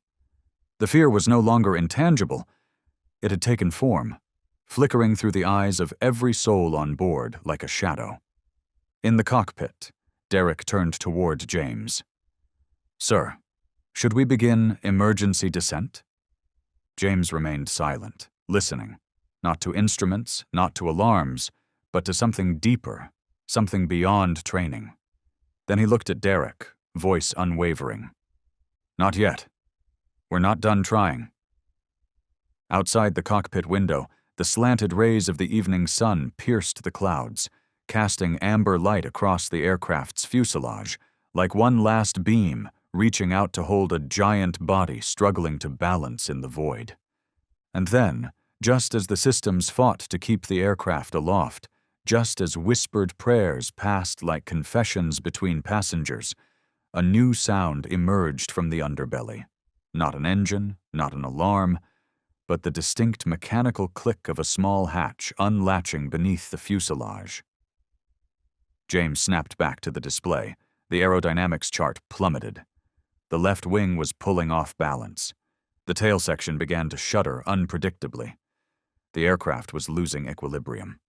The fear was no longer intangible. It had taken form, flickering through the eyes of every soul on board like a shadow. In the cockpit, Derek turned toward James. "Sir, should we begin emergency descent?" James remained silent, listening, not to instruments, not to alarms, but to something deeper, something beyond training. Then he looked at Derek, voice unwavering. "Not yet. We're not done trying." Outside the cockpit window, the slanted rays of the evening sun pierced the clouds, casting amber light across the aircraft's fuselage, like one last beam reaching out to hold a giant body struggling to balance in the void. And then, just as the systems fought to keep the aircraft aloft, just as whispered prayers passed like confessions between passengers, a new sound emerged from the underbelly. Not an engine, not an alarm, but the distinct mechanical click of a small hatch unlatching beneath the fuselage. James snapped back to the display. The aerodynamics chart plummeted. The left wing was pulling off balance. The tail section began to shudder unpredictably. The aircraft was losing equilibrium.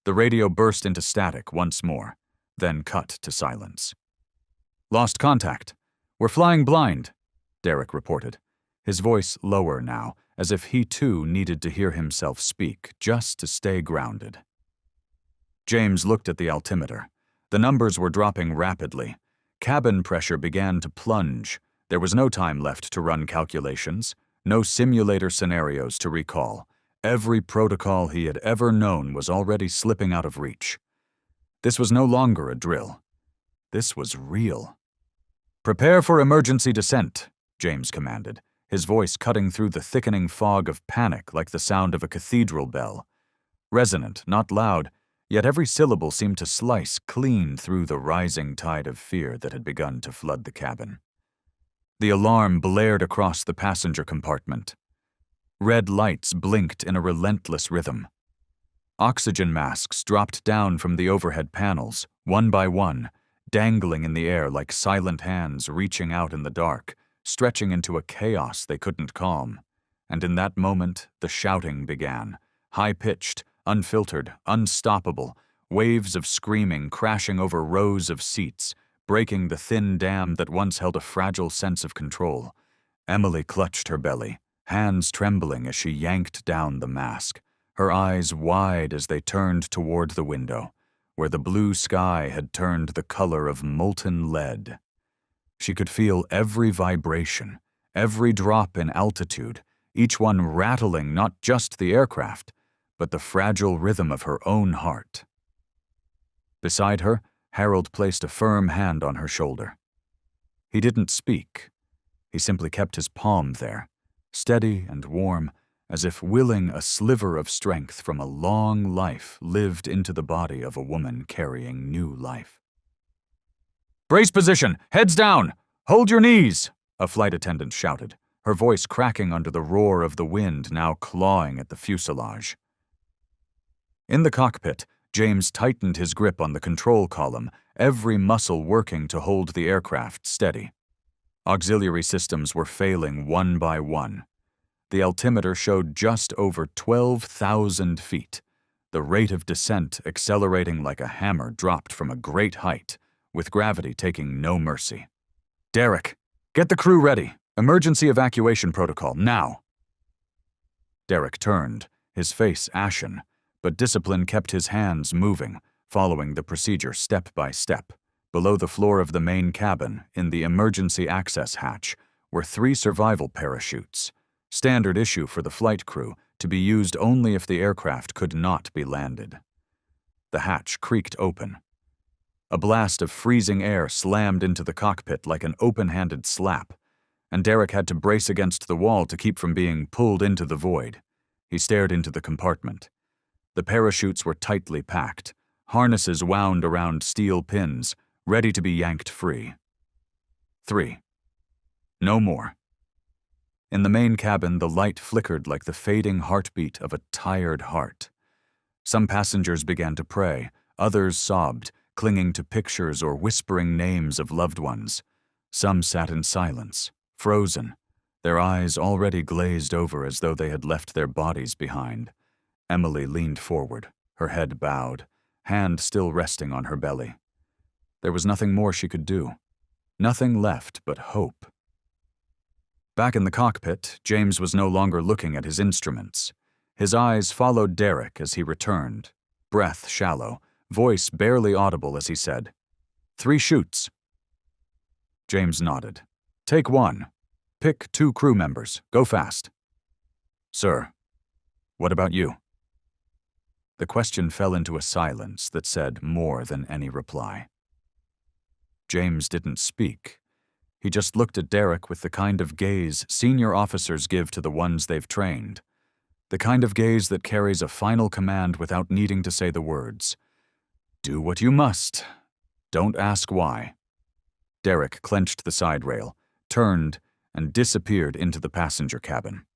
The radio burst into static once more, then cut to silence. "Lost contact. We're flying blind," Derek reported, his voice lower now, as if he too needed to hear himself speak just to stay grounded. James looked at the altimeter. The numbers were dropping rapidly. Cabin pressure began to plunge. There was no time left to run calculations, no simulator scenarios to recall. Every protocol he had ever known was already slipping out of reach. This was no longer a drill. This was real. "Prepare for emergency descent," James commanded, his voice cutting through the thickening fog of panic like the sound of a cathedral bell. Resonant, not loud, yet every syllable seemed to slice clean through the rising tide of fear that had begun to flood the cabin. The alarm blared across the passenger compartment. Red lights blinked in a relentless rhythm. Oxygen masks dropped down from the overhead panels, one by one, dangling in the air like silent hands reaching out in the dark, stretching into a chaos they couldn't calm. And in that moment, the shouting began, high-pitched, unfiltered, unstoppable, waves of screaming crashing over rows of seats, breaking the thin dam that once held a fragile sense of control. Emily clutched her belly, hands trembling as she yanked down the mask, her eyes wide as they turned toward the window, where the blue sky had turned the color of molten lead. She could feel every vibration, every drop in altitude, each one rattling not just the aircraft, but the fragile rhythm of her own heart. Beside her, Harold placed a firm hand on her shoulder. He didn't speak. He simply kept his palm there, steady and warm, as if willing a sliver of strength from a long life lived into the body of a woman carrying new life. Brace position! Heads down! Hold your knees! A flight attendant shouted, her voice cracking under the roar of the wind now clawing at the fuselage. In the cockpit, James tightened his grip on the control column, every muscle working to hold the aircraft steady. Auxiliary systems were failing one by one. The altimeter showed just over 12,000 feet, the rate of descent accelerating like a hammer dropped from a great height, with gravity taking no mercy. Derek, get the crew ready. Emergency evacuation protocol, now. Derek turned, his face ashen, but discipline kept his hands moving, following the procedure step by step. Below the floor of the main cabin, in the emergency access hatch, were 3 survival parachutes, standard issue for the flight crew, to be used only if the aircraft could not be landed. The hatch creaked open. A blast of freezing air slammed into the cockpit like an open-handed slap, and Derek had to brace against the wall to keep from being pulled into the void. He stared into the compartment. The parachutes were tightly packed, harnesses wound around steel pins, ready to be yanked free. 3. No more. In the main cabin, the light flickered like the fading heartbeat of a tired heart. Some passengers began to pray, others sobbed, clinging to pictures or whispering names of loved ones. Some sat in silence, frozen, their eyes already glazed over as though they had left their bodies behind. Emily leaned forward, her head bowed, hand still resting on her belly. There was nothing more she could do. Nothing left but hope. Back in the cockpit, James was no longer looking at his instruments. His eyes followed Derek as he returned, breath shallow, voice barely audible as he said, 3 shoots. James nodded. Take 1. Pick 2 crew members. Go fast. Sir, what about you? The question fell into a silence that said more than any reply. James didn't speak. He just looked at Derek with the kind of gaze senior officers give to the ones they've trained. The kind of gaze that carries a final command without needing to say the words. Do what you must. Don't ask why. Derek clenched the side rail, turned, and disappeared into the passenger cabin.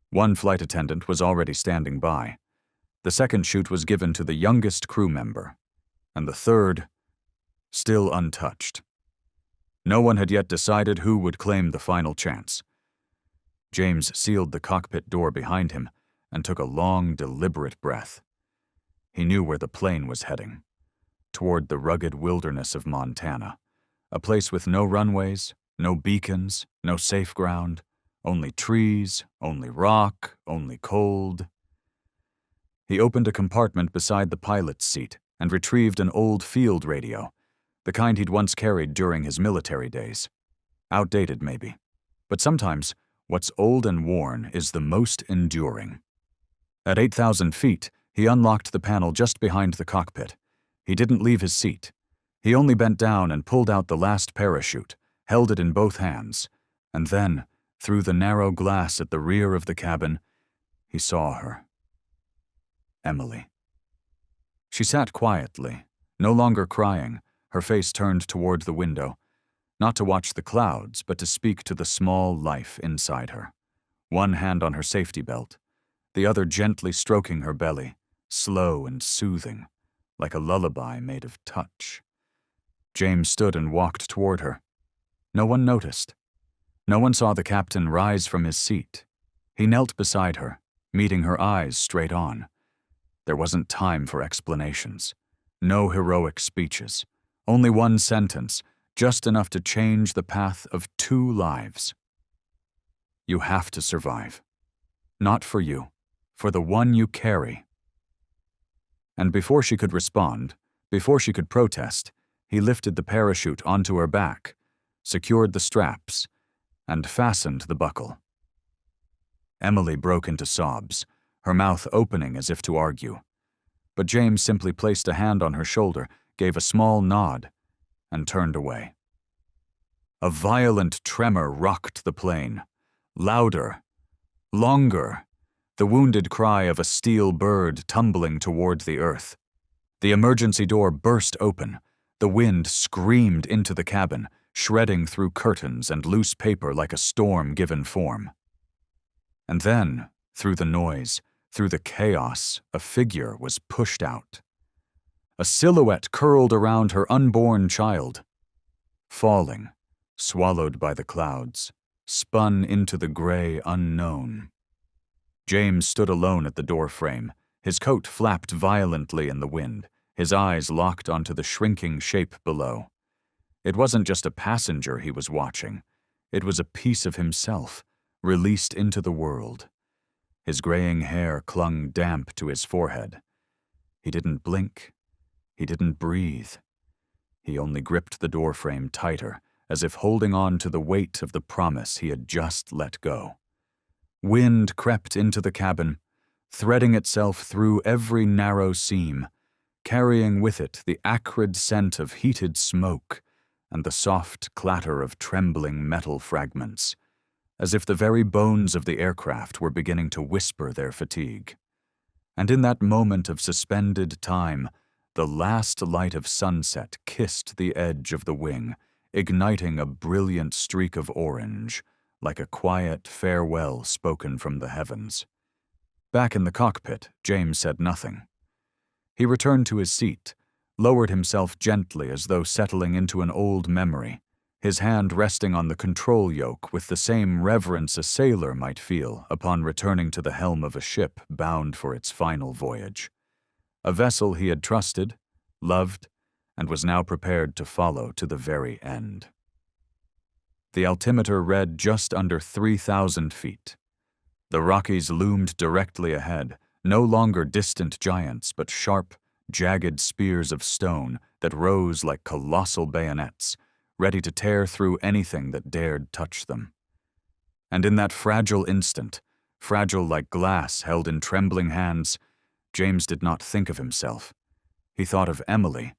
1 flight attendant was already standing by. The 2nd chute was given to the youngest crew member, and the 3rd, still untouched. No one had yet decided who would claim the final chance. James sealed the cockpit door behind him and took a long, deliberate breath. He knew where the plane was heading, toward the rugged wilderness of Montana, a place with no runways, no beacons, no safe ground, only trees, only rock, only cold. He opened a compartment beside the pilot's seat and retrieved an old field radio, the kind he'd once carried during his military days. Outdated, maybe, but sometimes what's old and worn is the most enduring. At 8,000 feet, he unlocked the panel just behind the cockpit. He didn't leave his seat. He only bent down and pulled out the last parachute, held it in both hands, and then, through the narrow glass at the rear of the cabin, he saw her. Emily. She sat quietly, no longer crying, her face turned toward the window, not to watch the clouds, but to speak to the small life inside her. 1 hand on her safety belt, the other gently stroking her belly, slow and soothing, like a lullaby made of touch. James stood and walked toward her. No one noticed. No one saw the captain rise from his seat. He knelt beside her, meeting her eyes straight on. There wasn't time for explanations. No heroic speeches. Only 1 sentence, just enough to change the path of 2 lives. You have to survive. Not for you, for the one you carry. And before she could respond, before she could protest, he lifted the parachute onto her back, secured the straps, and fastened the buckle. Emily broke into sobs, her mouth opening as if to argue. But James simply placed a hand on her shoulder, gave a small nod, and turned away. A violent tremor rocked the plane. Louder, longer, the wounded cry of a steel bird tumbling toward the earth. The emergency door burst open. The wind screamed into the cabin, shredding through curtains and loose paper like a storm given form. And then, through the noise, through the chaos, a figure was pushed out. A silhouette curled around her unborn child. Falling, swallowed by the clouds, spun into the gray unknown. James stood alone at the doorframe, his coat flapped violently in the wind, his eyes locked onto the shrinking shape below. It wasn't just a passenger he was watching. It was a piece of himself, released into the world. His graying hair clung damp to his forehead. He didn't blink. He didn't breathe. He only gripped the doorframe tighter, as if holding on to the weight of the promise he had just let go. Wind crept into the cabin, threading itself through every narrow seam, carrying with it the acrid scent of heated smoke and the soft clatter of trembling metal fragments, as if the very bones of the aircraft were beginning to whisper their fatigue. And in that moment of suspended time, the last light of sunset kissed the edge of the wing, igniting a brilliant streak of orange, like a quiet farewell spoken from the heavens. Back in the cockpit, James said nothing. He returned to his seat, lowered himself gently as though settling into an old memory, his hand resting on the control yoke with the same reverence a sailor might feel upon returning to the helm of a ship bound for its final voyage. A vessel he had trusted, loved, and was now prepared to follow to the very end. The altimeter read just under 3,000 feet. The Rockies loomed directly ahead, no longer distant giants, but sharp, jagged spears of stone that rose like colossal bayonets, ready to tear through anything that dared touch them. And in that fragile instant, fragile like glass held in trembling hands, James did not think of himself. He thought of Emily,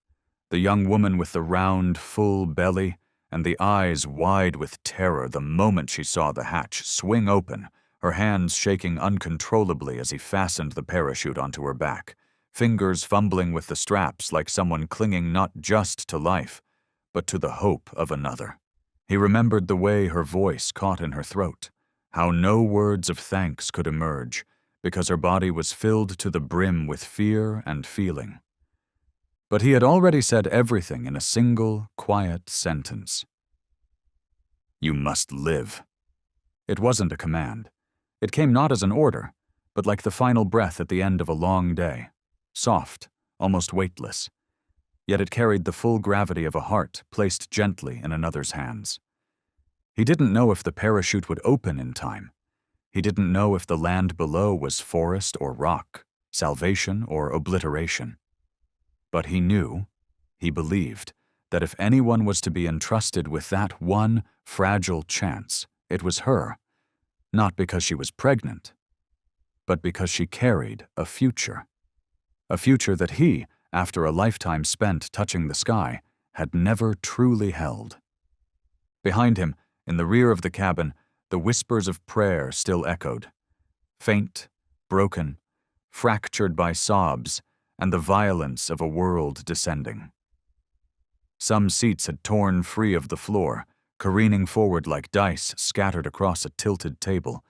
the young woman with the round, full belly and the eyes wide with terror the moment she saw the hatch swing open, her hands shaking uncontrollably as he fastened the parachute onto her back, fingers fumbling with the straps like someone clinging not just to life, but to the hope of another. He remembered the way her voice caught in her throat, how no words of thanks could emerge, because her body was filled to the brim with fear and feeling. But he had already said everything in a single, quiet sentence. "You must live." It wasn't a command. It came not as an order, but like the final breath at the end of a long day, soft, almost weightless. Yet it carried the full gravity of a heart placed gently in another's hands. He didn't know if the parachute would open in time. He didn't know if the land below was forest or rock, salvation or obliteration. But he knew, he believed, that if anyone was to be entrusted with that one fragile chance, it was her, not because she was pregnant, but because she carried a future that he, after a lifetime spent touching the sky, had never truly held. Behind him, in the rear of the cabin, the whispers of prayer still echoed, faint, broken, fractured by sobs and the violence of a world descending. Some seats had torn free of the floor, careening forward like dice scattered across a tilted table,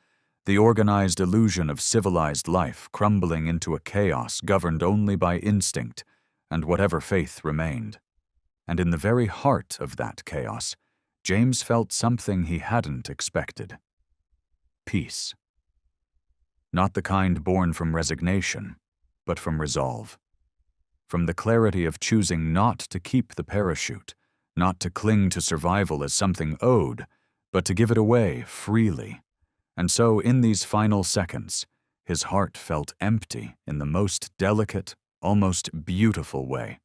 the organized illusion of civilized life crumbling into a chaos governed only by instinct and whatever faith remained. And in the very heart of that chaos, James felt something he hadn't expected. Peace. Not the kind born from resignation, but from resolve. From the clarity of choosing not to keep the parachute, not to cling to survival as something owed, but to give it away freely. And so, in these final seconds, his heart felt empty in the most delicate, almost beautiful way.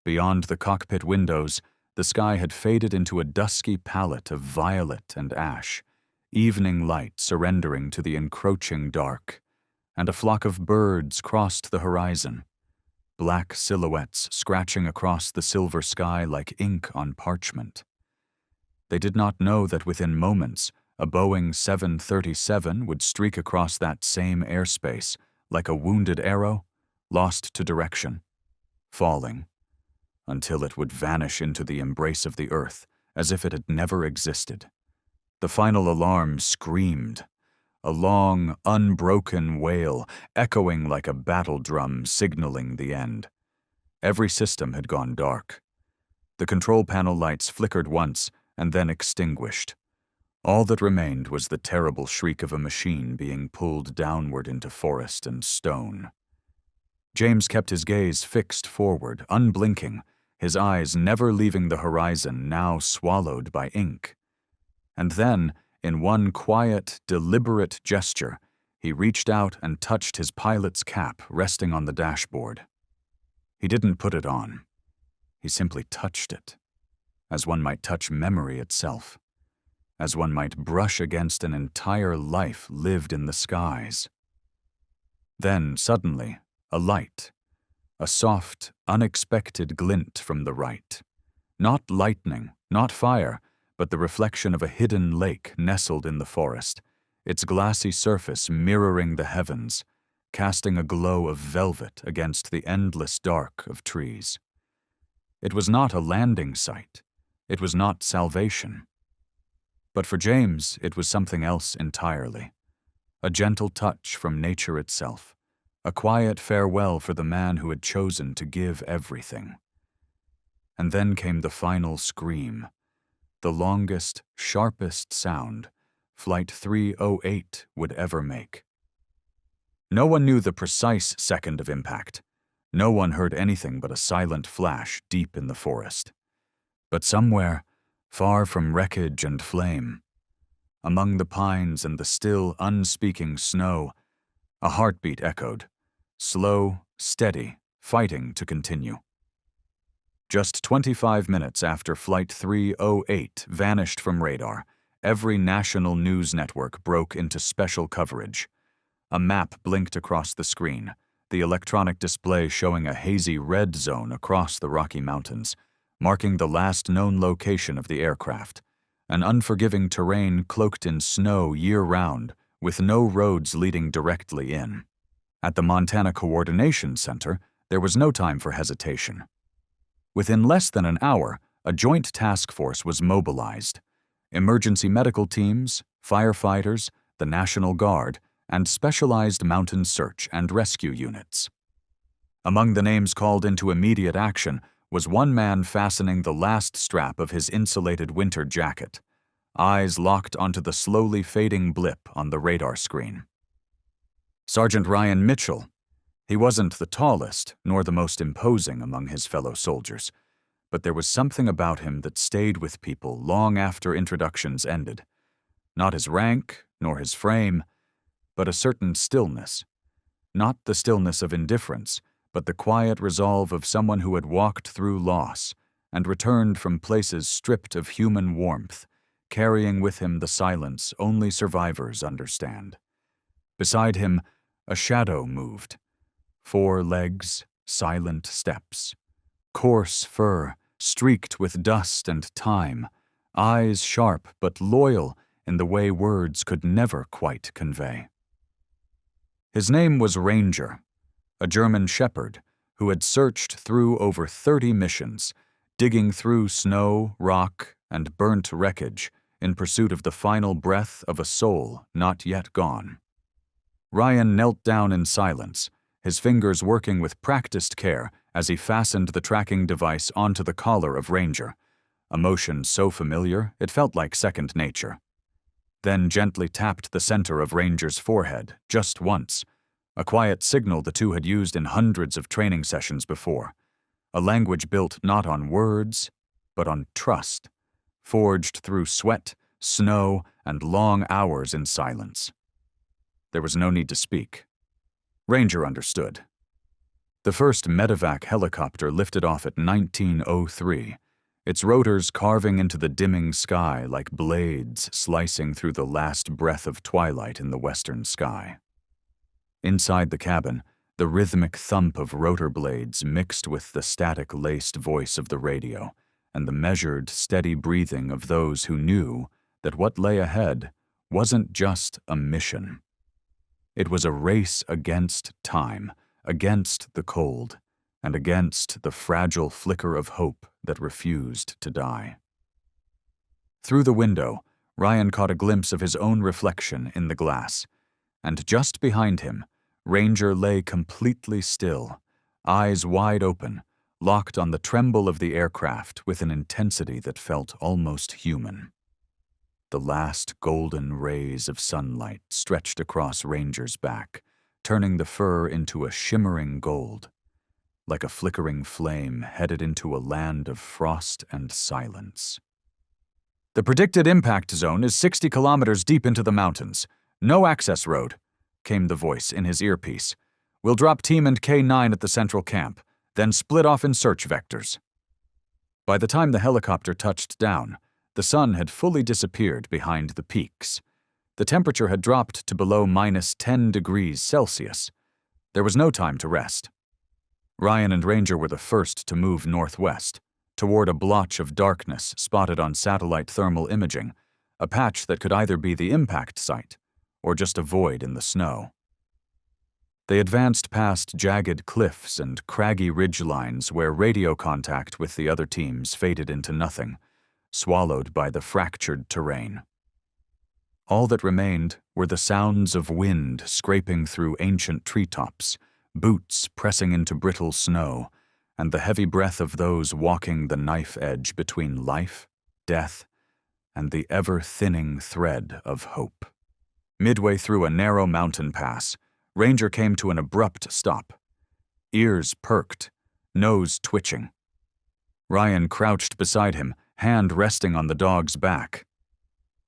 Beyond the cockpit windows, the sky had faded into a dusky palette of violet and ash, evening light surrendering to the encroaching dark, and a flock of birds crossed the horizon, black silhouettes scratching across the silver sky like ink on parchment. They did not know that within moments, a Boeing 737 would streak across that same airspace like a wounded arrow, lost to direction, falling, until it would vanish into the embrace of the earth as if it had never existed. The final alarm screamed, a long, unbroken wail echoing like a battle drum signaling the end. Every system had gone dark. The control panel lights flickered once and then extinguished. All that remained was the terrible shriek of a machine being pulled downward into forest and stone. James kept his gaze fixed forward, unblinking, his eyes never leaving the horizon now swallowed by ink. And then, in one quiet, deliberate gesture, he reached out and touched his pilot's cap resting on the dashboard. He didn't put it on. He simply touched it, as one might touch memory itself, as one might brush against an entire life lived in the skies. Then, suddenly, a light, a soft, unexpected glint from the right. Not lightning, not fire, but the reflection of a hidden lake nestled in the forest, its glassy surface mirroring the heavens, casting a glow of velvet against the endless dark of trees. It was not a landing site. It was not salvation. But for James, it was something else entirely. A gentle touch from nature itself, a quiet farewell for the man who had chosen to give everything. And then came the final scream, the longest, sharpest sound Flight 308 would ever make. No one knew the precise second of impact. No one heard anything but a silent flash deep in the forest. But somewhere, far from wreckage and flame, among the pines and the still, unspeaking snow, a heartbeat echoed, slow, steady, fighting to continue. Just 25 minutes after Flight 308 vanished from radar, every national news network broke into special coverage. A map blinked across the screen, the electronic display showing a hazy red zone across the Rocky Mountains, marking the last known location of the aircraft, an unforgiving terrain cloaked in snow year-round, with no roads leading directly in. At the Montana Coordination Center, there was no time for hesitation. Within less than an hour, a joint task force was mobilized. Emergency medical teams, firefighters, the National Guard, and specialized mountain search and rescue units. Among the names called into immediate action was one man fastening the last strap of his insulated winter jacket, eyes locked onto the slowly fading blip on the radar screen. Sergeant Ryan Mitchell. He wasn't the tallest nor the most imposing among his fellow soldiers, but there was something about him that stayed with people long after introductions ended. Not his rank, nor his frame, but a certain stillness. Not the stillness of indifference, but the quiet resolve of someone who had walked through loss and returned from places stripped of human warmth, carrying with him the silence only survivors understand. Beside him, a shadow moved. 4 legs, silent steps. Coarse fur, streaked with dust and time, eyes sharp but loyal in the way words could never quite convey. His name was Ranger, a German shepherd who had searched through over 30 missions, digging through snow, rock, and burnt wreckage in pursuit of the final breath of a soul not yet gone. Ryan knelt down in silence, his fingers working with practiced care as he fastened the tracking device onto the collar of Ranger, a motion so familiar it felt like second nature. Then gently tapped the center of Ranger's forehead, just once, a quiet signal the two had used in hundreds of training sessions before, a language built not on words, but on trust, forged through sweat, snow, and long hours in silence. There was no need to speak. Ranger understood. The first medevac helicopter lifted off at 1903, its rotors carving into the dimming sky like blades slicing through the last breath of twilight in the western sky. Inside the cabin, the rhythmic thump of rotor blades mixed with the static-laced voice of the radio and the measured, steady breathing of those who knew that what lay ahead wasn't just a mission. It was a race against time, against the cold, and against the fragile flicker of hope that refused to die. Through the window, Ryan caught a glimpse of his own reflection in the glass, and just behind him, Ranger lay completely still, eyes wide open, locked on the tremble of the aircraft with an intensity that felt almost human. The last golden rays of sunlight stretched across Ranger's back, turning the fur into a shimmering gold, like a flickering flame headed into a land of frost and silence. "The predicted impact zone is 60 kilometers deep into the mountains. No access road," came the voice in his earpiece. "We'll drop Team and K-9 at the central camp, then split off in search vectors." By the time the helicopter touched down, the sun had fully disappeared behind the peaks. The temperature had dropped to below -10 degrees Celsius. There was no time to rest. Ryan and Ranger were the first to move northwest, toward a blotch of darkness spotted on satellite thermal imaging, a patch that could either be the impact site or just a void in the snow. They advanced past jagged cliffs and craggy ridgelines where radio contact with the other teams faded into nothing, swallowed by the fractured terrain. All that remained were the sounds of wind scraping through ancient treetops, boots pressing into brittle snow, and the heavy breath of those walking the knife edge between life, death, and the ever-thinning thread of hope. Midway through a narrow mountain pass, Ranger came to an abrupt stop. Ears perked, nose twitching. Ryan crouched beside him, hand resting on the dog's back.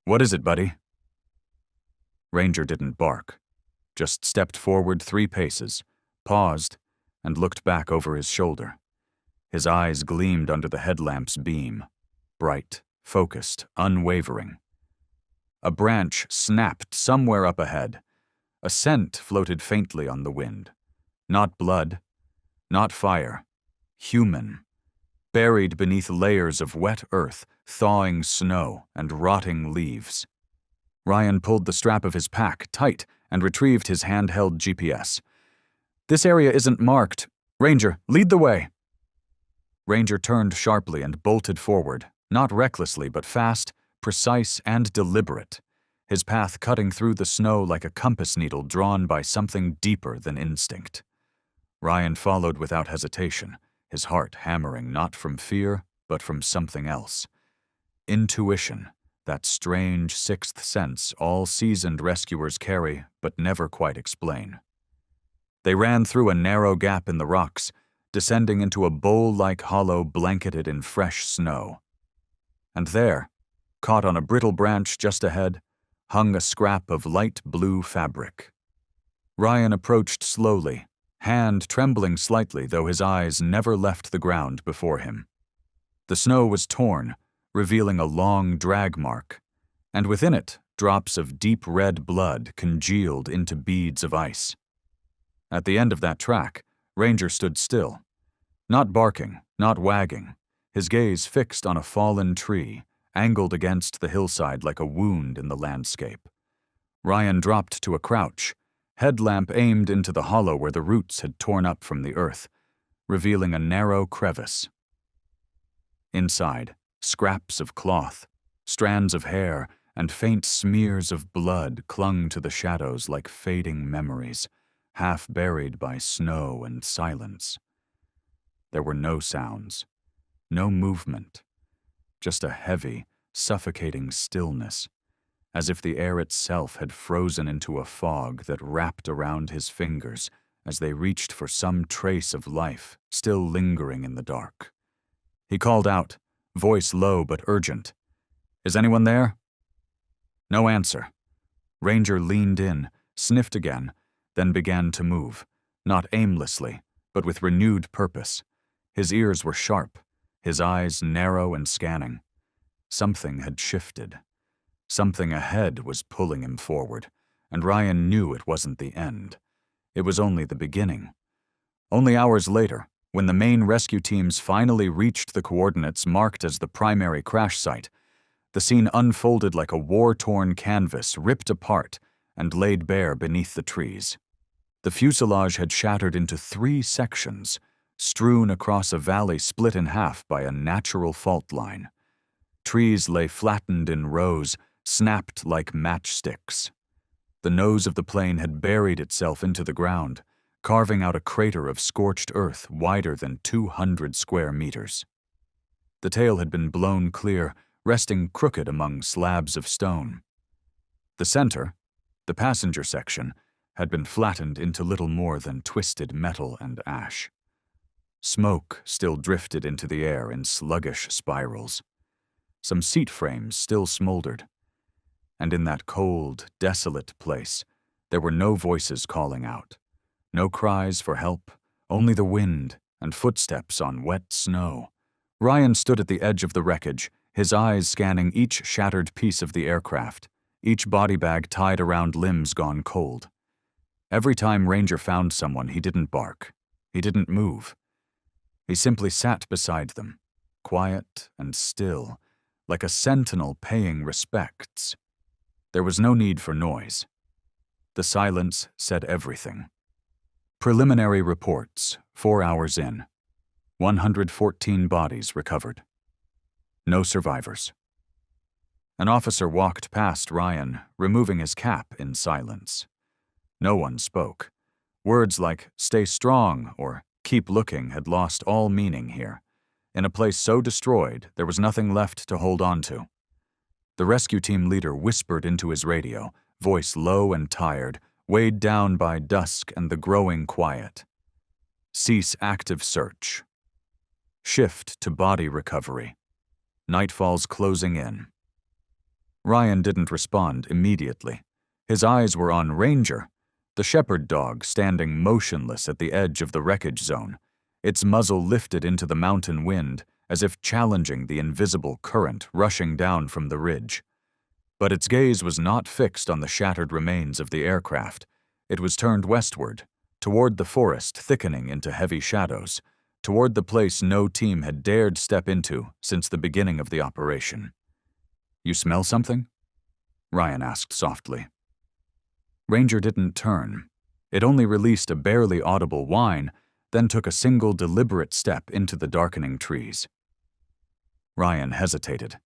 "What is it, buddy?" Ranger didn't bark, just stepped forward 3 paces, paused, and looked back over his shoulder. His eyes gleamed under the headlamp's beam, bright, focused, unwavering. A branch snapped somewhere up ahead. A scent floated faintly on the wind. Not blood, not fire, human, buried beneath layers of wet earth, thawing snow, and rotting leaves. Ryan pulled the strap of his pack tight and retrieved his handheld GPS. "This area isn't marked. Ranger, lead the way." Ranger turned sharply and bolted forward, not recklessly but fast, precise, and deliberate, his path cutting through the snow like a compass needle drawn by something deeper than instinct. Ryan followed without hesitation, his heart hammering not from fear, but from something else. Intuition, that strange sixth sense all seasoned rescuers carry but never quite explain. They ran through a narrow gap in the rocks, descending into a bowl-like hollow blanketed in fresh snow. And there, caught on a brittle branch just ahead, hung a scrap of light blue fabric. Ryan approached slowly, hand trembling slightly though his eyes never left the ground before him. The snow was torn, revealing a long drag mark, and within it, drops of deep red blood congealed into beads of ice. At the end of that track, Ranger stood still, not barking, not wagging, his gaze fixed on a fallen tree, angled against the hillside like a wound in the landscape. Ryan dropped to a crouch, headlamp aimed into the hollow where the roots had torn up from the earth, revealing a narrow crevice. Inside, scraps of cloth, strands of hair, and faint smears of blood clung to the shadows like fading memories, half buried by snow and silence. There were no sounds, no movement, just a heavy, suffocating stillness, as if the air itself had frozen into a fog that wrapped around his fingers as they reached for some trace of life still lingering in the dark. He called out, voice low but urgent, "Is anyone there?" No answer. Ranger leaned in, sniffed again, then began to move, not aimlessly, but with renewed purpose. His ears were sharp, his eyes narrow and scanning. Something had shifted. Something ahead was pulling him forward, and Ryan knew it wasn't the end. It was only the beginning. Only hours later, when the main rescue teams finally reached the coordinates marked as the primary crash site, the scene unfolded like a war-torn canvas ripped apart and laid bare beneath the trees. The fuselage had shattered into 3 sections, strewn across a valley split in half by a natural fault line. Trees lay flattened in rows, snapped like matchsticks. The nose of the plane had buried itself into the ground, carving out a crater of scorched earth wider than 200 square meters. The tail had been blown clear, resting crooked among slabs of stone. The center, the passenger section, had been flattened into little more than twisted metal and ash. Smoke still drifted into the air in sluggish spirals. Some seat frames still smoldered. And in that cold, desolate place, there were no voices calling out, no cries for help, only the wind and footsteps on wet snow. Ryan stood at the edge of the wreckage, his eyes scanning each shattered piece of the aircraft, each body bag tied around limbs gone cold. Every time Ranger found someone, he didn't bark. He didn't move. He simply sat beside them, quiet and still, like a sentinel paying respects. There was no need for noise. The silence said everything. Preliminary reports, 4 hours in. 114 bodies recovered. No survivors. An officer walked past Ryan, removing his cap in silence. No one spoke. Words like "stay strong" or "keep looking" had lost all meaning here. In a place so destroyed, there was nothing left to hold on to. The rescue team leader whispered into his radio, voice low and tired, weighed down by dusk and the growing quiet. Cease active search. Shift to body recovery. Nightfall's closing in. Ryan didn't respond immediately. His eyes were on Ranger, the shepherd dog standing motionless at the edge of the wreckage zone, its muzzle lifted into the mountain wind, as if challenging the invisible current rushing down from the ridge. But its gaze was not fixed on the shattered remains of the aircraft. It was turned westward, toward the forest thickening into heavy shadows, toward the place no team had dared step into since the beginning of the operation. "You smell something?" Ryan asked softly. Ranger didn't turn. It only released a barely audible whine, then took a single deliberate step into the darkening trees. Ryan hesitated.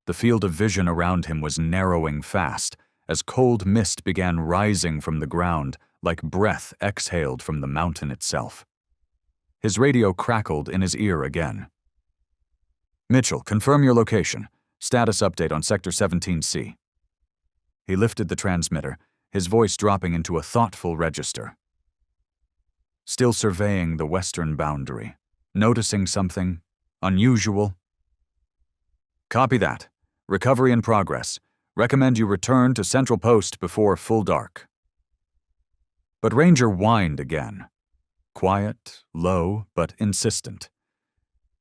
The field of vision around him was narrowing fast as cold mist began rising from the ground like breath exhaled from the mountain itself. His radio crackled in his ear again. "Mitchell, confirm your location. Status update on Sector 17C." He lifted the transmitter, his voice dropping into a thoughtful register. Still surveying the western boundary, noticing something unusual. "Copy that. Recovery in progress. Recommend you return to Central Post before full dark." But Ranger whined again. Quiet, low, but insistent.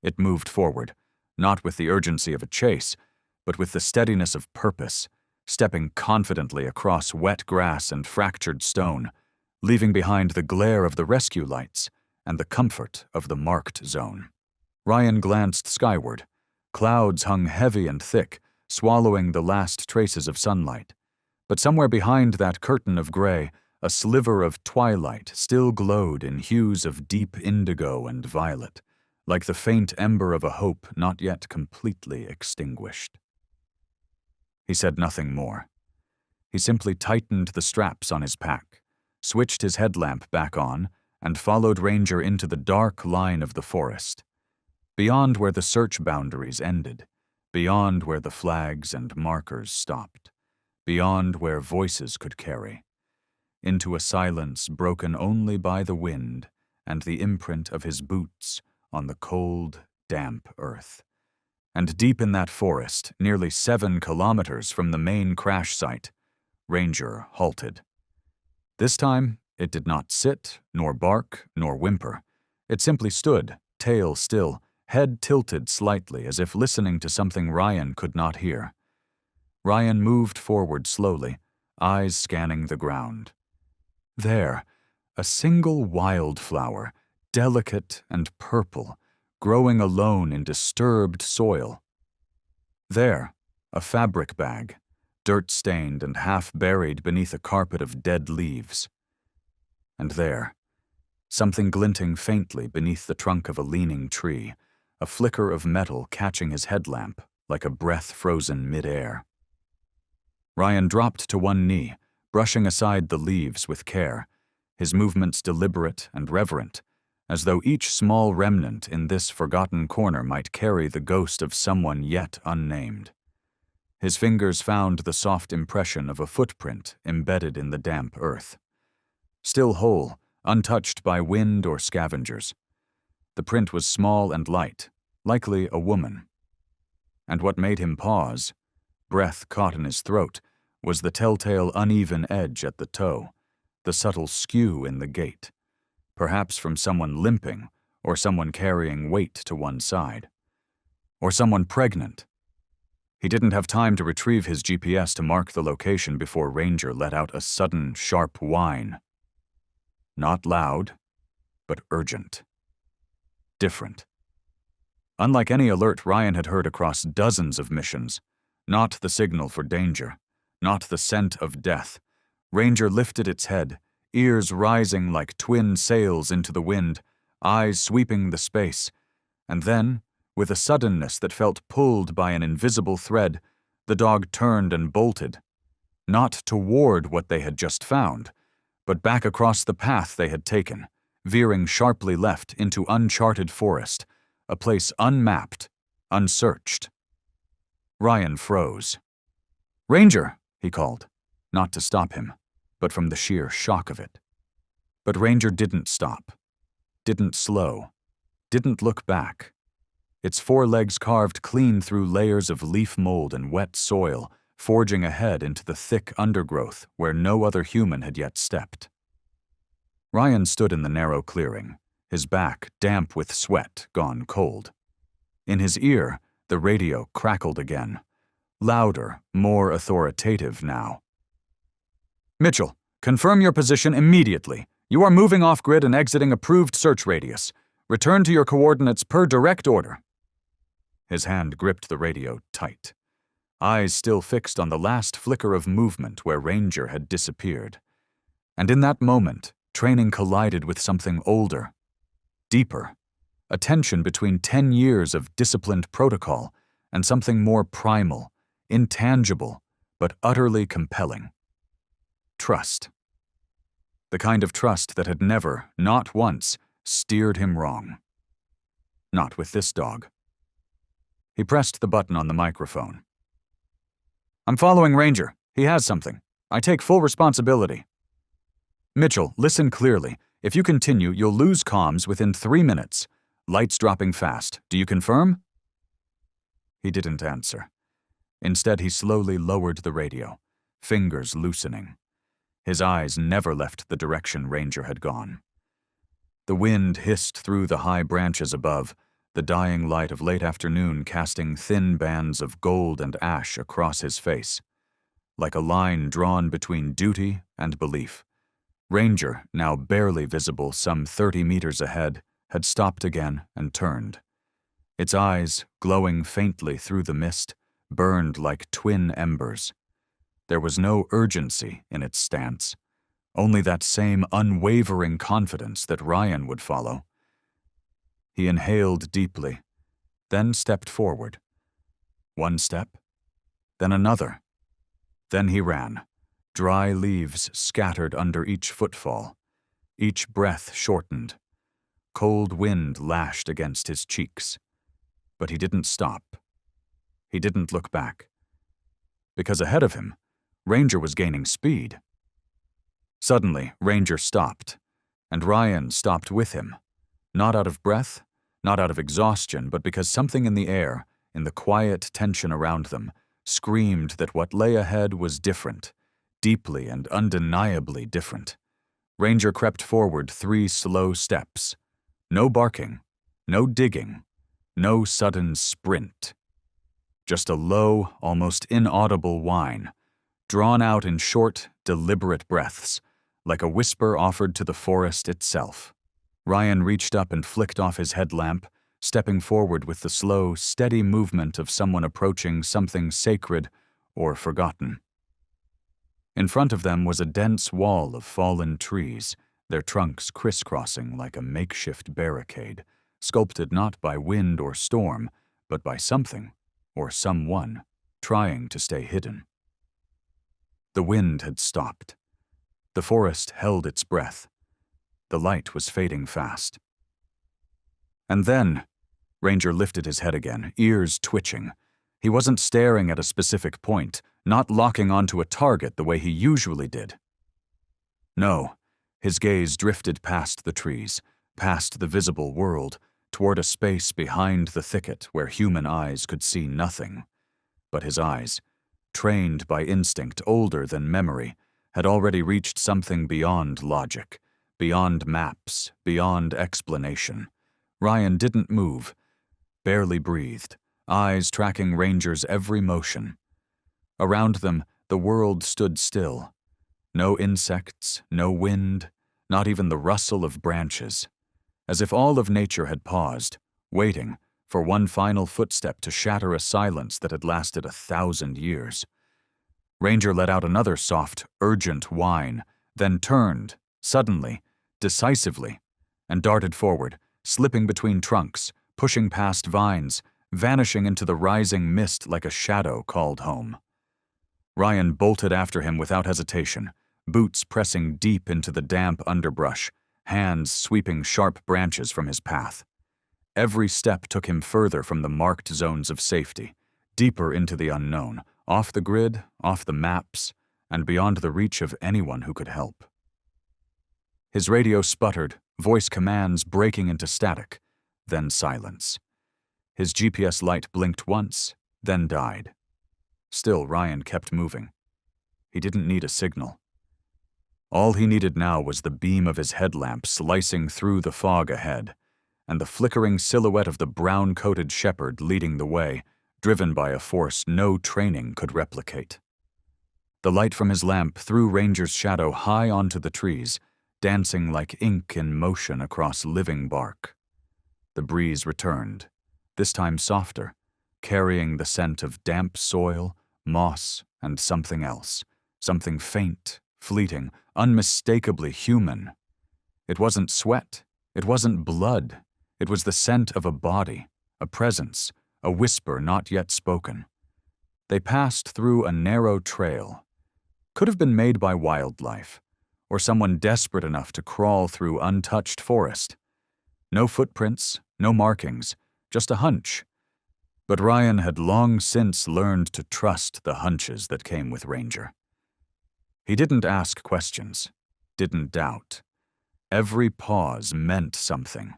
It moved forward, not with the urgency of a chase, but with the steadiness of purpose, stepping confidently across wet grass and fractured stone, leaving behind the glare of the rescue lights and the comfort of the marked zone. Ryan glanced skyward. Clouds hung heavy and thick, swallowing the last traces of sunlight. But somewhere behind that curtain of gray, a sliver of twilight still glowed in hues of deep indigo and violet, like the faint ember of a hope not yet completely extinguished. He said nothing more. He simply tightened the straps on his pack, switched his headlamp back on, and followed Ranger into the dark line of the forest. Beyond where the search boundaries ended, beyond where the flags and markers stopped, beyond where voices could carry, into a silence broken only by the wind and the imprint of his boots on the cold, damp earth. And deep in that forest, nearly 7 kilometers from the main crash site, Ranger halted. This time, it did not sit, nor bark, nor whimper. It simply stood, tail still, head tilted slightly as if listening to something Ryan could not hear. Ryan moved forward slowly, eyes scanning the ground. There, a single wildflower, delicate and purple, growing alone in disturbed soil. There, a fabric bag, dirt-stained and half buried beneath a carpet of dead leaves. And there, something glinting faintly beneath the trunk of a leaning tree, a flicker of metal catching his headlamp like a breath frozen mid-air. Ryan dropped to one knee, brushing aside the leaves with care, his movements deliberate and reverent, as though each small remnant in this forgotten corner might carry the ghost of someone yet unnamed. His fingers found the soft impression of a footprint embedded in the damp earth. Still whole, untouched by wind or scavengers. The print was small and light, likely a woman. And what made him pause, breath caught in his throat, was the telltale uneven edge at the toe, the subtle skew in the gait, perhaps from someone limping or someone carrying weight to one side. Or someone pregnant. He didn't have time to retrieve his GPS to mark the location before Ranger let out a sudden, sharp whine. Not loud, but urgent. Different. Unlike any alert Ryan had heard across dozens of missions, not the signal for danger, not the scent of death, Ranger lifted its head, ears rising like twin sails into the wind, eyes sweeping the space, and then, with a suddenness that felt pulled by an invisible thread, the dog turned and bolted, not toward what they had just found, but back across the path they had taken, veering sharply left into uncharted forest, a place unmapped, unsearched. Ryan froze. "Ranger!" he called, not to stop him, but from the sheer shock of it. But Ranger didn't stop, didn't slow, didn't look back. Its forelegs carved clean through layers of leaf mold and wet soil, forging ahead into the thick undergrowth where no other human had yet stepped. Ryan stood in the narrow clearing, his back damp with sweat gone cold. In his ear, the radio crackled again, louder, more authoritative now. "Mitchell, confirm your position immediately. You are moving off-grid and exiting approved search radius. Return to your coordinates per direct order." His hand gripped the radio tight, eyes still fixed on the last flicker of movement where Ranger had disappeared. And in that moment, training collided with something older, deeper, a tension between 10 years of disciplined protocol and something more primal, intangible, but utterly compelling. Trust. The kind of trust that had never, not once, steered him wrong. Not with this dog. He pressed the button on the microphone. "I'm following Ranger. He has something. I take full responsibility." "Mitchell, listen clearly. If you continue, you'll lose comms within 3 minutes. Lights dropping fast. Do you confirm?" He didn't answer. Instead, he slowly lowered the radio, fingers loosening. His eyes never left the direction Ranger had gone. The wind hissed through the high branches above, the dying light of late afternoon casting thin bands of gold and ash across his face, like a line drawn between duty and belief. Ranger, now barely visible some 30 meters ahead, had stopped again and turned. Its eyes, glowing faintly through the mist, burned like twin embers. There was no urgency in its stance, only that same unwavering confidence that Ryan would follow. He inhaled deeply, then stepped forward. One step, then another. Then he ran, dry leaves scattered under each footfall, each breath shortened. Cold wind lashed against his cheeks. But he didn't stop. He didn't look back. Because ahead of him, Ranger was gaining speed. Suddenly, Ranger stopped, and Ryan stopped with him, not out of breath, not out of exhaustion, but because something in the air, in the quiet tension around them, screamed that what lay ahead was different, deeply and undeniably different. Ranger crept forward 3 slow steps. No barking, no digging, no sudden sprint. Just a low, almost inaudible whine, drawn out in short, deliberate breaths, like a whisper offered to the forest itself. Ryan reached up and flicked off his headlamp, stepping forward with the slow, steady movement of someone approaching something sacred or forgotten. In front of them was a dense wall of fallen trees, their trunks crisscrossing like a makeshift barricade, sculpted not by wind or storm, but by something, or someone, trying to stay hidden. The wind had stopped. The forest held its breath. The light was fading fast. And then, Ranger lifted his head again, ears twitching. He wasn't staring at a specific point, not locking onto a target the way he usually did. No, his gaze drifted past the trees, past the visible world, toward a space behind the thicket where human eyes could see nothing. But his eyes, trained by instinct older than memory, had already reached something beyond logic, beyond maps, beyond explanation. Ryan didn't move, barely breathed, eyes tracking Ranger's every motion. Around them, the world stood still. No insects, no wind, not even the rustle of branches. As if all of nature had paused, waiting for one final footstep to shatter a silence that had lasted 1,000 years. Ranger let out another soft, urgent whine, then turned, suddenly, decisively, and darted forward, slipping between trunks, pushing past vines, vanishing into the rising mist like a shadow called home. Ryan bolted after him without hesitation, boots pressing deep into the damp underbrush, hands sweeping sharp branches from his path. Every step took him further from the marked zones of safety, deeper into the unknown, off the grid, off the maps, and beyond the reach of anyone who could help. His radio sputtered, voice commands breaking into static, then silence. His GPS light blinked once, then died. Still, Ryan kept moving. He didn't need a signal. All he needed now was the beam of his headlamp slicing through the fog ahead, and the flickering silhouette of the brown-coated shepherd leading the way, driven by a force no training could replicate. The light from his lamp threw Ranger's shadow high onto the trees, dancing like ink in motion across living bark. The breeze returned, this time softer, carrying the scent of damp soil, moss, and something else, something faint, fleeting, unmistakably human. It wasn't sweat, it wasn't blood, it was the scent of a body, a presence, a whisper not yet spoken. They passed through a narrow trail. Could have been made by wildlife, or someone desperate enough to crawl through untouched forest. No footprints, no markings, just a hunch. But Ryan had long since learned to trust the hunches that came with Ranger. He didn't ask questions, didn't doubt. Every pause meant something.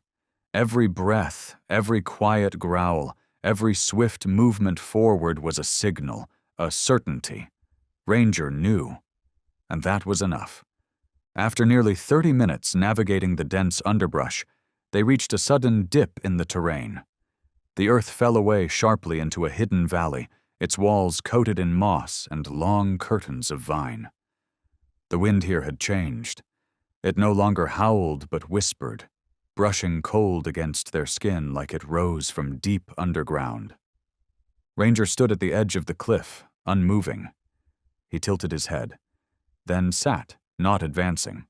Every breath, every quiet growl, every swift movement forward was a signal, a certainty. Ranger knew, and that was enough. After nearly 30 minutes navigating the dense underbrush, they reached a sudden dip in the terrain. The earth fell away sharply into a hidden valley, its walls coated in moss and long curtains of vine. The wind here had changed. It no longer howled but whispered, brushing cold against their skin like it rose from deep underground. Ranger stood at the edge of the cliff, unmoving. He tilted his head, then sat, not advancing,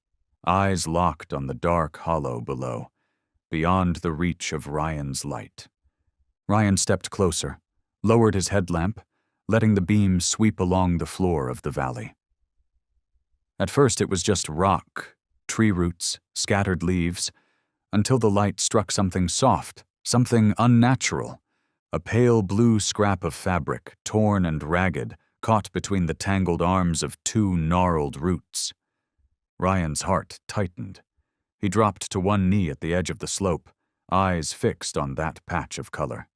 eyes locked on the dark hollow below, beyond the reach of Ryan's light. Ryan stepped closer, lowered his headlamp, letting the beam sweep along the floor of the valley. At first it was just rock, tree roots, scattered leaves, until the light struck something soft, something unnatural, a pale blue scrap of fabric, torn and ragged, caught between the tangled arms of two gnarled roots. Ryan's heart tightened. He dropped to one knee at the edge of the slope, eyes fixed on that patch of color.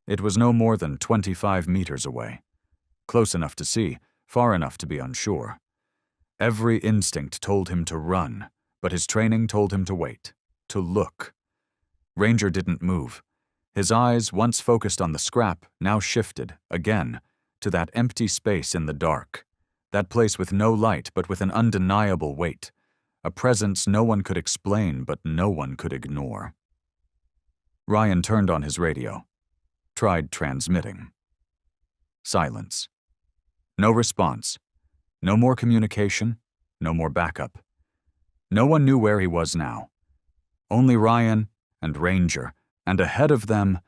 It was no more than 25 meters away. Close enough to see, far enough to be unsure. Every instinct told him to run, but his training told him to wait, to look. Ranger didn't move. His eyes, once focused on the scrap, now shifted, again, to that empty space in the dark, that place with no light but with an undeniable weight, a presence no one could explain but no one could ignore. Ryan turned on his radio, tried transmitting. Silence. No response. No more communication, no more backup. No one knew where he was now. Only Ryan and Ranger, and ahead of them,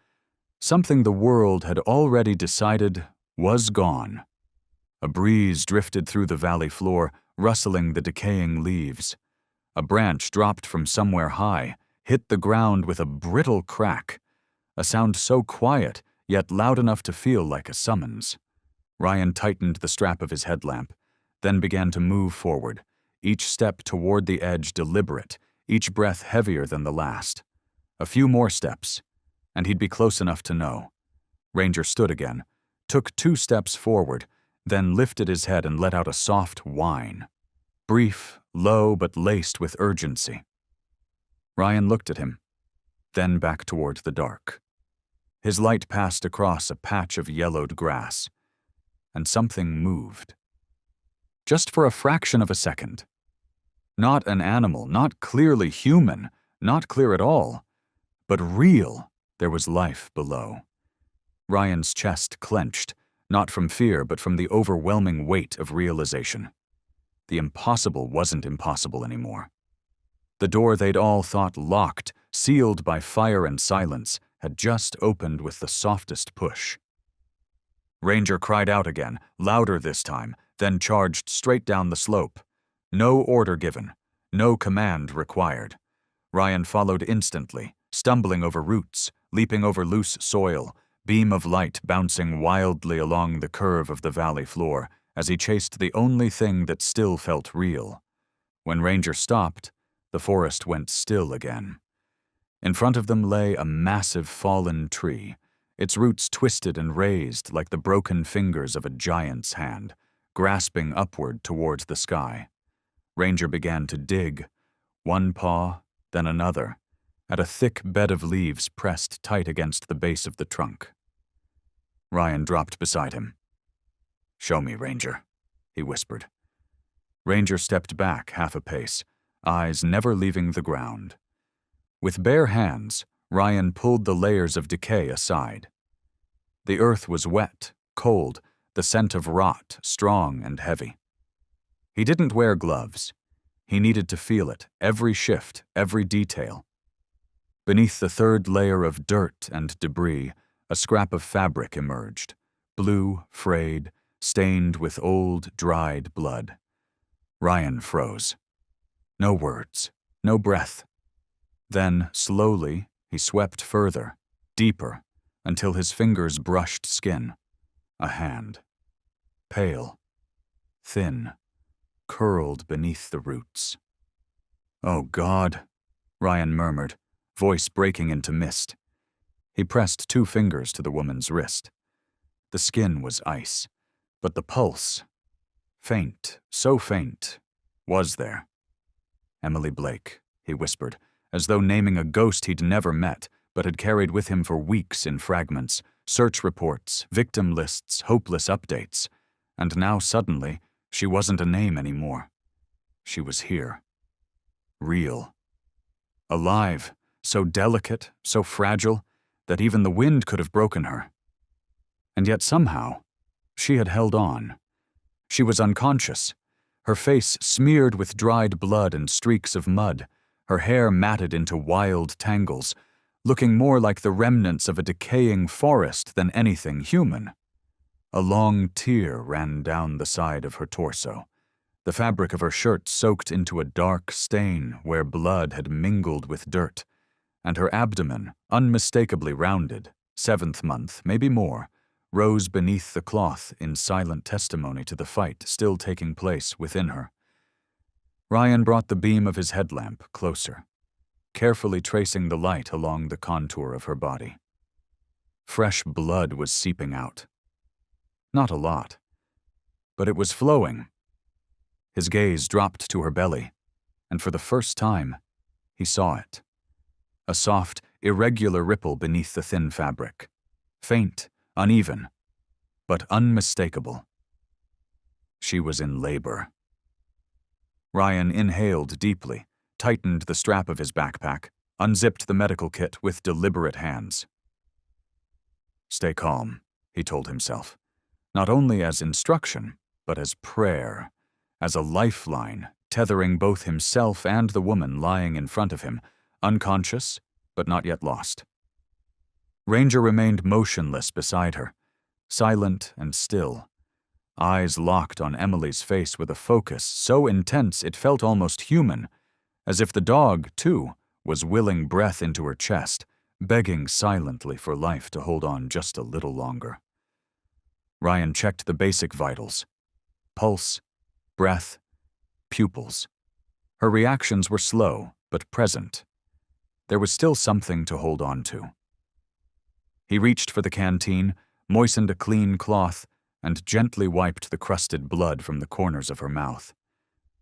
something the world had already decided was gone. A breeze drifted through the valley floor, rustling the decaying leaves. A branch dropped from somewhere high, hit the ground with a brittle crack, a sound so quiet, yet loud enough to feel like a summons. Ryan tightened the strap of his headlamp, then began to move forward, each step toward the edge deliberate, each breath heavier than the last. A few more steps, and he'd be close enough to know. Ranger stood again, took 2 steps forward, then lifted his head and let out a soft whine. Brief, low, but laced with urgency. Ryan looked at him, then back toward the dark. His light passed across a patch of yellowed grass, and something moved. Just for a fraction of a second. Not an animal, not clearly human, not clear at all, but real. There was life below. Ryan's chest clenched, not from fear, but from the overwhelming weight of realization. The impossible wasn't impossible anymore. The door they'd all thought locked, sealed by fire and silence, had just opened with the softest push. Ranger cried out again, louder this time, then charged straight down the slope. No order given, no command required. Ryan followed instantly, stumbling over roots, leaping over loose soil, beam of light bouncing wildly along the curve of the valley floor as he chased the only thing that still felt real. When Ranger stopped, the forest went still again. In front of them lay a massive fallen tree, its roots twisted and raised like the broken fingers of a giant's hand, grasping upward towards the sky. Ranger began to dig, one paw, then another, at a thick bed of leaves pressed tight against the base of the trunk. Ryan dropped beside him. "Show me, Ranger," he whispered. Ranger stepped back half a pace, eyes never leaving the ground. With bare hands, Ryan pulled the layers of decay aside. The earth was wet, cold, the scent of rot strong and heavy. He didn't wear gloves. He needed to feel it, every shift, every detail. Beneath the 3rd layer of dirt and debris, a scrap of fabric emerged, blue, frayed, stained with old, dried blood. Ryan froze. No words, no breath. Then, slowly, he swept further, deeper, until his fingers brushed skin. A hand. Pale. Thin. Curled beneath the roots. "Oh, God," Ryan murmured, voice breaking into mist. He pressed 2 fingers to the woman's wrist. The skin was ice, but the pulse, faint, so faint, was there. "Emily Blake," he whispered, as though naming a ghost he'd never met, but had carried with him for weeks in fragments, search reports, victim lists, hopeless updates. And now suddenly, she wasn't a name anymore. She was here. Real. Alive, so delicate, so fragile, that even the wind could have broken her. And yet somehow, she had held on. She was unconscious, her face smeared with dried blood and streaks of mud, her hair matted into wild tangles, looking more like the remnants of a decaying forest than anything human. A long tear ran down the side of her torso, the fabric of her shirt soaked into a dark stain where blood had mingled with dirt, and her abdomen, unmistakably rounded, 7th month, maybe more, rose beneath the cloth in silent testimony to the fight still taking place within her. Ryan brought the beam of his headlamp closer, carefully tracing the light along the contour of her body. Fresh blood was seeping out. Not a lot, but it was flowing. His gaze dropped to her belly, and for the first time, he saw it. A soft, irregular ripple beneath the thin fabric. Faint, uneven, but unmistakable. She was in labor. Ryan inhaled deeply, tightened the strap of his backpack, unzipped the medical kit with deliberate hands. "Stay calm," he told himself, not only as instruction, but as prayer, as a lifeline tethering both himself and the woman lying in front of him, unconscious but not yet lost. Ranger remained motionless beside her, silent and still, eyes locked on Emily's face with a focus so intense it felt almost human, as if the dog, too, was willing breath into her chest, begging silently for life to hold on just a little longer. Ryan checked the basic vitals: pulse, breath, pupils. Her reactions were slow, but present. There was still something to hold on to. He reached for the canteen, moistened a clean cloth, and gently wiped the crusted blood from the corners of her mouth.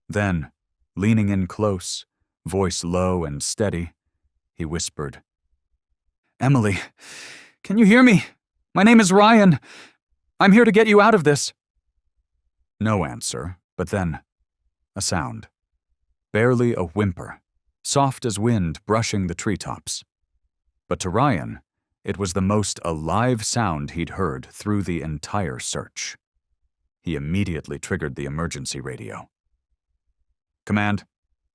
Then, leaning in close, voice low and steady, he whispered, "Emily, can you hear me? My name is Ryan. I'm here to get you out of this." No answer, but then a sound. Barely a whimper, soft as wind brushing the treetops. But to Ryan, it was the most alive sound he'd heard through the entire search. He immediately triggered the emergency radio. "Command,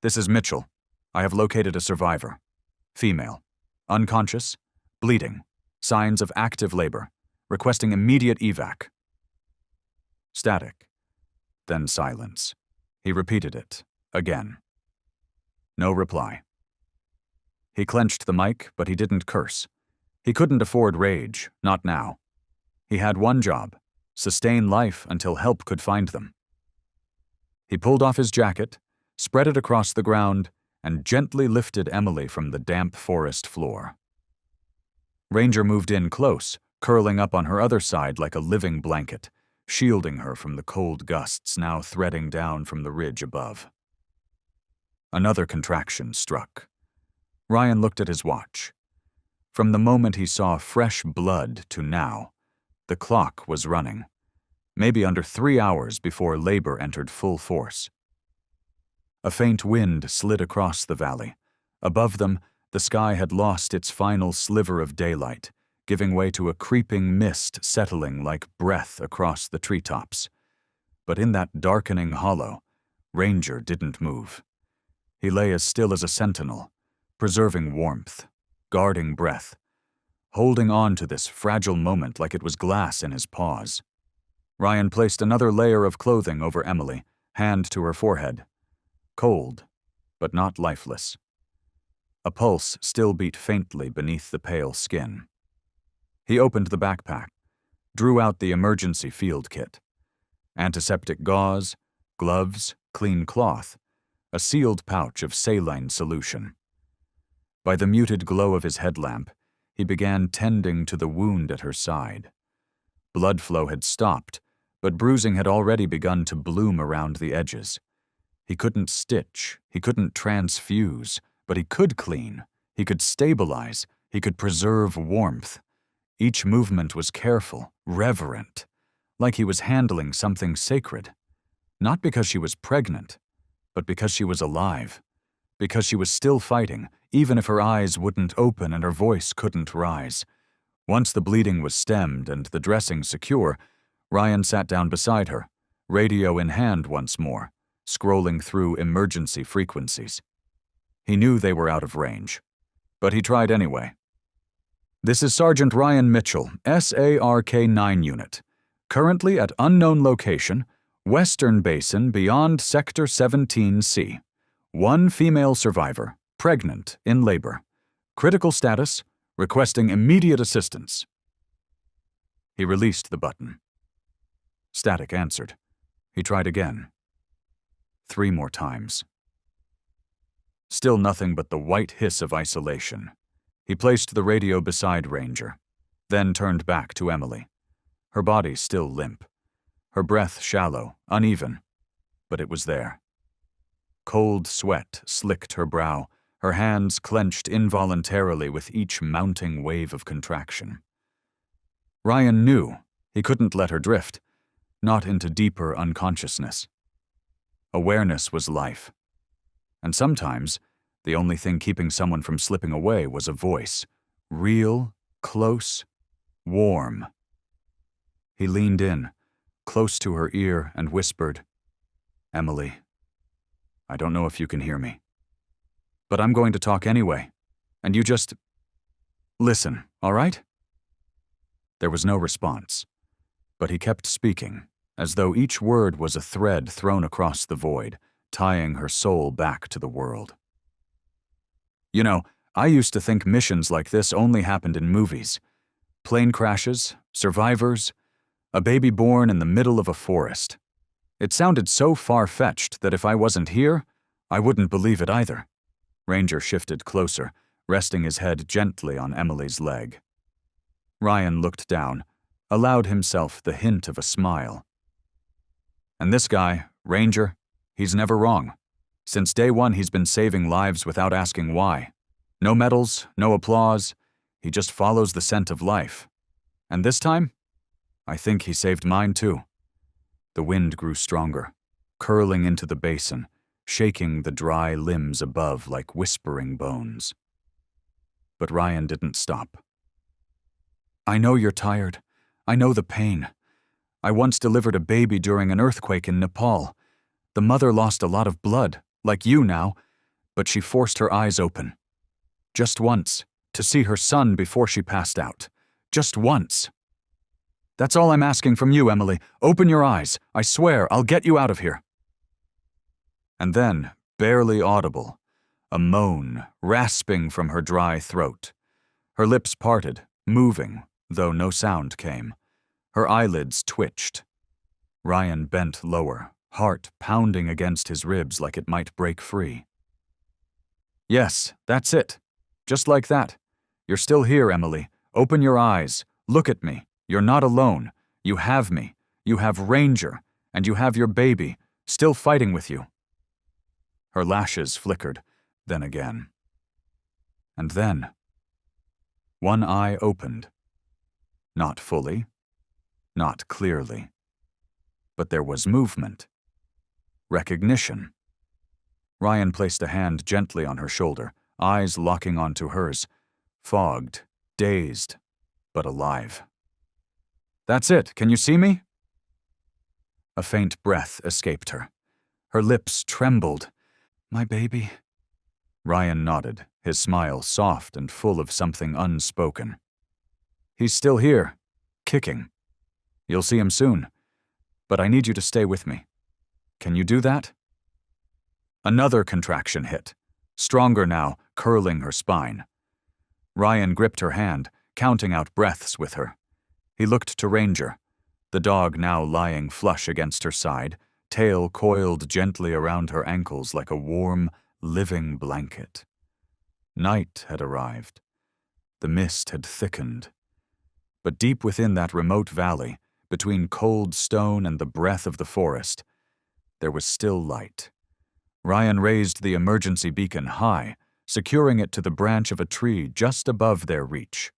this is Mitchell. I have located a survivor. Female. Unconscious. Bleeding. Signs of active labor. Requesting immediate evac." Static. Then silence. He repeated it, again. No reply. He clenched the mic, but he didn't curse. He couldn't afford rage, not now. He had one job: sustain life until help could find them. He pulled off his jacket, spread it across the ground, and gently lifted Emily from the damp forest floor. Ranger moved in close, curling up on her other side like a living blanket, shielding her from the cold gusts now threading down from the ridge above. Another contraction struck. Ryan looked at his watch. From the moment he saw fresh blood to now, the clock was running, maybe under 3 hours before labor entered full force. A faint wind slid across the valley. Above them, the sky had lost its final sliver of daylight, giving way to a creeping mist settling like breath across the treetops. But in that darkening hollow, Ranger didn't move. He lay as still as a sentinel, preserving warmth, guarding breath, holding on to this fragile moment like it was glass in his paws. Ryan placed another layer of clothing over Emily, hand to her forehead. Cold, but not lifeless. A pulse still beat faintly beneath the pale skin. He opened the backpack, drew out the emergency field kit. Antiseptic gauze, gloves, clean cloth, a sealed pouch of saline solution. By the muted glow of his headlamp, he began tending to the wound at her side. Blood flow had stopped, but bruising had already begun to bloom around the edges. He couldn't stitch, he couldn't transfuse, but he could clean, he could stabilize, he could preserve warmth. Each movement was careful, reverent, like he was handling something sacred. Not because she was pregnant, but because she was alive, because she was still fighting, even if her eyes wouldn't open and her voice couldn't rise. Once the bleeding was stemmed and the dressing secure, Ryan sat down beside her, radio in hand once more, scrolling through emergency frequencies. He knew they were out of range, but he tried anyway. "This is Sergeant Ryan Mitchell, SARK-9 unit. Currently at unknown location, Western Basin beyond Sector 17C. One female survivor, pregnant, in labor. Critical status, requesting immediate assistance." He released the button. Static answered. He tried again. 3 more times. Still nothing but the white hiss of isolation. He placed the radio beside Ranger, then turned back to Emily. Her body still limp. Her breath shallow, uneven, but it was there. Cold sweat slicked her brow, her hands clenched involuntarily with each mounting wave of contraction. Ryan knew he couldn't let her drift, not into deeper unconsciousness. Awareness was life. And sometimes, the only thing keeping someone from slipping away was a voice, real, close, warm. He leaned in, close to her ear, and whispered, "Emily, I don't know if you can hear me. But I'm going to talk anyway, and you just listen, all right?" There was no response, but he kept speaking, as though each word was a thread thrown across the void, tying her soul back to the world. "You know, I used to think missions like this only happened in movies. Plane crashes, survivors, a baby born in the middle of a forest. It sounded so far-fetched that if I wasn't here, I wouldn't believe it either." Ranger shifted closer, resting his head gently on Emily's leg. Ryan looked down, allowed himself the hint of a smile. "And this guy, Ranger, he's never wrong. Since day one, he's been saving lives without asking why. No medals, no applause, he just follows the scent of life. And this time, I think he saved mine too." The wind grew stronger, curling into the basin, shaking the dry limbs above like whispering bones. But Ryan didn't stop. "I know you're tired. I know the pain. I once delivered a baby during an earthquake in Nepal. The mother lost a lot of blood, like you now, but she forced her eyes open. Just once, to see her son before she passed out. Just once. That's all I'm asking from you, Emily. Open your eyes. I swear, I'll get you out of here." And then, barely audible, a moan, rasping from her dry throat. Her lips parted, moving, though no sound came. Her eyelids twitched. Ryan bent lower, heart pounding against his ribs like it might break free. "Yes, that's it. Just like that. You're still here, Emily. Open your eyes. Look at me. You're not alone. You have me. You have Ranger. And you have your baby, still fighting with you." Her lashes flickered, then again. And then, one eye opened. Not fully, not clearly. But there was movement. Recognition. Ryan placed a hand gently on her shoulder, eyes locking onto hers, fogged, dazed, but alive. "That's it. Can you see me?" A faint breath escaped her. Her lips trembled. "My baby." Ryan nodded, his smile soft and full of something unspoken. "He's still here, kicking. You'll see him soon. But I need you to stay with me. Can you do that?" Another contraction hit, stronger now, curling her spine. Ryan gripped her hand, counting out breaths with her. He looked to Ranger, the dog now lying flush against her side, tail coiled gently around her ankles like a warm, living blanket. Night had arrived. The mist had thickened. But deep within that remote valley, between cold stone and the breath of the forest, there was still light. Ryan raised the emergency beacon high, securing it to the branch of a tree just above their reach.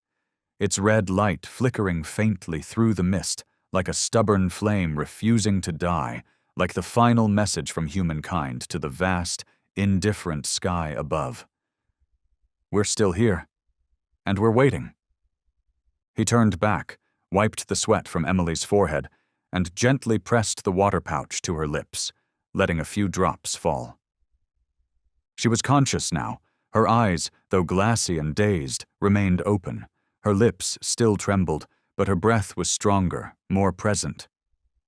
Its red light flickering faintly through the mist, like a stubborn flame refusing to die, like the final message from humankind to the vast, indifferent sky above. "We're still here, and we're waiting." He turned back, wiped the sweat from Emily's forehead, and gently pressed the water pouch to her lips, letting a few drops fall. She was conscious now. Her eyes, though glassy and dazed, remained open. Her lips still trembled, but her breath was stronger, more present.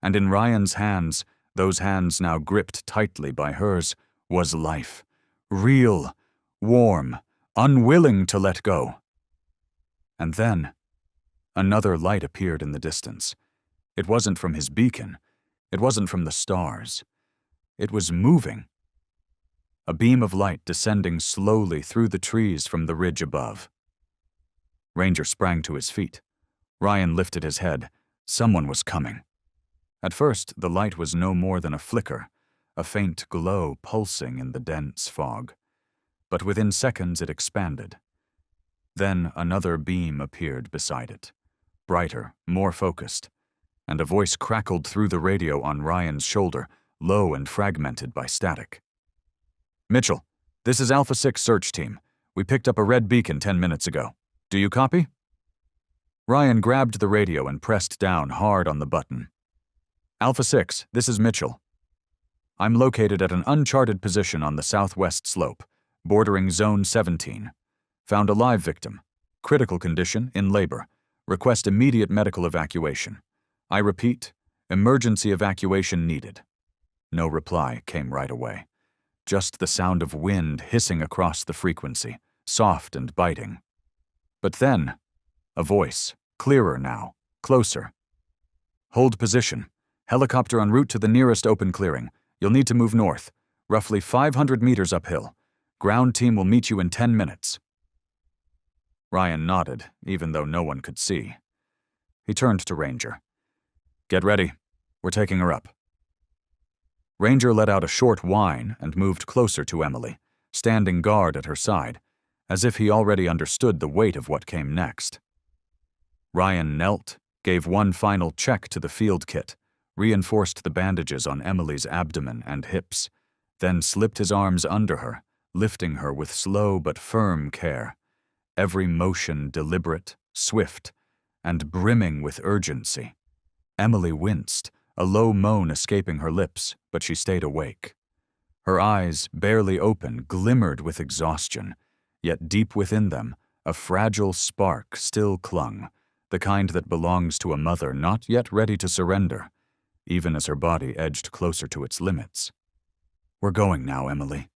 And in Ryan's hands, those hands now gripped tightly by hers, was life. Real, warm, unwilling to let go. And then, another light appeared in the distance. It wasn't from his beacon. It wasn't from the stars. It was moving. A beam of light descending slowly through the trees from the ridge above. Ranger sprang to his feet. Ryan lifted his head. Someone was coming. At first, the light was no more than a flicker, a faint glow pulsing in the dense fog. But within seconds it expanded. Then another beam appeared beside it, brighter, more focused, and a voice crackled through the radio on Ryan's shoulder, low and fragmented by static. "Mitchell, this is Alpha 6 search team. We picked up a red beacon 10 minutes ago. Do you copy?" Ryan grabbed the radio and pressed down hard on the button. "Alpha 6, this is Mitchell." I'm located at an uncharted position on the southwest slope, bordering Zone 17. Found a live victim. Critical condition, in labor. Request immediate medical evacuation. I repeat, emergency evacuation needed. No reply came right away. Just the sound of wind hissing across the frequency, soft and biting. But then, a voice, clearer now, closer. Hold position. Helicopter en route to the nearest open clearing. You'll need to move north, roughly 500 meters uphill. Ground team will meet you in 10 minutes. Ryan nodded, even though no one could see. He turned to Ranger. Get ready. We're taking her up. Ranger let out a short whine and moved closer to Emily, standing guard at her side, as if he already understood the weight of what came next. Ryan knelt, gave one final check to the field kit, reinforced the bandages on Emily's abdomen and hips, then slipped his arms under her, lifting her with slow but firm care, every motion deliberate, swift, and brimming with urgency. Emily winced, a low moan escaping her lips, but she stayed awake. Her eyes, barely open, glimmered with exhaustion, yet deep within them, a fragile spark still clung, the kind that belongs to a mother not yet ready to surrender, even as her body edged closer to its limits. We're going now, Emily,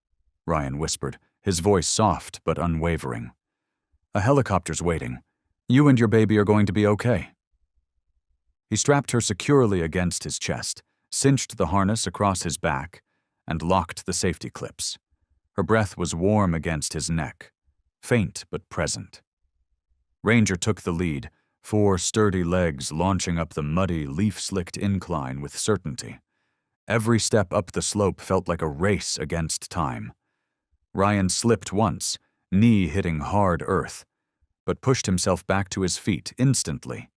Ryan whispered, his voice soft but unwavering. A helicopter's waiting. You and your baby are going to be okay. He strapped her securely against his chest, cinched the harness across his back, and locked the safety clips. Her breath was warm against his neck, faint but present. Ranger took the lead, 4 sturdy legs launching up the muddy, leaf-slicked incline with certainty. Every step up the slope felt like a race against time. Ryan slipped once, knee hitting hard earth, but pushed himself back to his feet instantly.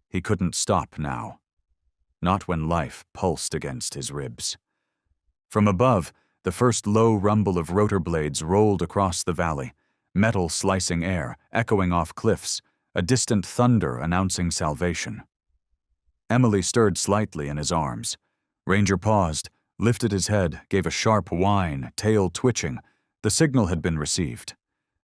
He couldn't stop now. Not when life pulsed against his ribs. From above, the first low rumble of rotor blades rolled across the valley, metal slicing air, echoing off cliffs, a distant thunder announcing salvation. Emily stirred slightly in his arms. Ranger paused, lifted his head, gave a sharp whine, tail twitching. The signal had been received.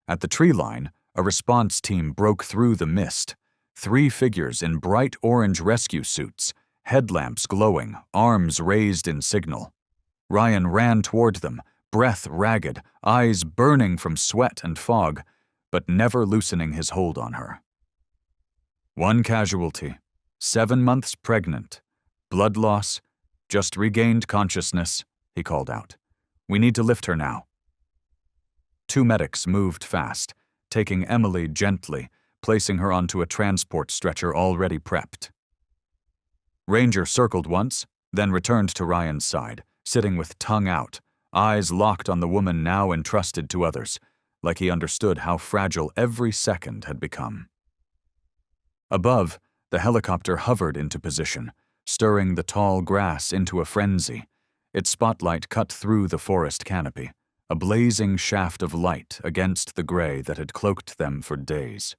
At the tree line, a response team broke through the mist. 3 figures in bright orange rescue suits, headlamps glowing, arms raised in signal. Ryan ran toward them, breath ragged, eyes burning from sweat and fog, but never loosening his hold on her. 1 casualty, 7 months pregnant, blood loss, just regained consciousness, he called out. We need to lift her now. 2 medics moved fast, taking Emily gently, placing her onto a transport stretcher already prepped. Ranger circled once, then returned to Ryan's side, sitting with tongue out, eyes locked on the woman now entrusted to others, like he understood how fragile every second had become. Above, the helicopter hovered into position, stirring the tall grass into a frenzy. Its spotlight cut through the forest canopy, a blazing shaft of light against the gray that had cloaked them for days.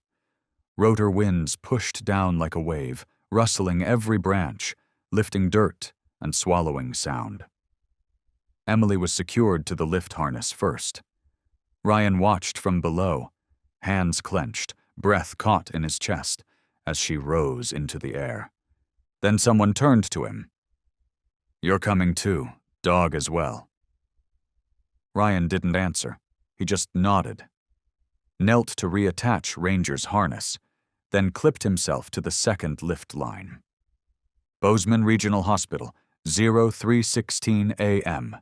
Rotor winds pushed down like a wave, rustling every branch, lifting dirt and swallowing sound. Emily was secured to the lift harness first. Ryan watched from below, hands clenched, breath caught in his chest, as she rose into the air. Then someone turned to him. You're coming too, dog as well. Ryan didn't answer. He just nodded. Knelt to reattach Ranger's harness, then clipped himself to the second lift line. Bozeman Regional Hospital, 0316 a.m.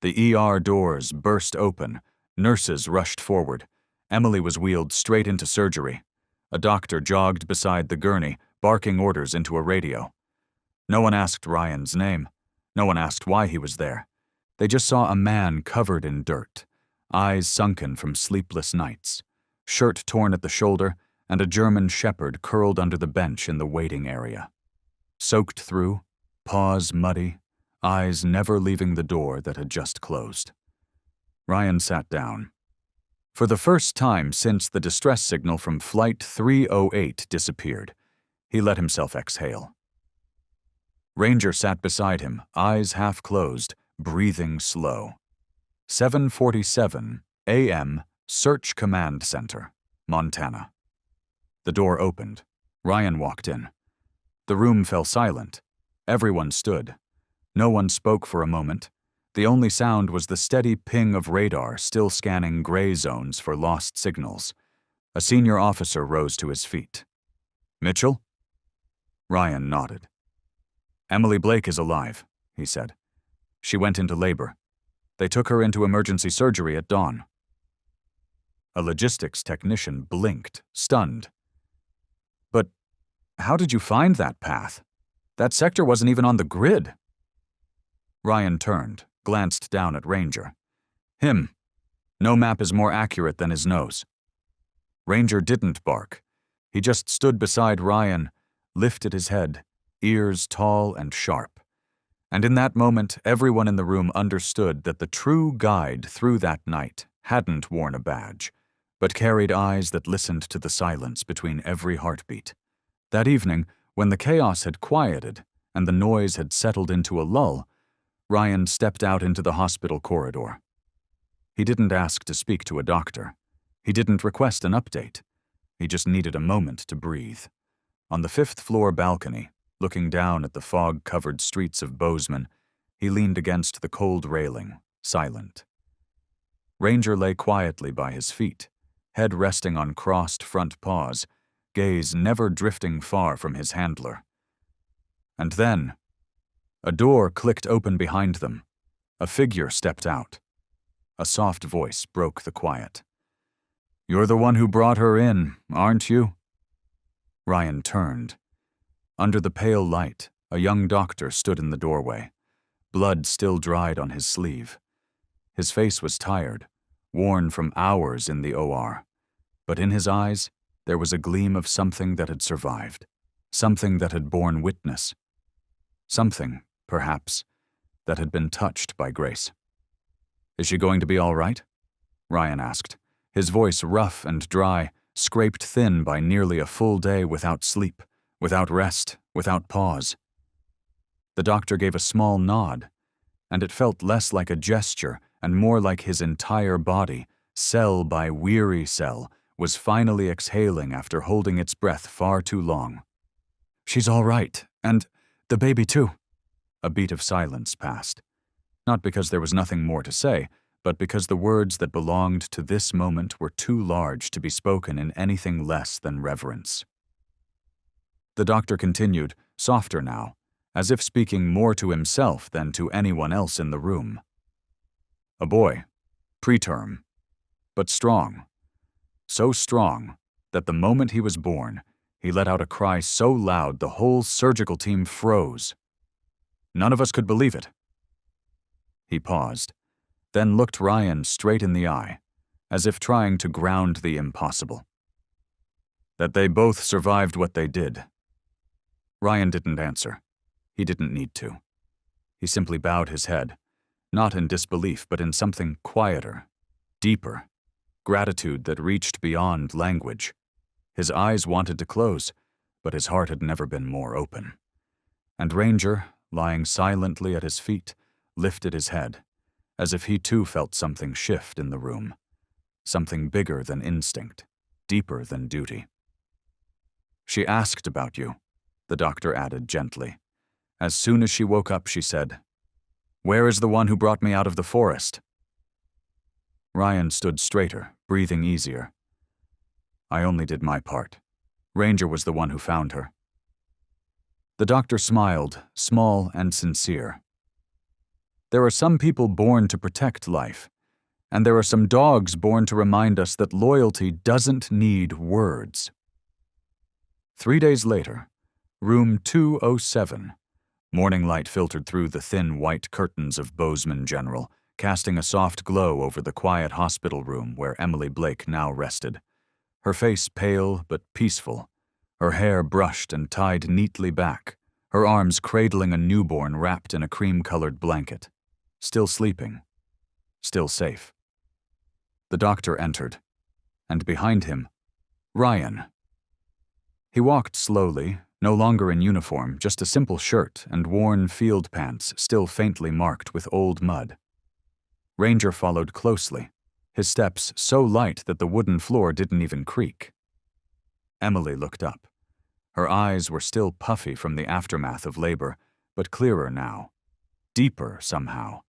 The ER doors burst open. Nurses rushed forward. Emily was wheeled straight into surgery. A doctor jogged beside the gurney, barking orders into a radio. No one asked Ryan's name. No one asked why he was there. They just saw a man covered in dirt, eyes sunken from sleepless nights, shirt torn at the shoulder, and a German shepherd curled under the bench in the waiting area. Soaked through, paws muddy, eyes never leaving the door that had just closed. Ryan sat down. For the first time since the distress signal from Flight 308 disappeared, he let himself exhale. Ranger sat beside him, eyes half closed, breathing slow. 7:47 a.m. Search Command Center, Montana. The door opened. Ryan walked in. The room fell silent. Everyone stood. No one spoke for a moment. The only sound was the steady ping of radar still scanning gray zones for lost signals. A senior officer rose to his feet. "Mitchell?" Ryan nodded. "Emily Blake is alive," he said. "She went into labor. They took her into emergency surgery at dawn." A logistics technician blinked, stunned. "But how did you find that path? That sector wasn't even on the grid." Ryan turned, glanced down at Ranger. "Him. No map is more accurate than his nose." Ranger didn't bark. He just stood beside Ryan, lifted his head, ears tall and sharp. And in that moment, everyone in the room understood that the true guide through that night hadn't worn a badge, but carried eyes that listened to the silence between every heartbeat. That evening, when the chaos had quieted and the noise had settled into a lull, Ryan stepped out into the hospital corridor. He didn't ask to speak to a doctor. He didn't request an update. He just needed a moment to breathe. On the 5th-floor balcony, looking down at the fog-covered streets of Bozeman, he leaned against the cold railing, silent. Ranger lay quietly by his feet, head resting on crossed front paws, gaze never drifting far from his handler. And then, a door clicked open behind them. A figure stepped out. A soft voice broke the quiet. "You're the one who brought her in, aren't you?" Ryan turned. Under the pale light, a young doctor stood in the doorway, blood still dried on his sleeve. His face was tired, worn from hours in the OR, but in his eyes there was a gleam of something that had survived, something that had borne witness, something, perhaps, that had been touched by grace. "Is she going to be all right?" Ryan asked, his voice rough and dry, scraped thin by nearly a full day without sleep, without rest, without pause. The doctor gave a small nod, and it felt less like a gesture and more like his entire body, cell by weary cell, was finally exhaling after holding its breath far too long. "She's all right, and the baby too." A beat of silence passed. Not because there was nothing more to say, but because the words that belonged to this moment were too large to be spoken in anything less than reverence. The doctor continued, softer now, as if speaking more to himself than to anyone else in the room. "A boy, preterm, but strong. So strong that the moment he was born, he let out a cry so loud the whole surgical team froze. None of us could believe it." He paused, then looked Ryan straight in the eye, as if trying to ground the impossible. "That they both survived what they did." Ryan didn't answer. He didn't need to. He simply bowed his head, not in disbelief but in something quieter, deeper, gratitude that reached beyond language. His eyes wanted to close, but his heart had never been more open. And Ranger, lying silently at his feet, lifted his head, as if he too felt something shift in the room, something bigger than instinct, deeper than duty. "She asked about you," the doctor added gently. "As soon as she woke up, she said, 'Where is the one who brought me out of the forest?'" Ryan stood straighter, breathing easier. "I only did my part. Ranger was the one who found her." The doctor smiled, small and sincere. "There are some people born to protect life, and there are some dogs born to remind us that loyalty doesn't need words." 3 days later, room 207. Morning light filtered through the thin white curtains of Bozeman General, casting a soft glow over the quiet hospital room where Emily Blake now rested. Her face pale but peaceful, her hair brushed and tied neatly back, her arms cradling a newborn wrapped in a cream-colored blanket. Still sleeping. Still safe. The doctor entered, and behind him, Ryan. He walked slowly, No longer in uniform, just a simple shirt and worn field pants still faintly marked with old mud. Ranger followed closely, his steps so light that the wooden floor didn't even creak. Emily looked up. Her eyes were still puffy from the aftermath of labor, but clearer now. Deeper somehow,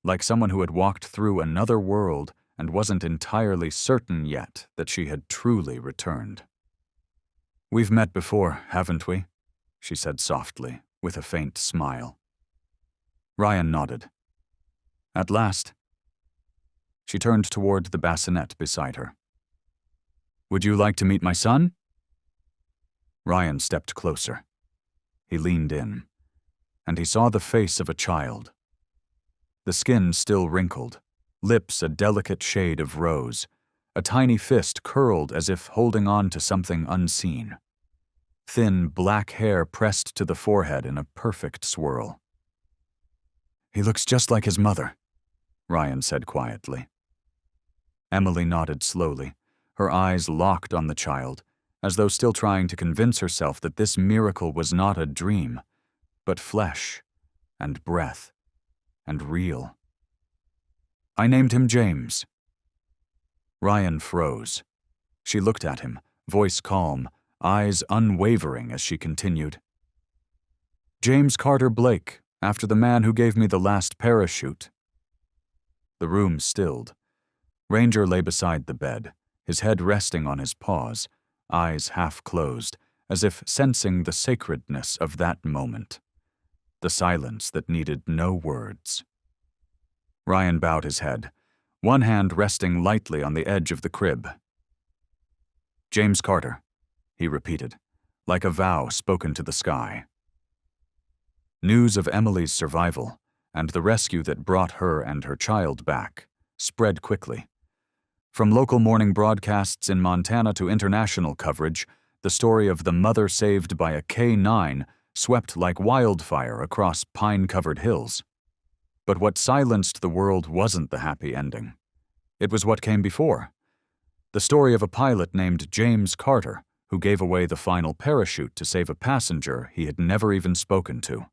like someone who had walked through another world and wasn't entirely certain yet that she had truly returned. "We've met before, haven't we?" she said softly, with a faint smile. Ryan nodded. "At last." She turned toward the bassinet beside her. "Would you like to meet my son?" Ryan stepped closer. He leaned in, and he saw the face of a child. The skin still wrinkled, lips a delicate shade of rose, a tiny fist curled as if holding on to something unseen. Thin black hair pressed to the forehead in a perfect swirl. "He looks just like his mother," Ryan said quietly. Emily nodded slowly, her eyes locked on the child, as though still trying to convince herself that this miracle was not a dream, but flesh and breath and real. "I named him James." Ryan froze. She looked at him, voice calm, eyes unwavering as she continued. "James Carter Blake, after the man who gave me the last parachute." The room stilled. Ranger lay beside the bed, his head resting on his paws, eyes half closed, as if sensing the sacredness of that moment. The silence that needed no words. Ryan bowed his head, one hand resting lightly on the edge of the crib. "James Carter," he repeated, like a vow spoken to the sky. News of Emily's survival, and the rescue that brought her and her child back, spread quickly. From local morning broadcasts in Montana to international coverage, the story of the mother saved by a K-9 swept like wildfire across pine-covered hills. But what silenced the world wasn't the happy ending. It was what came before. The story of a pilot named James Carter, who gave away the final parachute to save a passenger he had never even spoken to.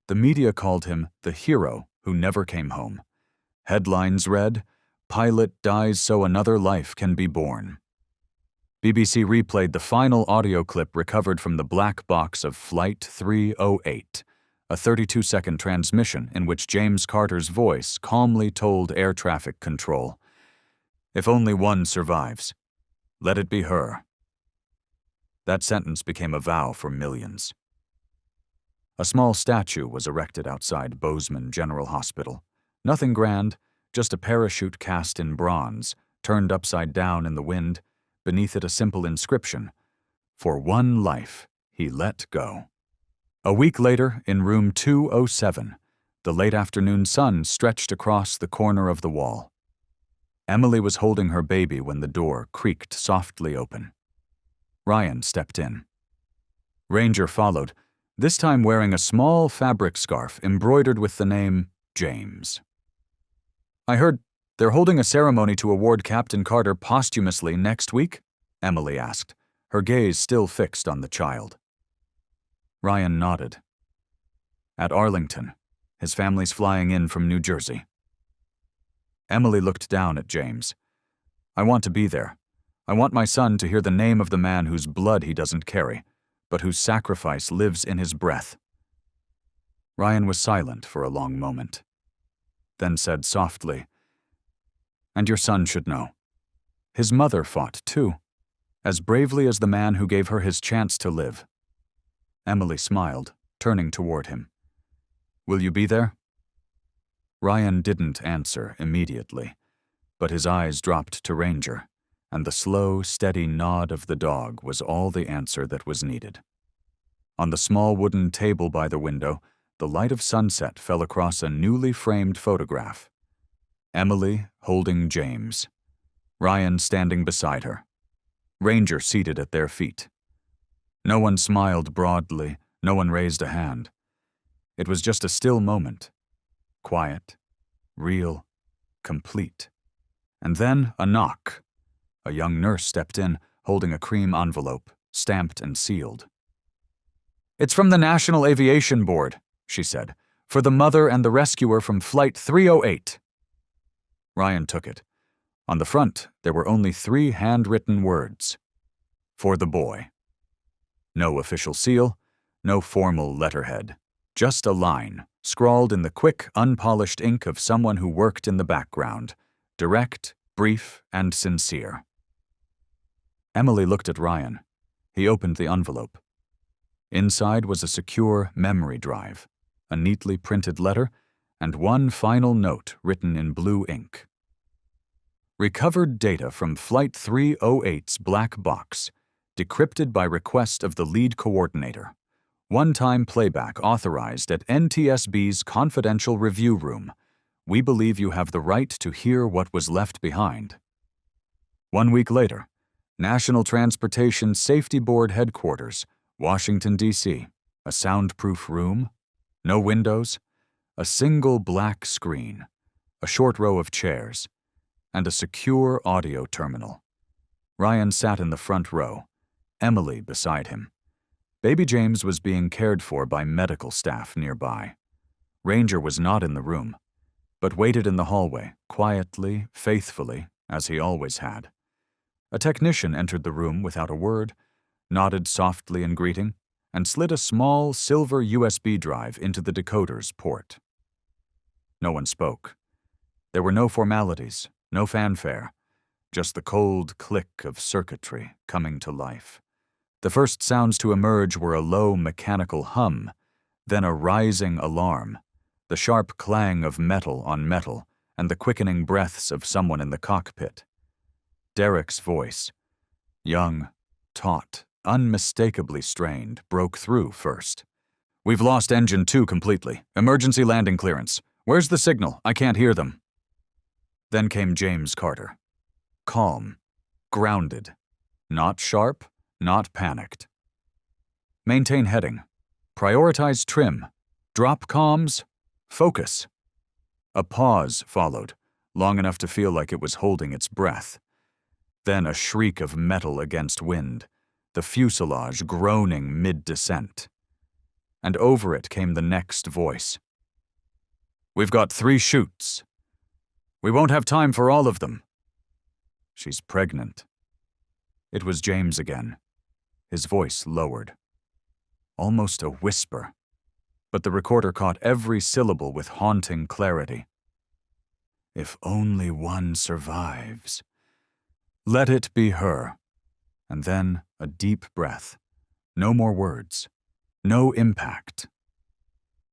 The media called him the hero who never came home. Headlines read, "Pilot dies so another life can be born." BBC replayed the final audio clip recovered from the black box of Flight 308, a 32-second transmission in which James Carter's voice calmly told air traffic control, "If only one survives, let it be her." That sentence became a vow for millions. A small statue was erected outside Bozeman General Hospital. Nothing grand, just a parachute cast in bronze, turned upside down in the wind, beneath it a simple inscription, "For one life, he let go." A week later, in room 207, the late afternoon sun stretched across the corner of the wall. Emily was holding her baby when the door creaked softly open. Ryan stepped in. Ranger followed, this time wearing a small fabric scarf embroidered with the name James. "I heard they're holding a ceremony to award Captain Carter posthumously next week?" Emily asked, her gaze still fixed on the child. Ryan nodded. "At Arlington. His family's flying in from New Jersey." Emily looked down at James. "I want to be there. I want my son to hear the name of the man whose blood he doesn't carry, but whose sacrifice lives in his breath." Ryan was silent for a long moment, then said softly, "And your son should know. His mother fought, too, as bravely as the man who gave her his chance to live." Emily smiled, turning toward him. "Will you be there?" Ryan didn't answer immediately, but his eyes dropped to Ranger, and the slow, steady nod of the dog was all the answer that was needed. On the small wooden table by the window, the light of sunset fell across a newly framed photograph. Emily holding James, Ryan standing beside her, Ranger seated at their feet. No one smiled broadly, no one raised a hand. It was just a still moment, quiet, real, complete. And then a knock. A young nurse stepped in, holding a cream envelope, stamped and sealed. "It's from the National Aviation Board," she said, "for the mother and the rescuer from Flight 308. Ryan took it. On the front, there were only 3 handwritten words. For the boy. No official seal, no formal letterhead. Just a line, scrawled in the quick, unpolished ink of someone who worked in the background. Direct, brief, and sincere. Emily looked at Ryan. He opened the envelope. Inside was a secure memory drive, a neatly printed letter, and one final note written in blue ink. Recovered data from Flight 308's black box, decrypted by request of the lead coordinator. One-time playback authorized at NTSB's confidential review room. We believe you have the right to hear what was left behind. 1 week later, National Transportation Safety Board Headquarters, Washington, D.C. A soundproof room, no windows, a single black screen, a short row of chairs, and a secure audio terminal. Ryan sat in the front row, Emily beside him. Baby James was being cared for by medical staff nearby. Ranger was not in the room, but waited in the hallway, quietly, faithfully, as he always had. A technician entered the room without a word, nodded softly in greeting, and slid a small silver USB drive into the decoder's port. No one spoke. There were no formalities, no fanfare, just the cold click of circuitry coming to life. The first sounds to emerge were a low mechanical hum, then a rising alarm, the sharp clang of metal on metal, and the quickening breaths of someone in the cockpit. Derek's voice, young, taut, unmistakably strained, broke through first. "We've lost Engine 2 completely. Emergency landing clearance. Where's the signal? I can't hear them." Then came James Carter. Calm, grounded, not sharp, not panicked. "Maintain heading. Prioritize trim. Drop comms. Focus." A pause followed, long enough to feel like it was holding its breath. Then a shriek of metal against wind, the fuselage groaning mid-descent. And over it came the next voice. "We've got 3 chutes. We won't have time for all of them. She's pregnant." It was James again, his voice lowered. Almost a whisper, but the recorder caught every syllable with haunting clarity. "If only one survives. Let it be her." And then a deep breath. No more words. No impact.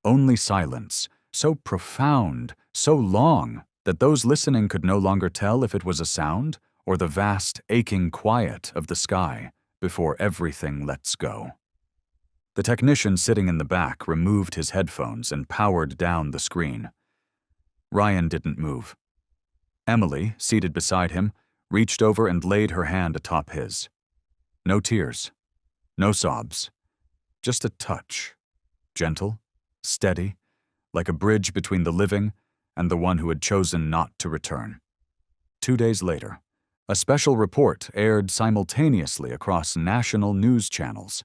Only silence, so profound, so long, that those listening could no longer tell if it was a sound or the vast, aching quiet of the sky before everything lets go. The technician sitting in the back removed his headphones and powered down the screen. Ryan didn't move. Emily, seated beside him, reached over and laid her hand atop his. No tears, no sobs, just a touch, gentle, steady, like a bridge between the living and the one who had chosen not to return. 2 days later, a special report aired simultaneously across national news channels.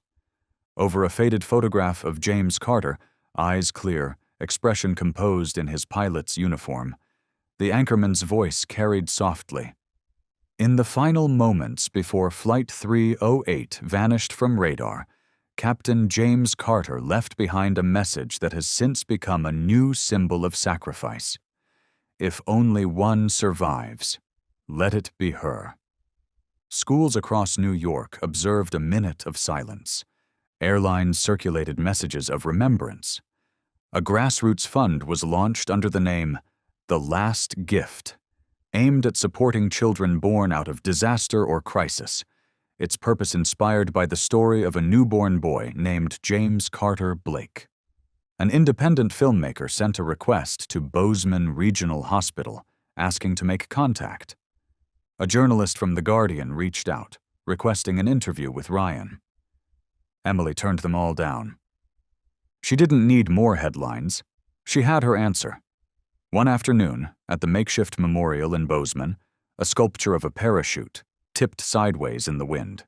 Over a faded photograph of James Carter, eyes clear, expression composed in his pilot's uniform, the anchorman's voice carried softly. In the final moments before Flight 308 vanished from radar, Captain James Carter left behind a message that has since become a new symbol of sacrifice. If only one survives, let it be her. Schools across New York observed a minute of silence. Airlines circulated messages of remembrance. A grassroots fund was launched under the name The Last Gift, aimed at supporting children born out of disaster or crisis, its purpose inspired by the story of a newborn boy named James Carter Blake. An independent filmmaker sent a request to Bozeman Regional Hospital, asking to make contact. A journalist from The Guardian reached out, requesting an interview with Ryan. Emily turned them all down. She didn't need more headlines. She had her answer. One afternoon, at the makeshift memorial in Bozeman, a sculpture of a parachute tipped sideways in the wind.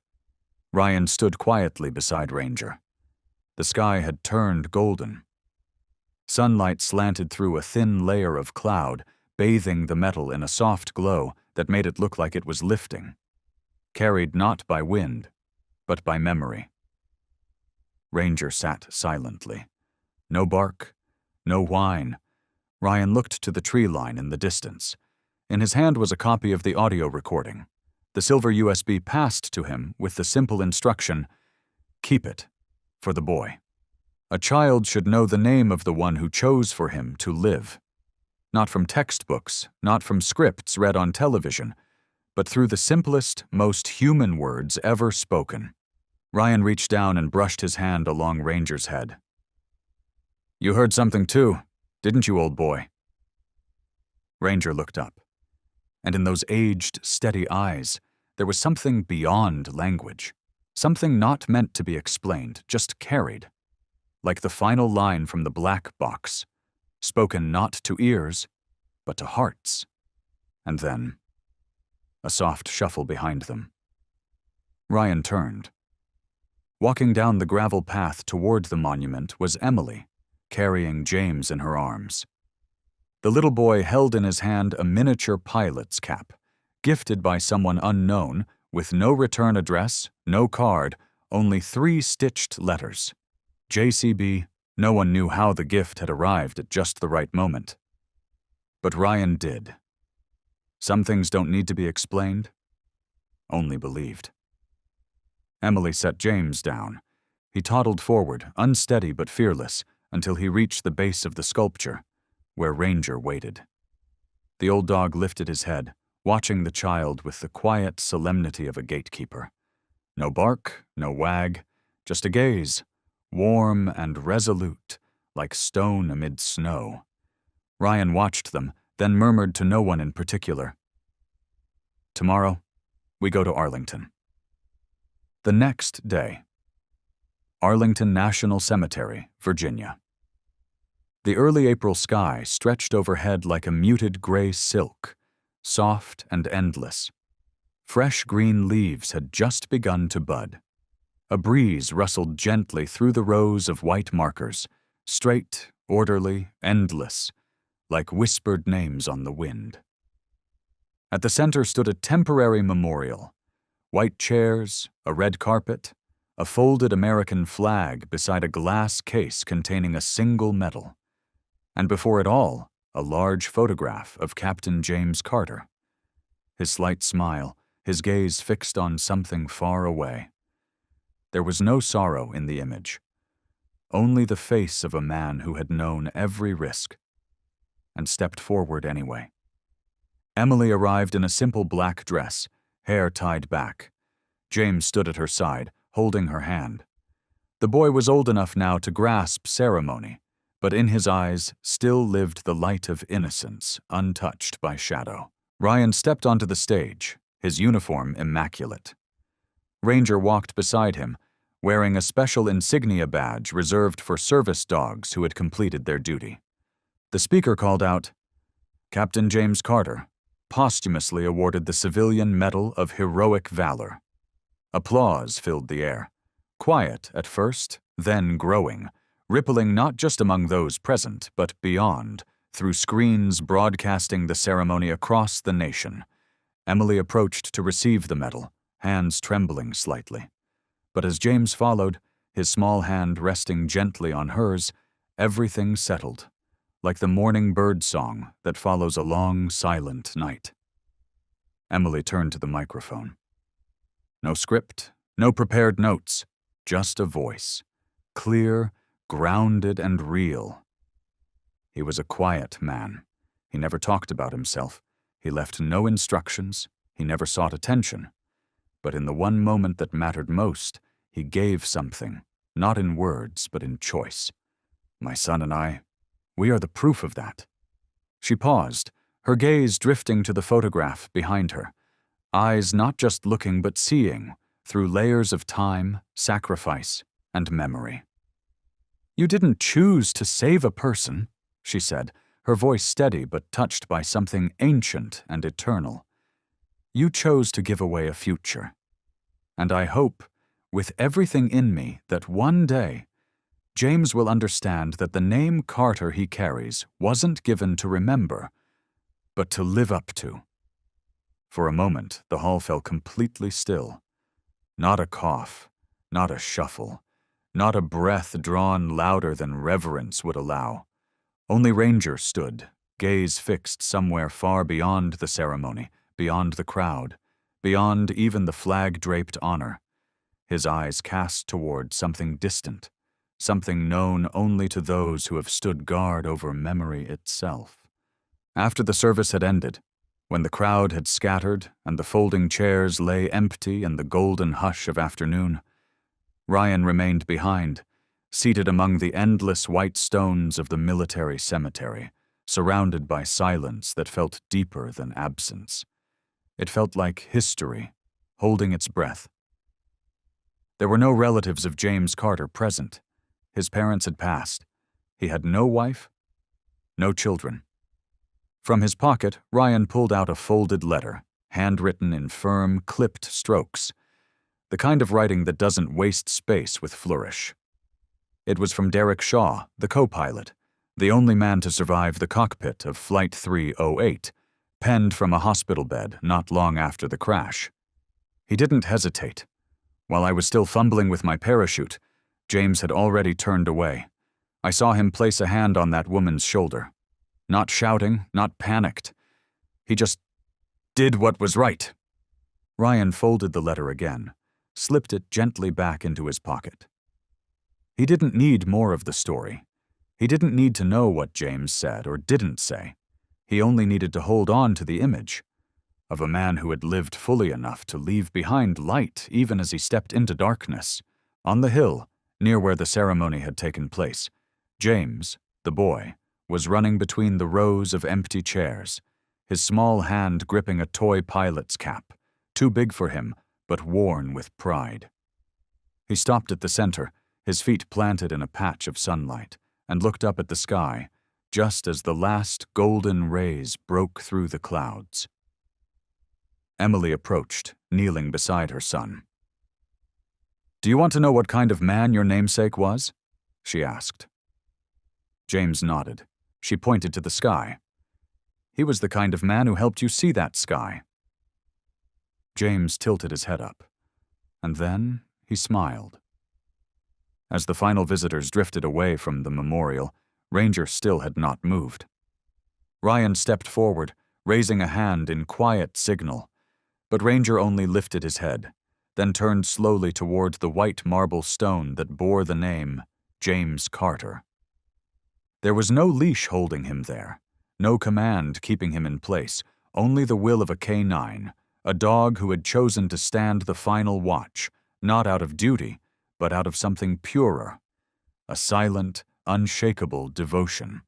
Ryan stood quietly beside Ranger. The sky had turned golden. Sunlight slanted through a thin layer of cloud, bathing the metal in a soft glow that made it look like it was lifting, carried not by wind, but by memory. Ranger sat silently. No bark, no whine. Ryan looked to the tree line in the distance. In his hand was a copy of the audio recording. The silver USB passed to him with the simple instruction, "Keep it, for the boy." A child should know the name of the one who chose for him to live. Not from textbooks, not from scripts read on television, but through the simplest, most human words ever spoken. Ryan reached down and brushed his hand along Ranger's head. "You heard something too, didn't you, old boy?" Ranger looked up, and in those aged, steady eyes, there was something beyond language, something not meant to be explained, just carried, like the final line from the black box, spoken not to ears, but to hearts. And then, a soft shuffle behind them. Ryan turned. Walking down the gravel path toward the monument was Emily, carrying James in her arms. The little boy held in his hand a miniature pilot's cap, gifted by someone unknown, with no return address, no card, only 3 stitched letters. JCB. No one knew how the gift had arrived at just the right moment. But Ryan did. Some things don't need to be explained, only believed. Emily set James down. He toddled forward, unsteady but fearless, until he reached the base of the sculpture, where Ranger waited. The old dog lifted his head, watching the child with the quiet solemnity of a gatekeeper. No bark, no wag, just a gaze, warm and resolute, like stone amid snow. Ryan watched them, then murmured to no one in particular, "Tomorrow, we go to Arlington." The next day. Arlington National Cemetery, Virginia. The early April sky stretched overhead like a muted gray silk, soft and endless. Fresh green leaves had just begun to bud. A breeze rustled gently through the rows of white markers, straight, orderly, endless, like whispered names on the wind. At the center stood a temporary memorial. White chairs, a red carpet, a folded American flag beside a glass case containing a single medal. And before it all, a large photograph of Captain James Carter. His slight smile, his gaze fixed on something far away. There was no sorrow in the image, only the face of a man who had known every risk and stepped forward anyway. Emily arrived in a simple black dress, hair tied back. James stood at her side, holding her hand. The boy was old enough now to grasp ceremony, but in his eyes still lived the light of innocence, untouched by shadow. Ryan stepped onto the stage, his uniform immaculate. Ranger walked beside him, wearing a special insignia badge reserved for service dogs who had completed their duty. The speaker called out, "Captain James Carter, posthumously awarded the Civilian Medal of Heroic Valor." Applause filled the air, quiet at first, then growing, rippling not just among those present, but beyond, through screens broadcasting the ceremony across the nation. Emily approached to receive the medal, hands trembling slightly. But as James followed, his small hand resting gently on hers, everything settled, like the morning bird song that follows a long, silent night. Emily turned to the microphone. No script, no prepared notes, just a voice, clear, grounded and real. He was a quiet man. He never talked about himself. He left no instructions. He never sought attention. But in the one moment that mattered most, he gave something, not in words, but in choice. My son and I, we are the proof of that. She paused, her gaze drifting to the photograph behind her, eyes not just looking but seeing, through layers of time, sacrifice, and memory. You didn't choose to save a person, she said, her voice steady but touched by something ancient and eternal. You chose to give away a future. And I hope, with everything in me, that one day James will understand that the name Carter he carries wasn't given to remember, but to live up to. For a moment, the hall fell completely still. Not a cough, not a shuffle, not a breath drawn louder than reverence would allow. Only Ranger stood, gaze fixed somewhere far beyond the ceremony, beyond the crowd, beyond even the flag-draped honor. His eyes cast toward something distant, something known only to those who have stood guard over memory itself. After the service had ended, when the crowd had scattered and the folding chairs lay empty in the golden hush of afternoon, Ryan remained behind, seated among the endless white stones of the military cemetery, surrounded by silence that felt deeper than absence. It felt like history, holding its breath. There were no relatives of James Carter present. His parents had passed. He had no wife, no children. From his pocket, Ryan pulled out a folded letter, handwritten in firm, clipped strokes, the kind of writing that doesn't waste space with flourish. It was from Derek Shaw, the co-pilot, the only man to survive the cockpit of Flight 308, penned from a hospital bed not long after the crash. He didn't hesitate. While I was still fumbling with my parachute, James had already turned away. I saw him place a hand on that woman's shoulder. Not shouting, not panicked. He just did what was right. Ryan folded the letter again, slipped it gently back into his pocket. He didn't need more of the story. He didn't need to know what James said or didn't say. He only needed to hold on to the image of a man who had lived fully enough to leave behind light even as he stepped into darkness. On the hill, near where the ceremony had taken place, James, the boy, was running between the rows of empty chairs, his small hand gripping a toy pilot's cap, too big for him, but worn with pride. He stopped at the center, his feet planted in a patch of sunlight, and looked up at the sky, just as the last golden rays broke through the clouds. Emily approached, kneeling beside her son. "Do you want to know what kind of man your namesake was?" she asked. James nodded. She pointed to the sky. "He was the kind of man who helped you see that sky." James tilted his head up, and then he smiled. As the final visitors drifted away from the memorial, Ranger still had not moved. Ryan stepped forward, raising a hand in quiet signal, but Ranger only lifted his head, then turned slowly toward the white marble stone that bore the name James Carter. There was no leash holding him there, no command keeping him in place, only the will of a canine, a dog who had chosen to stand the final watch, not out of duty, but out of something purer, a silent, unshakable devotion.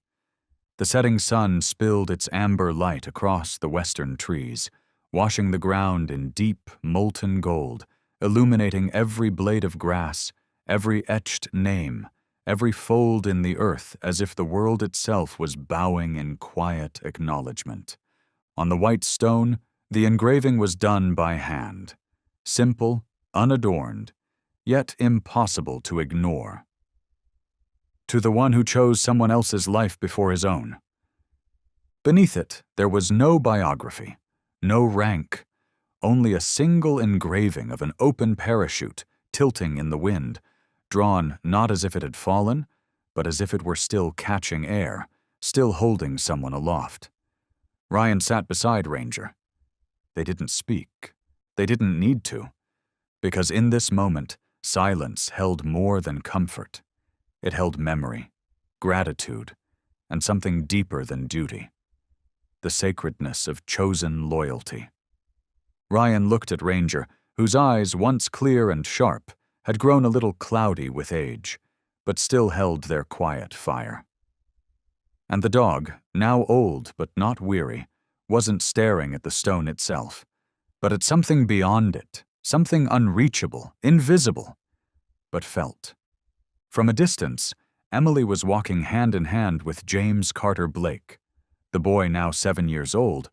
The setting sun spilled its amber light across the western trees, washing the ground in deep, molten gold, illuminating every blade of grass, every etched name, every fold in the earth as if the world itself was bowing in quiet acknowledgement. On the white stone, the engraving was done by hand, simple, unadorned, yet impossible to ignore. To the one who chose someone else's life before his own. Beneath it, there was no biography, no rank, only a single engraving of an open parachute tilting in the wind, drawn not as if it had fallen, but as if it were still catching air, still holding someone aloft. Ryan sat beside Ranger. They didn't speak. They didn't need to, because in this moment, silence held more than comfort. It held memory, gratitude, and something deeper than duty. The sacredness of chosen loyalty. Ryan looked at Ranger, whose eyes, once clear and sharp, had grown a little cloudy with age, but still held their quiet fire. And the dog, now old but not weary, wasn't staring at the stone itself, but at something beyond it, something unreachable, invisible, but felt. From a distance, Emily was walking hand in hand with James Carter Blake, the boy now 7 years old,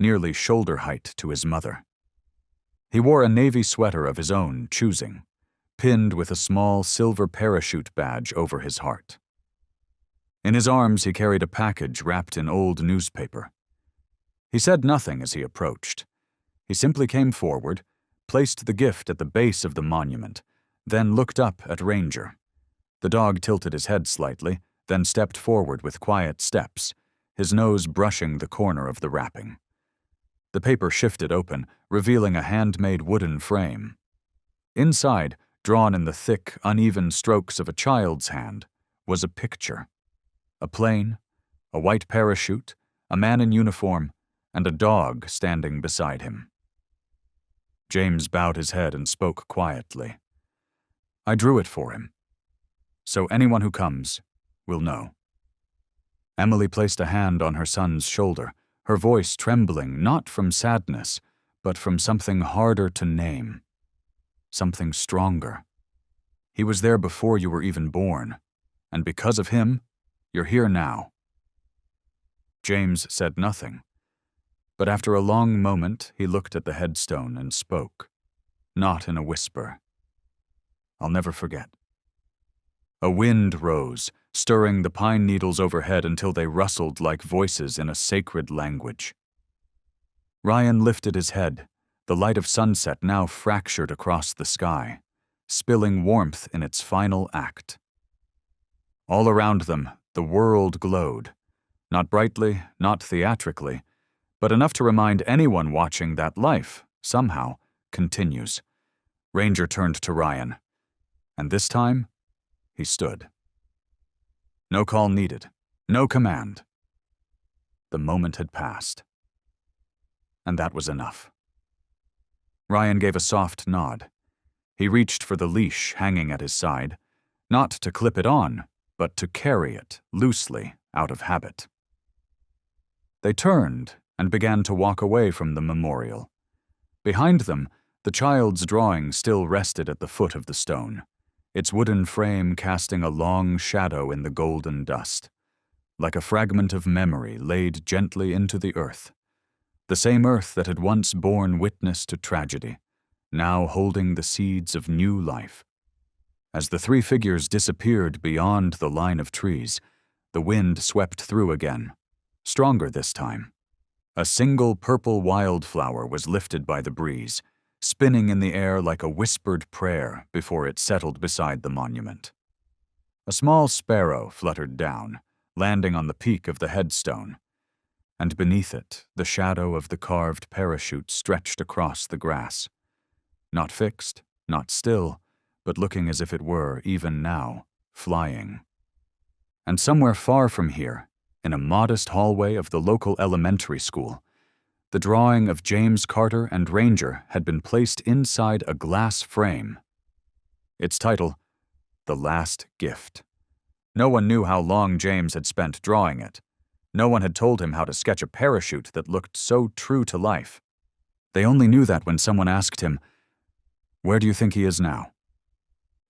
nearly shoulder height to his mother. He wore a navy sweater of his own choosing, pinned with a small silver parachute badge over his heart. In his arms, he carried a package wrapped in old newspaper. He said nothing as he approached. He simply came forward, placed the gift at the base of the monument, then looked up at Ranger. The dog tilted his head slightly, then stepped forward with quiet steps, his nose brushing the corner of the wrapping. The paper shifted open, revealing a handmade wooden frame. Inside, drawn in the thick, uneven strokes of a child's hand, was a picture. A plane, a white parachute, a man in uniform, and a dog standing beside him. James bowed his head and spoke quietly. I drew it for him, so anyone who comes will know. Emily placed a hand on her son's shoulder, her voice trembling not from sadness, but from something harder to name. Something stronger. He was there before you were even born, and because of him, you're here now. James said nothing, but after a long moment he looked at the headstone and spoke, not in a whisper. I'll never forget. A wind rose, stirring the pine needles overhead until they rustled like voices in a sacred language. Ryan lifted his head, the light of sunset now fractured across the sky, spilling warmth in its final act. All around them, the world glowed, not brightly, not theatrically, but enough to remind anyone watching that life, somehow, continues. Ranger turned to Ryan, and this time, he stood. No call needed, no command. The moment had passed. And that was enough. Ryan gave a soft nod. He reached for the leash hanging at his side, not to clip it on, but to carry it loosely out of habit. They turned and began to walk away from the memorial. Behind them, the child's drawing still rested at the foot of the stone, its wooden frame casting a long shadow in the golden dust, like a fragment of memory laid gently into the earth, the same earth that had once borne witness to tragedy, now holding the seeds of new life. As the three figures disappeared beyond the line of trees, the wind swept through again, stronger this time. A single purple wildflower was lifted by the breeze, spinning in the air like a whispered prayer before it settled beside the monument. A small sparrow fluttered down, landing on the peak of the headstone, and beneath it, the shadow of the carved parachute stretched across the grass. Not fixed, not still, but looking as if it were, even now, flying. And somewhere far from here, in a modest hallway of the local elementary school, the drawing of James Carter and Ranger had been placed inside a glass frame. Its title, The Last Gift. No one knew how long James had spent drawing it. No one had told him how to sketch a parachute that looked so true to life. They only knew that when someone asked him, "Where do you think he is now?"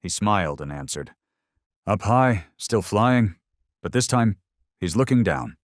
He smiled and answered, "Up high, still flying, but this time, he's looking down."